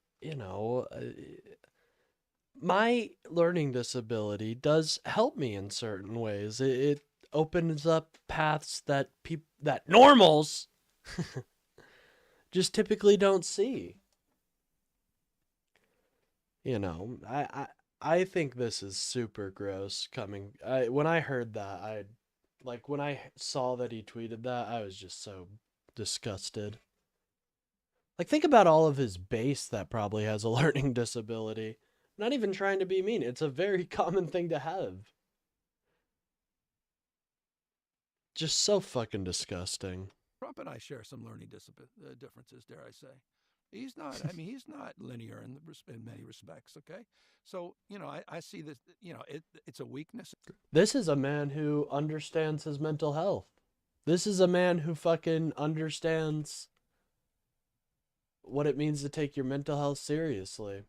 my learning disability does help me in certain ways. It opens up paths that normals just typically don't see. I think this is super gross coming. When I heard that, when I saw that he tweeted that, I was just so disgusted. Like, think about all of his base that probably has a learning disability. Not even trying to be mean. It's a very common thing to have. Just so fucking disgusting. Trump and I share some learning differences, dare I say. He's not linear in many respects, okay? So, I see this, it's a weakness. This is a man who understands his mental health. This is a man who fucking understands what it means to take your mental health seriously,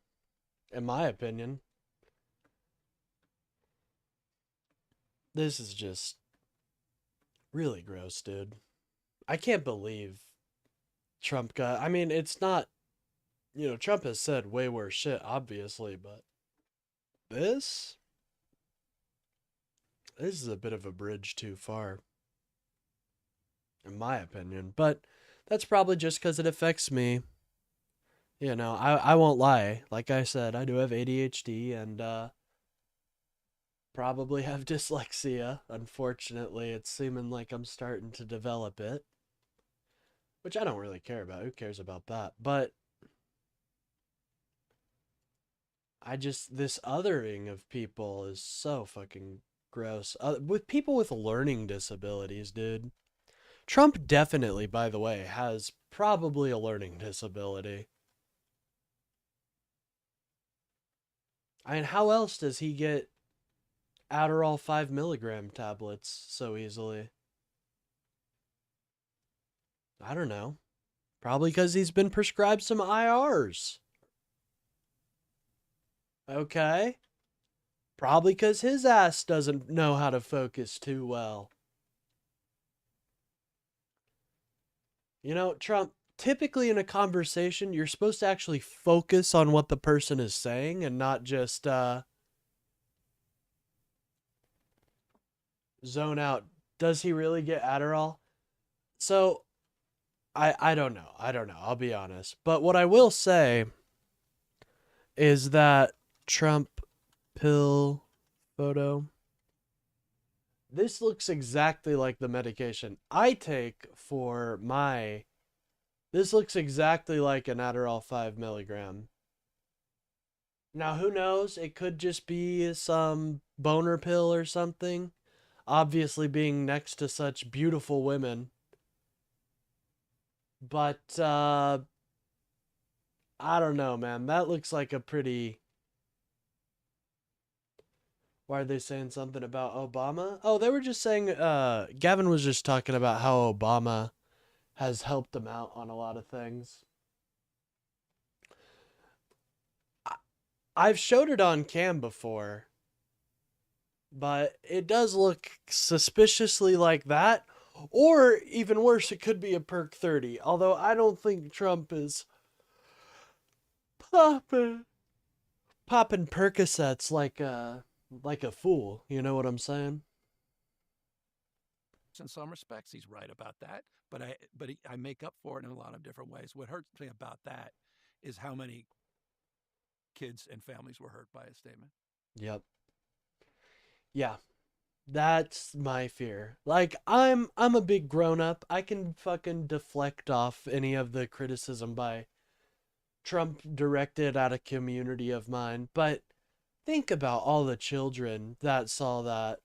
in my opinion. This is just really gross, dude. I can't believe Trump got... I mean, it's not... Trump has said way worse shit, obviously, but this is a bit of a bridge too far, in my opinion. But that's probably just because it affects me. I won't lie. Like I said, I do have ADHD and probably have dyslexia. Unfortunately, it's seeming like I'm starting to develop it, which I don't really care about. Who cares about that? But this othering of people is so fucking gross. With people with learning disabilities, dude. Trump definitely, by the way, has probably a learning disability. I mean, how else does he get Adderall 5 milligram tablets so easily? I don't know. Probably because he's been prescribed some IRs. Okay. Probably because his ass doesn't know how to focus too well. Trump, typically in a conversation, you're supposed to actually focus on what the person is saying and not just zone out. Does he really get Adderall? So, I don't know. I'll be honest. But what I will say is that Trump pill photo, this looks exactly like the medication I take for my... This looks exactly like an Adderall 5 milligram. Now, who knows? It could just be some boner pill or something. Obviously, being next to such beautiful women. But I don't know, man. That looks like a pretty... Why are they saying something about Obama? Oh, they were just saying, Gavin was just talking about how Obama has helped them out on a lot of things. I've showed it on cam before, but it does look suspiciously like that. Or even worse, it could be a perk 30. Although I don't think Trump is popping Percocets like a fool. You know what I'm saying? In some respects, he's right about that, but I make up for it in a lot of different ways. What hurts me about that is how many kids and families were hurt by his statement. Yep. Yeah. That's my fear. Like, I'm a big grown-up. I can fucking deflect off any of the criticism by Trump directed at a community of mine, but think about all the children that saw that.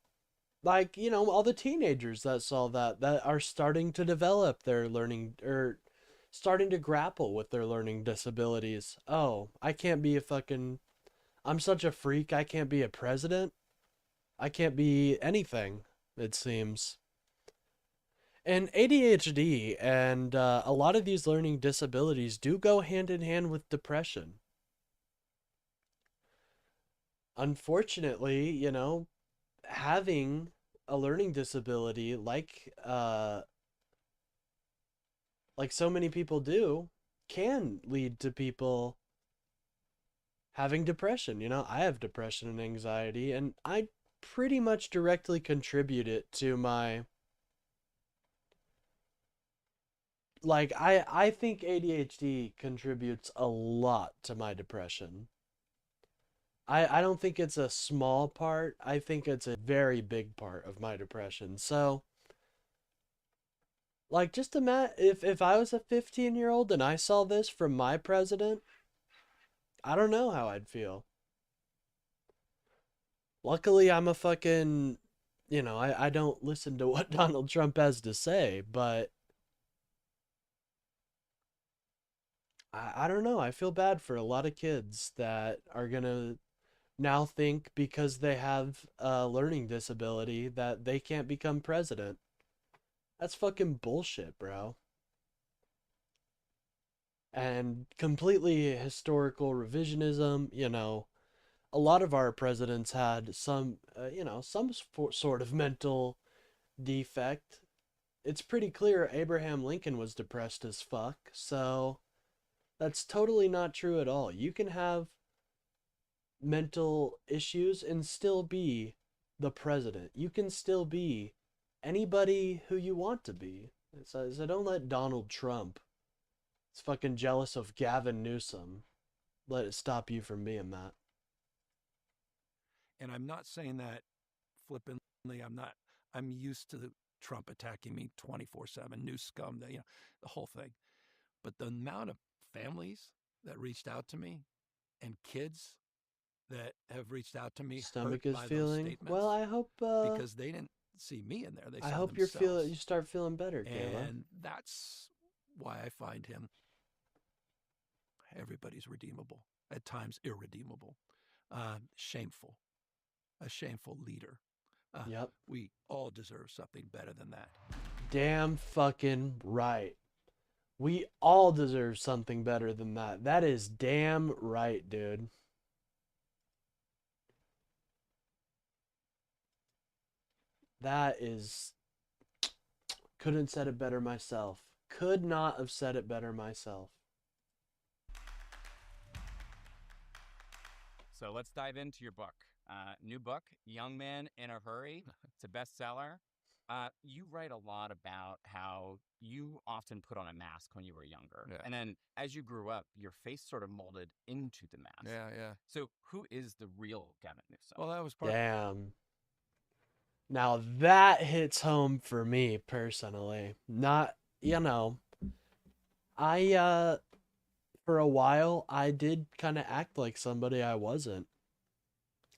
Like, you know, all the teenagers that saw that are starting to develop their learning, or starting to grapple with their learning disabilities. Oh, I can't be a fucking... I'm such a freak, I can't be a president? I can't be anything, it seems. And ADHD and a lot of these learning disabilities do go hand in hand with depression. Unfortunately, you know, having a learning disability like so many people do can lead to people having depression. You know, I have depression and anxiety, and I pretty much directly contribute it to my... Like, I think ADHD contributes a lot to my depression. I don't think it's a small part. I think it's a very big part of my depression. So, like, just imagine if I was a 15-year-old and I saw this from my president, I don't know how I'd feel. Luckily, I'm a fucking, you know, I don't listen to what Donald Trump has to say, but I don't know. I feel bad for a lot of kids that are gonna now think because they have a learning disability that they can't become president. That's fucking bullshit, bro. And completely historical revisionism. You know, a lot of our presidents had some, you know, some sort of mental defect. It's pretty clear Abraham Lincoln was depressed as fuck, so that's totally not true at all. You can have mental issues and still be the president. You can still be anybody who you want to be. So don't let Donald Trump, is fucking jealous of Gavin Newsom, let it stop you from being that. And I'm not saying that flippantly. I'm used to Trump attacking me 24/7, new scum, you know, the whole thing. But the amount of families that reached out to me and kids that have reached out to me, Stomach hurt is by feeling... those statements, Well, I hope... because they didn't see me in there. They saw I hope themselves. you start feeling better, Kayla. And that's why I find him... Everybody's redeemable. At times irredeemable. Shameful. A shameful leader. Yep. We all deserve something better than that. Damn fucking right. We all deserve something better than that. That is damn right, dude. That is... Couldn't have said it better myself. Could not have said it better myself. So let's dive into your book. New book, Young Man in a Hurry. It's a bestseller. You write a lot about how you often put on a mask when you were younger. Yeah. And then as you grew up, your face sort of molded into the mask. Yeah. So who is the real Gavin Newsom? Well, that was part Damn. Now that hits home for me personally. Not, you know, I, for a while, I did kind of act like somebody I wasn't.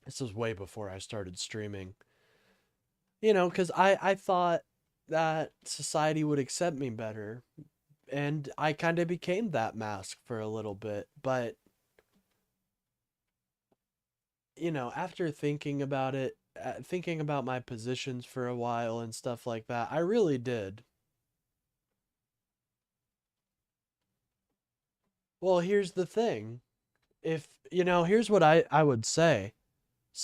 This was way before I started streaming. You know, because I thought that society would accept me better And I kind of became that mask for a little bit, but you know, after thinking about it, thinking about my positions for a while and stuff like that, I really did. Well, here's the thing. If, you know, here's what I would say,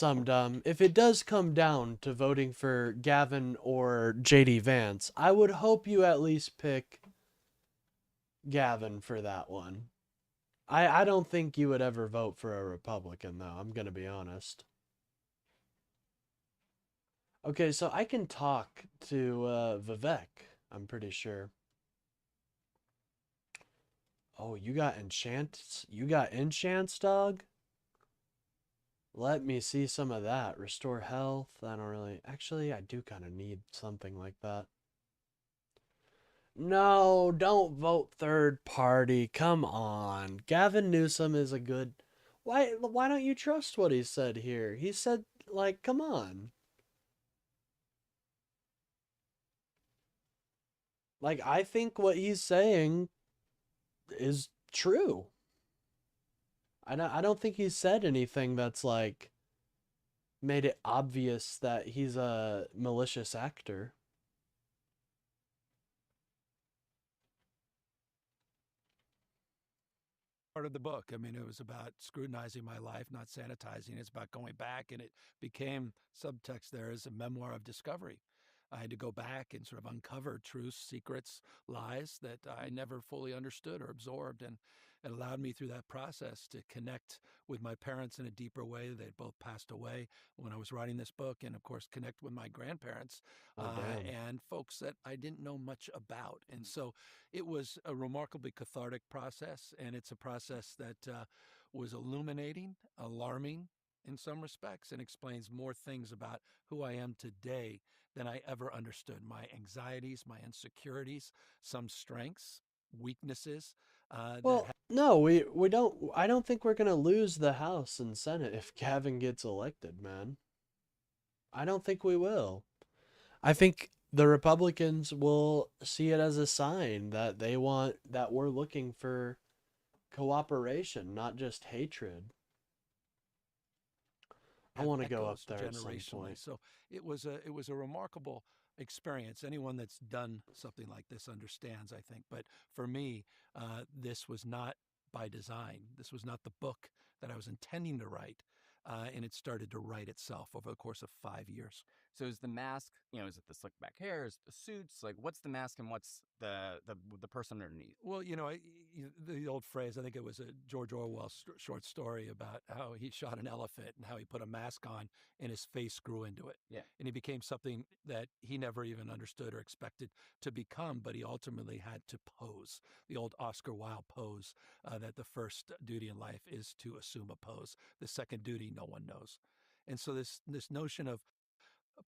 if it does come down to voting for Gavin or JD Vance, I would hope you at least pick Gavin for that one. I don't think you would ever vote for a Republican, though. I'm going to be honest. Okay, so I can talk to Vivek, I'm pretty sure. Oh, you got enchants? You got enchants, dog? Let me see some of that. Restore health. I don't really... Actually, I do kind of need something like that. No, don't vote third party. Come on. Gavin Newsom is a good... Why don't you trust what he said here? He said, like, come on. Like, I think what he's saying is true. I don't think he said anything that's like made it obvious that he's a malicious actor. Part of the book. I mean, it was about scrutinizing my life, not sanitizing. It's about going back, and it became subtext there as a memoir of discovery. I had to go back and sort of uncover truths, secrets, lies that I never fully understood or absorbed. And it allowed me through that process to connect with my parents in a deeper way. They'd both passed away when I was writing this book, and of course, connect with my grandparents and folks that I didn't know much about. And so it was a remarkably cathartic process, and it's a process that was illuminating, alarming in some respects, and explains more things about who I am today than I ever understood. My anxieties, my insecurities, some strengths, weaknesses. Well, no, we don't. I don't think we're gonna lose the House and Senate if Gavin gets elected, man. I don't think we will. I think the Republicans will see it as a sign that that we're looking for cooperation, not just hatred. I want to go up there at some point. So it was a remarkable experience. Anyone that's done something like this understands, I think. But for me, this was not by design. This was not the book that I was intending to write. And it started to write itself over the course of 5 years. So is the mask, is it the slick back hair? Is it the suits? Like, what's the mask and what's the person underneath? Well, the old phrase, I think it was a George Orwell short story about how he shot an elephant and how he put a mask on and his face grew into it. Yeah. And he became something that he never even understood or expected to become, but he ultimately had to pose. The old Oscar Wilde pose that the first duty in life is to assume a pose. The second duty, no one knows. And so this notion of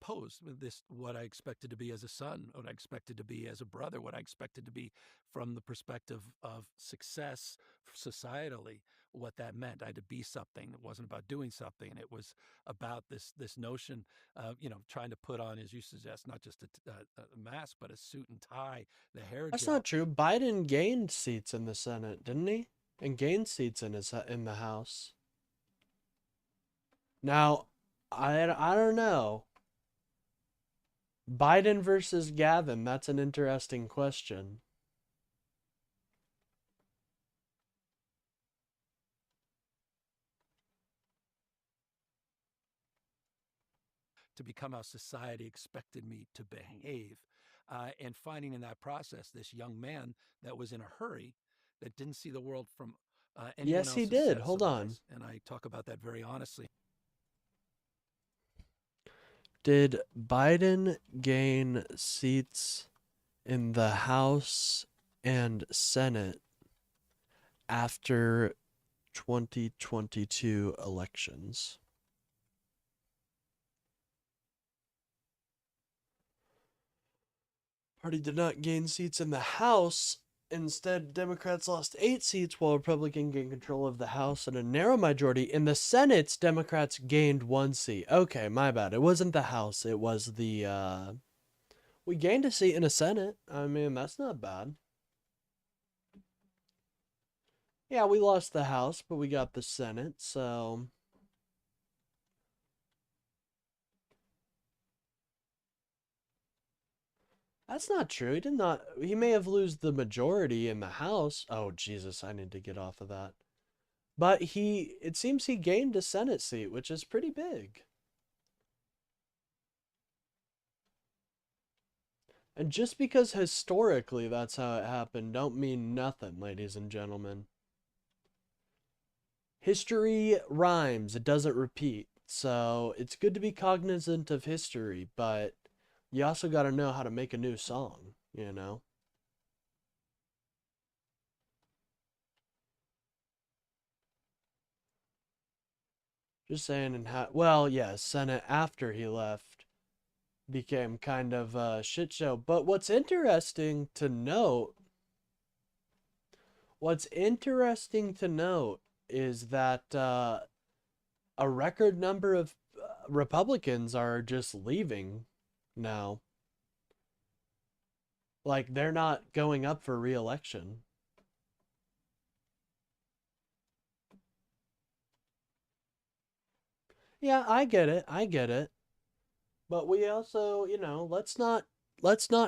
pose, this what I expected to be as a son, what I expected to be as a brother, what I expected to be from the perspective of success societally, what that meant. I had to be something. It wasn't about doing something. It was about this notion of, trying to put on, as you suggest, not just a mask, but a suit and tie, the hair That's gel. not true. Biden gained seats in the Senate, didn't he? And gained seats in the House. Now, I don't know. Biden versus Gavin, that's an interesting question. To become how society expected me to behave. And finding in that process this young man that was in a hurry, that didn't see the world from anyone Yes, he else's did. set Hold of on. eyes. And I talk about that very honestly. Did Biden gain seats in the House and Senate after 2022 elections? Party did not gain seats in the House. Instead, Democrats lost 8 seats while Republicans gained control of the House and a narrow majority. In the Senate, Democrats gained 1 seat. Okay, my bad. It wasn't the House. It was the, we gained a seat in the Senate. I mean, that's not bad. Yeah, we lost the House, but we got the Senate, so... That's not true. He did not... He may have lost the majority in the House. Oh, Jesus, I need to get off of that. But it seems he gained a Senate seat, which is pretty big. And just because historically that's how it happened, don't mean nothing, ladies and gentlemen. History rhymes, it doesn't repeat. So it's good to be cognizant of history, but you also got to know how to make a new song, you know? Just saying, and how, well, yeah, Senate after he left became kind of a shit show. But what's interesting to note is that a record number of Republicans are just leaving now. Like, they're not going up for re-election. Yeah, I get it. But we also, you know, let's not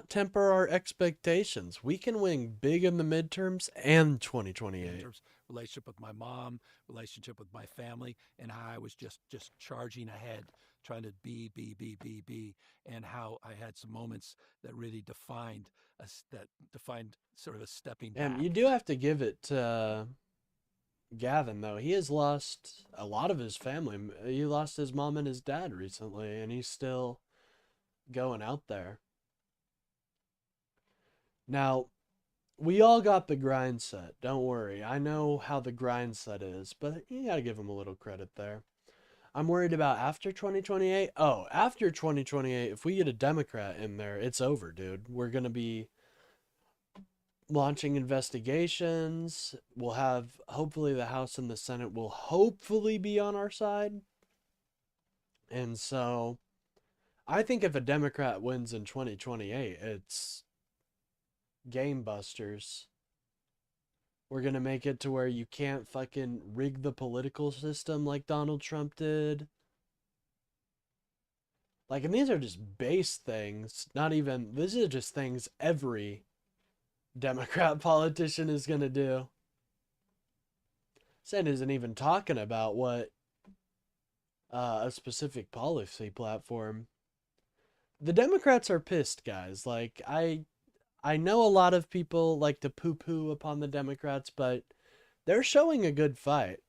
temper our expectations. We can win big in the midterms and 2028. Relationship with my mom, relationship with my family, and how I was just charging ahead, trying to be, and how I had some moments that really defined sort of a stepping back. And you do have to give it to Gavin, though. He has lost a lot of his family. He lost his mom and his dad recently, and he's still going out there. Now, we all got the grind set. Don't worry. I know how the grind set is, but you gotta give him a little credit there. I'm worried about after 2028. Oh, after 2028, if we get a Democrat in there, it's over, dude. We're gonna be launching investigations. We'll have, hopefully the House and the Senate will hopefully be on our side. And so I think if a Democrat wins in 2028, it's game busters. We're going to make it to where you can't fucking rig the political system like Donald Trump did. Like, and these are just base things. These are just things every Democrat politician is going to do. Sen isn't even talking about what a specific policy platform. The Democrats are pissed, guys. Like, I know a lot of people like to poo-poo upon the Democrats, but they're showing a good fight.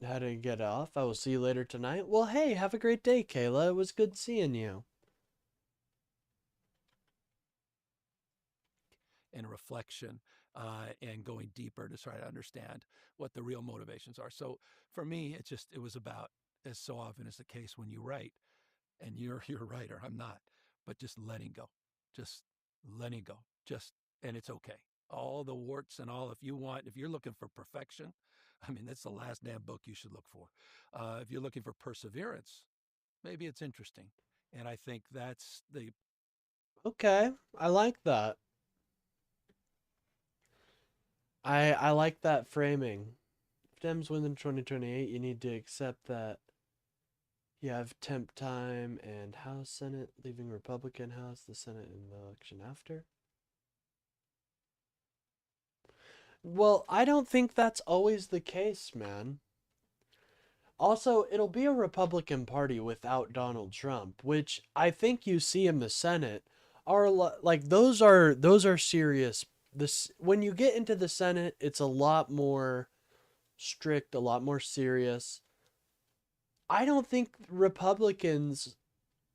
How to get off? I will see you later tonight. Well, hey, have a great day, Kayla. It was good seeing you. And reflection and going deeper to try to understand what the real motivations are. So for me, it was about, as so often is the case when you write, and you're a writer, I'm not, but just letting go. And it's okay. All the warts and all, if you're looking for perfection, I mean, that's the last damn book you should look for. If you're looking for perseverance, maybe it's interesting. And I think that's the... Okay, I like that. I like that framing. If Dems win in 2028, you need to accept that you have temp time and House, Senate, leaving Republican House, the Senate in the election after. Well, I don't think that's always the case, man. Also, it'll be a Republican Party without Donald Trump, which I think you see in the Senate are like those are serious. When you get into the Senate, it's a lot more strict, a lot more serious. I don't think Republicans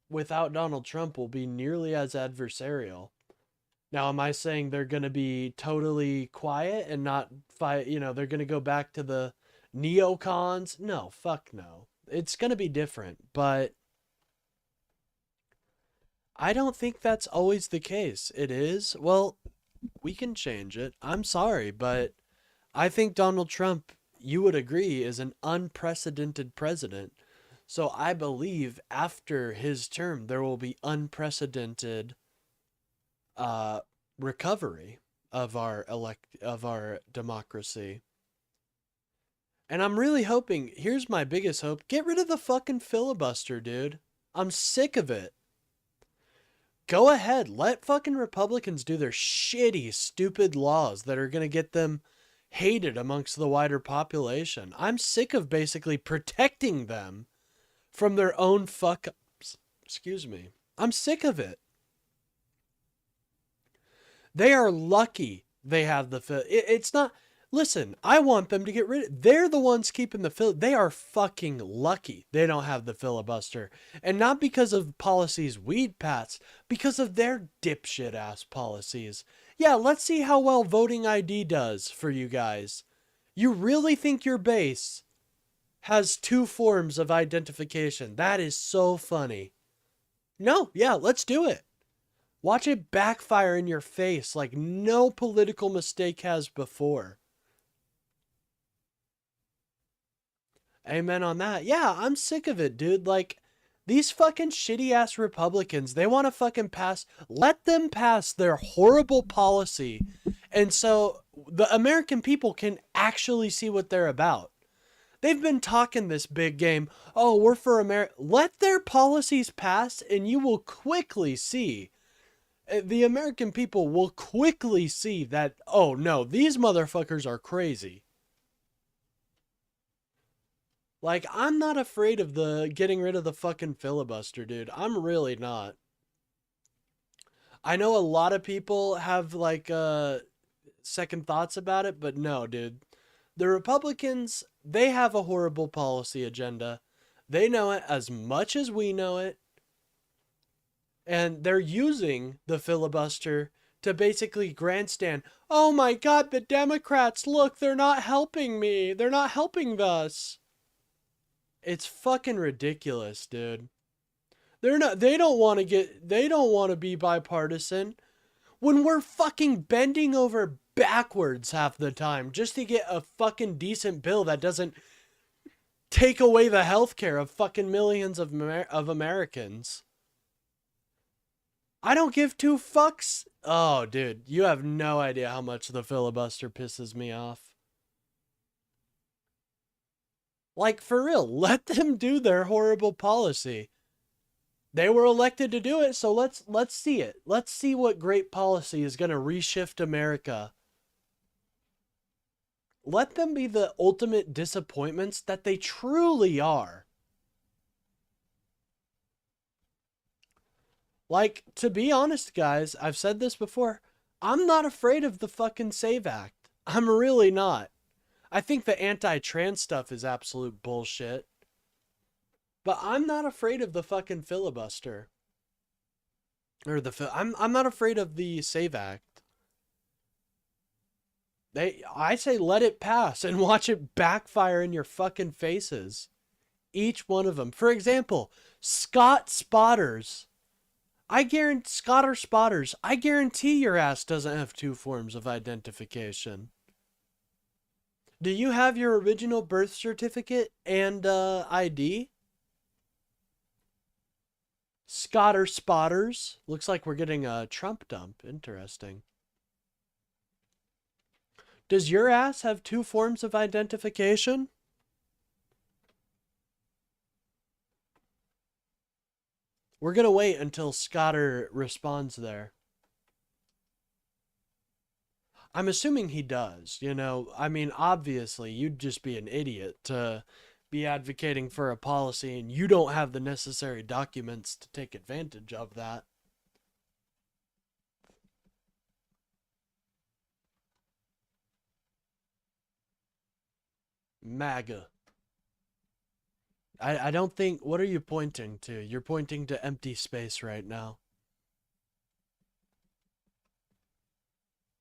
without Donald Trump will be nearly as adversarial. Now, am I saying they're going to be totally quiet and not fight? You know, they're going to go back to the neocons? No, fuck no. It's going to be different, but I don't think that's always the case. It is. Well, we can change it. I'm sorry, but I think Donald Trump, you would agree, is an unprecedented president. So I believe after his term, there will be unprecedented recovery of our democracy. And I'm really hoping, here's my biggest hope, get rid of the fucking filibuster, dude. I'm sick of it. Go ahead, let fucking Republicans do their shitty, stupid laws that are going to get them hated amongst the wider population. I'm sick of basically protecting them from their own fuck-ups. Excuse me. I'm sick of it. They are lucky they have the... It's not... Listen, I want them to get rid of... They're the ones keeping the... They are fucking lucky they don't have the filibuster. And not because of policies we'd pass, because of their dipshit-ass policies. Yeah, let's see how well voting ID does for you guys. You really think your base has 2 forms of identification? That is so funny. No, yeah, let's do it. Watch it backfire in your face like no political mistake has before. Amen on that. Yeah, I'm sick of it, dude. Like, these fucking shitty-ass Republicans, they want to fucking pass... Let them pass their horrible policy. And so the American people can actually see what they're about. They've been talking this big game. Oh, we're for America. Let their policies pass and you will quickly see. The American people will quickly see that, oh no, these motherfuckers are crazy. Like, I'm not afraid of the getting rid of the fucking filibuster, dude. I'm really not. I know a lot of people have, like, second thoughts about it, but no, dude. The Republicans, they have a horrible policy agenda. They know it as much as we know it. And they're using the filibuster to basically grandstand. Oh my God, the Democrats, look, they're not helping me. They're not helping us. It's fucking ridiculous, dude. They don't want to be bipartisan when we're fucking bending over backwards half the time just to get a fucking decent bill that doesn't take away the healthcare of fucking millions of Americans. I don't give 2 fucks. Oh, dude, you have no idea how much the filibuster pisses me off. Like, for real, let them do their horrible policy. They were elected to do it, so let's see it. Let's see what great policy is going to reshift America. Let them be the ultimate disappointments that they truly are. Like, to be honest, guys, I've said this before, I'm not afraid of the fucking SAVE Act. I'm really not. I think the anti-trans stuff is absolute bullshit. But I'm not afraid of the fucking filibuster. Or I'm not afraid of the SAVE Act. I say let it pass and watch it backfire in your fucking faces. Each one of them. For example, Scott Spotters. Scott or Spotters, I guarantee your ass doesn't have 2 forms of identification. Do you have your original birth certificate and ID? Scott or Spotters. Looks like we're getting a Trump dump. Interesting. Does your ass have 2 forms of identification? We're going to wait until Scotter responds there. I'm assuming he does, you know. I mean, obviously, you'd just be an idiot to be advocating for a policy and you don't have the necessary documents to take advantage of that. MAGA. I don't think... What are you pointing to? You're pointing to empty space right now.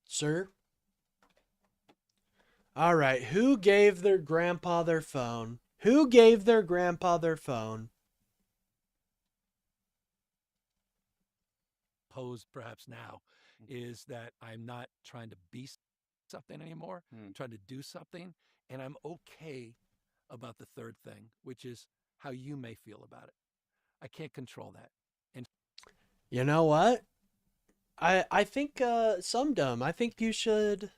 Sir? Alright, who gave their grandpa their phone? Who gave their grandpa their phone? Posed perhaps now is that I'm not trying to be something anymore. I'm trying to do something, and I'm okay about the third thing, which is how you may feel about it. I can't control that. And you know what? I think some dumb. I think you should,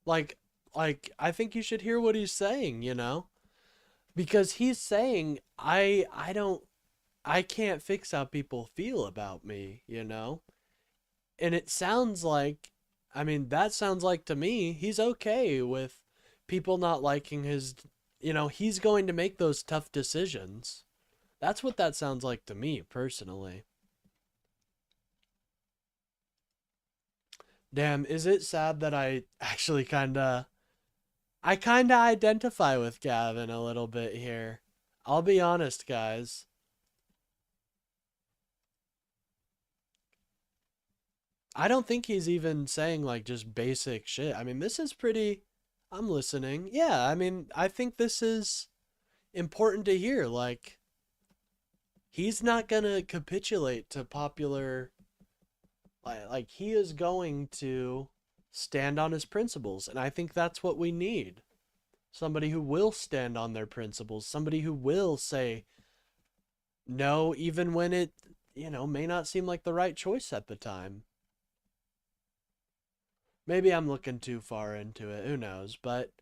like, Like, I think you should hear what he's saying, you know? Because he's saying, I can't fix how people feel about me, you know? And it sounds like, I mean, that sounds like to me, he's okay with people not liking his, you know, he's going to make those tough decisions. That's what that sounds like to me, personally. Damn, is it sad that I actually I kind of identify with Gavin a little bit here. I'll be honest, guys. I don't think he's even saying like just basic shit. I mean, this is pretty... I'm listening. Yeah, I mean, I think this is important to hear. Like, he's not gonna capitulate to popular... Like, he is going to stand on his principles, and I think that's what we need. Somebody who will stand on their principles, somebody who will say no, even when it, you know, may not seem like the right choice at the time. Maybe I'm looking too far into it, who knows, but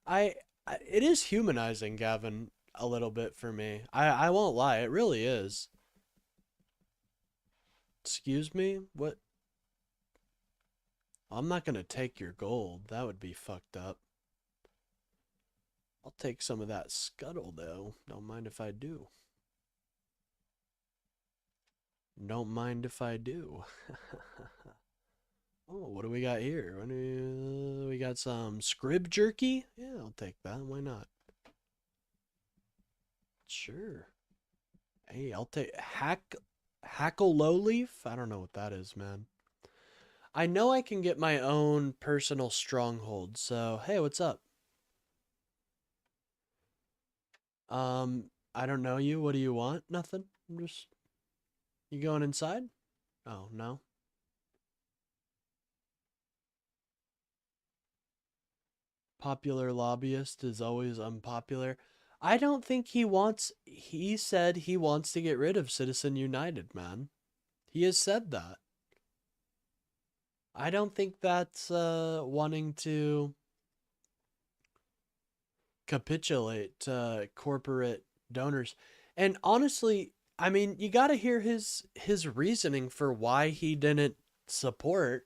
it is humanizing Gavin a little bit for me. I won't lie, it really is. Excuse me? What? I'm not gonna take your gold. That would be fucked up. I'll take some of that scuttle, though. Don't mind if I do. Don't mind if I do. Oh, what do we got here? We got some scrib jerky? Yeah, I'll take that. Why not? Sure. Hey, I'll take hackle low leaf? I don't know what that is, man. I know I can get my own personal stronghold, so hey, what's up? I don't know you. What do you want? Nothing. I'm just... You going inside? Oh, no. Popular lobbyist is always unpopular. I don't think he wants... He said he wants to get rid of Citizen United, man. He has said that. I don't think that's wanting to capitulate to corporate donors. And honestly, I mean, you got to hear his reasoning for why he didn't support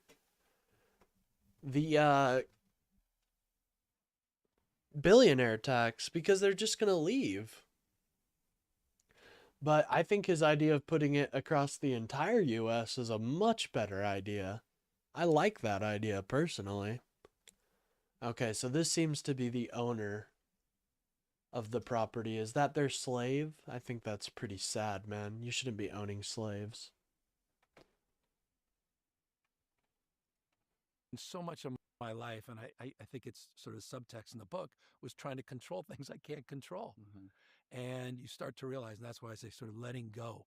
the billionaire tax, because they're just going to leave. But I think his idea of putting it across the entire US is a much better idea. I like that idea personally. Okay, so this seems to be the owner of the property. Is that their slave? I think that's pretty sad, man. You shouldn't be owning slaves. So much of my life, and I think it's sort of subtext in the book, was trying to control things I can't control. Mm-hmm. And you start to realize, and that's why I say sort of letting go.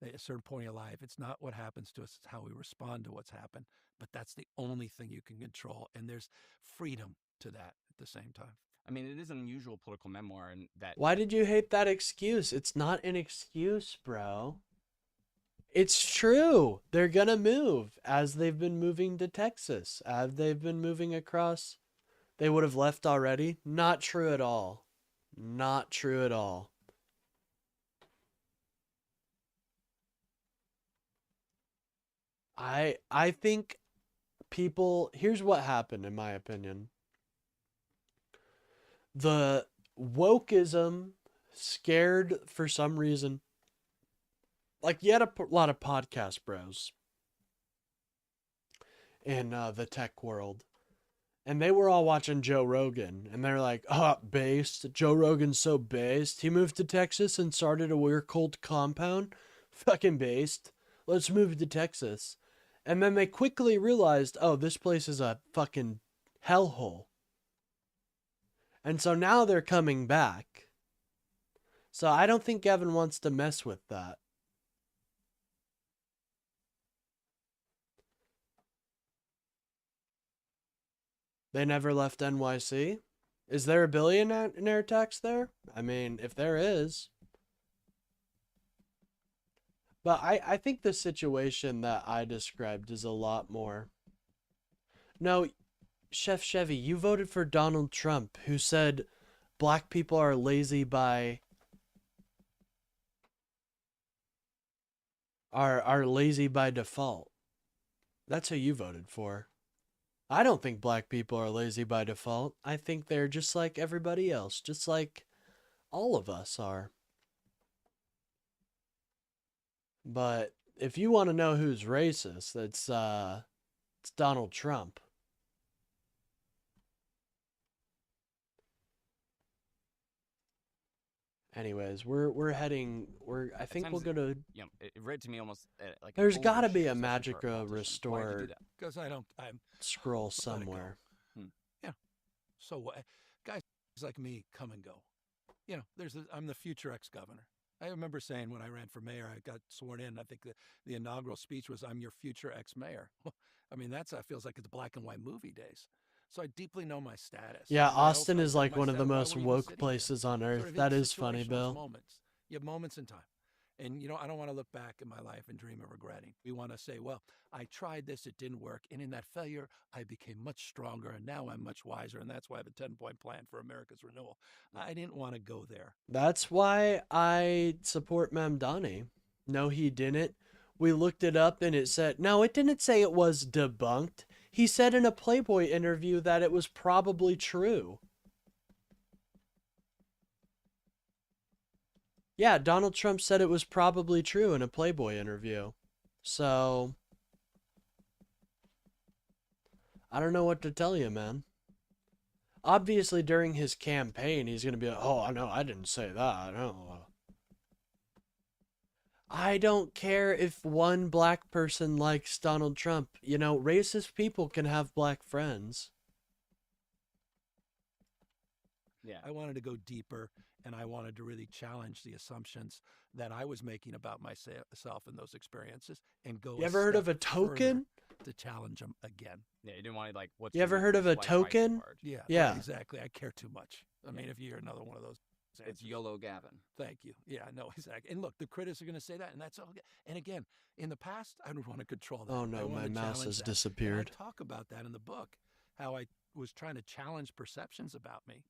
At a certain point in your life, it's not what happens to us, it's how we respond to what's happened. But that's the only thing you can control. And there's freedom to that at the same time. I mean, it is an unusual political memoir, and that... Why did you hate that excuse? It's not an excuse, bro. It's true. They're gonna move, as they've been moving to Texas, as they've been moving across. They would have left already. Not true at all. Not true at all. I think people... Here's what happened, in my opinion. The wokeism scared, for some reason... Like, you had a lot of podcast bros in the tech world. And they were all watching Joe Rogan. And they're like, oh, based. Joe Rogan's so based. He moved to Texas and started a weird cult compound. Fucking based. Let's move to Texas. And then they quickly realized, oh, this place is a fucking hellhole. And so now they're coming back. So I don't think Gavin wants to mess with that. They never left NYC? Is there a billionaire tax there? I mean, if there is. But I think the situation that I described is a lot more... No, Chef Chevy, you voted for Donald Trump, who said black people are lazy by are lazy by default. That's who you voted for. I don't think black people are lazy by default. I think they're just like everybody else, just like all of us are. But if you want to know who's racist, it's Donald Trump. Anyways, I think we'll go to. You know, it read to me almost like. There's got to be a Magica Restore Because I'm scroll somewhere. Yeah. So what? Guys like me come and go. You know, I'm the future ex-governor. I remember saying when I ran for mayor, I got sworn in. I think the inaugural speech was, "I'm your future ex-mayor." I mean, that feels like it's black and white movie days. So I deeply know my status. Yeah, Austin is like one of the most woke places on earth. That is funny, Bill. Moments. You have moments in time. And, you know, I don't want to look back in my life and dream of regretting. We want to say, well, I tried this, it didn't work. And in that failure, I became much stronger. And now I'm much wiser. And that's why I have a 10-point plan for America's renewal. I didn't want to go there. That's why I support Mamdani. No, he didn't. We looked it up and it said, no, it didn't say it was debunked. He said in a Playboy interview that it was probably true. Yeah, Donald Trump said it was probably true in a Playboy interview. So, I don't know what to tell you, man. Obviously, during his campaign, he's going to be like, oh, no, I didn't say that. No. I don't care if one black person likes Donald Trump. You know, racist people can have black friends. Yeah. I wanted to go deeper, and I wanted to really challenge the assumptions that I was making about myself in those experiences and go. You ever heard of a token? To challenge them again. Yeah, you didn't want to like. What's you ever heard of a token? Yeah. Yeah. Exactly. I care too much. I mean, if you hear another one of those. It's YOLO Gavin. Thank you. Yeah, no, exactly. And look, the critics are going to say that, and that's all. And again, in the past, I would want to control that. Oh no, my mouse has disappeared. I talk about that in the book, how I was trying to challenge perceptions about me,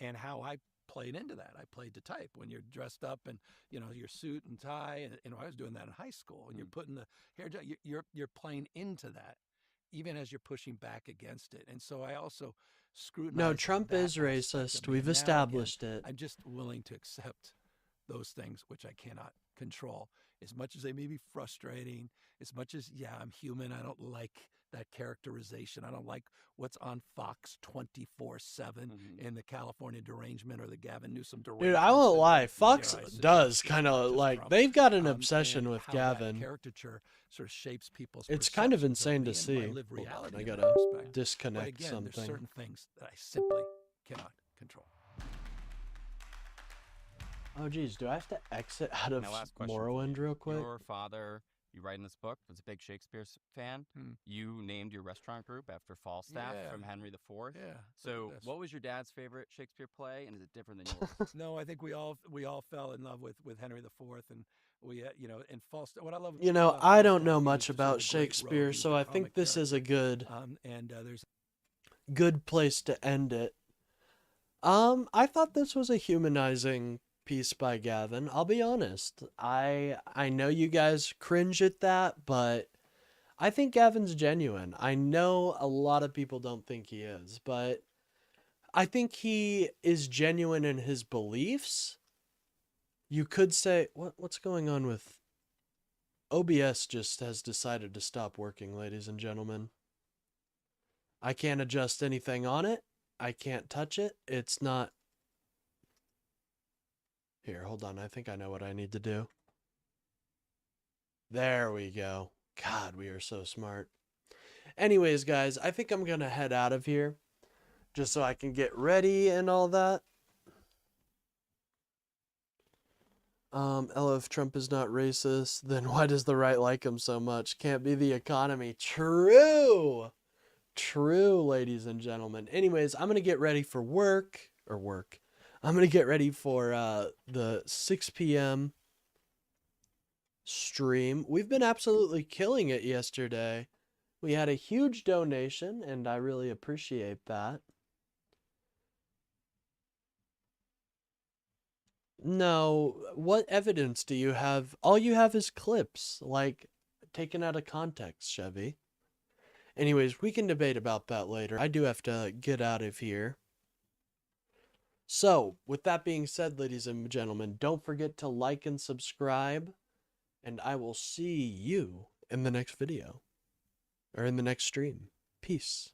and how I played into that. I played to type when you're dressed up and your suit and tie, and I was doing that in high school. And you're putting the hair down. You're playing into that, even as you're pushing back against it. And so I also. No, Trump is racist. We've established it. I'm just willing to accept those things which I cannot control. As much as they may be frustrating, as much as, yeah, I'm human, I don't like that characterization. I don't like what's on Fox 24/7 in the California derangement or the Gavin Newsom derangement. Dude, I won't lie. Fox does kind of like, they've got an obsession with Gavin. Caricature sort of shapes people's It's kind of insane to see. Hold on, I gotta disconnect but again, something. There's certain things that I simply cannot control. Oh, geez, do I have to exit out of Morrowind real quick? Your father, you write in this book, was a big Shakespeare fan. You named your restaurant group after Falstaff from Henry IV. Yeah. So, what was your dad's favorite Shakespeare play, and is it different than yours? No, I think we all fell in love with Henry IV, and we and Falstaff. What I love. I don't know much about Shakespeare, so I think this is a good there's good place to end it. I thought this was a humanizing piece by Gavin. I'll be honest. I know you guys cringe at that, but I think Gavin's genuine. I know a lot of people don't think he is, but I think he is genuine in his beliefs. You could say, what's going on with OBS? Just has decided to stop working, ladies and gentlemen. I can't adjust anything on it. I can't touch it. It's not. Here, hold on. I think I know what I need to do. There we go. God, we are so smart. Anyways, guys, I think I'm going to head out of here just so I can get ready and all that. Ella, if Trump is not racist, then why does the right like him so much? Can't be the economy. True. True, ladies and gentlemen. Anyways, I'm going to get ready for work. I'm going to get ready for the 6 p.m. stream. We've been absolutely killing it yesterday. We had a huge donation, and I really appreciate that. No, what evidence do you have? All you have is clips, like, taken out of context, Chevy. Anyways, we can debate about that later. I do have to get out of here. So, with that being said, ladies and gentlemen, don't forget to like and subscribe, and I will see you in the next video, or in the next stream. Peace.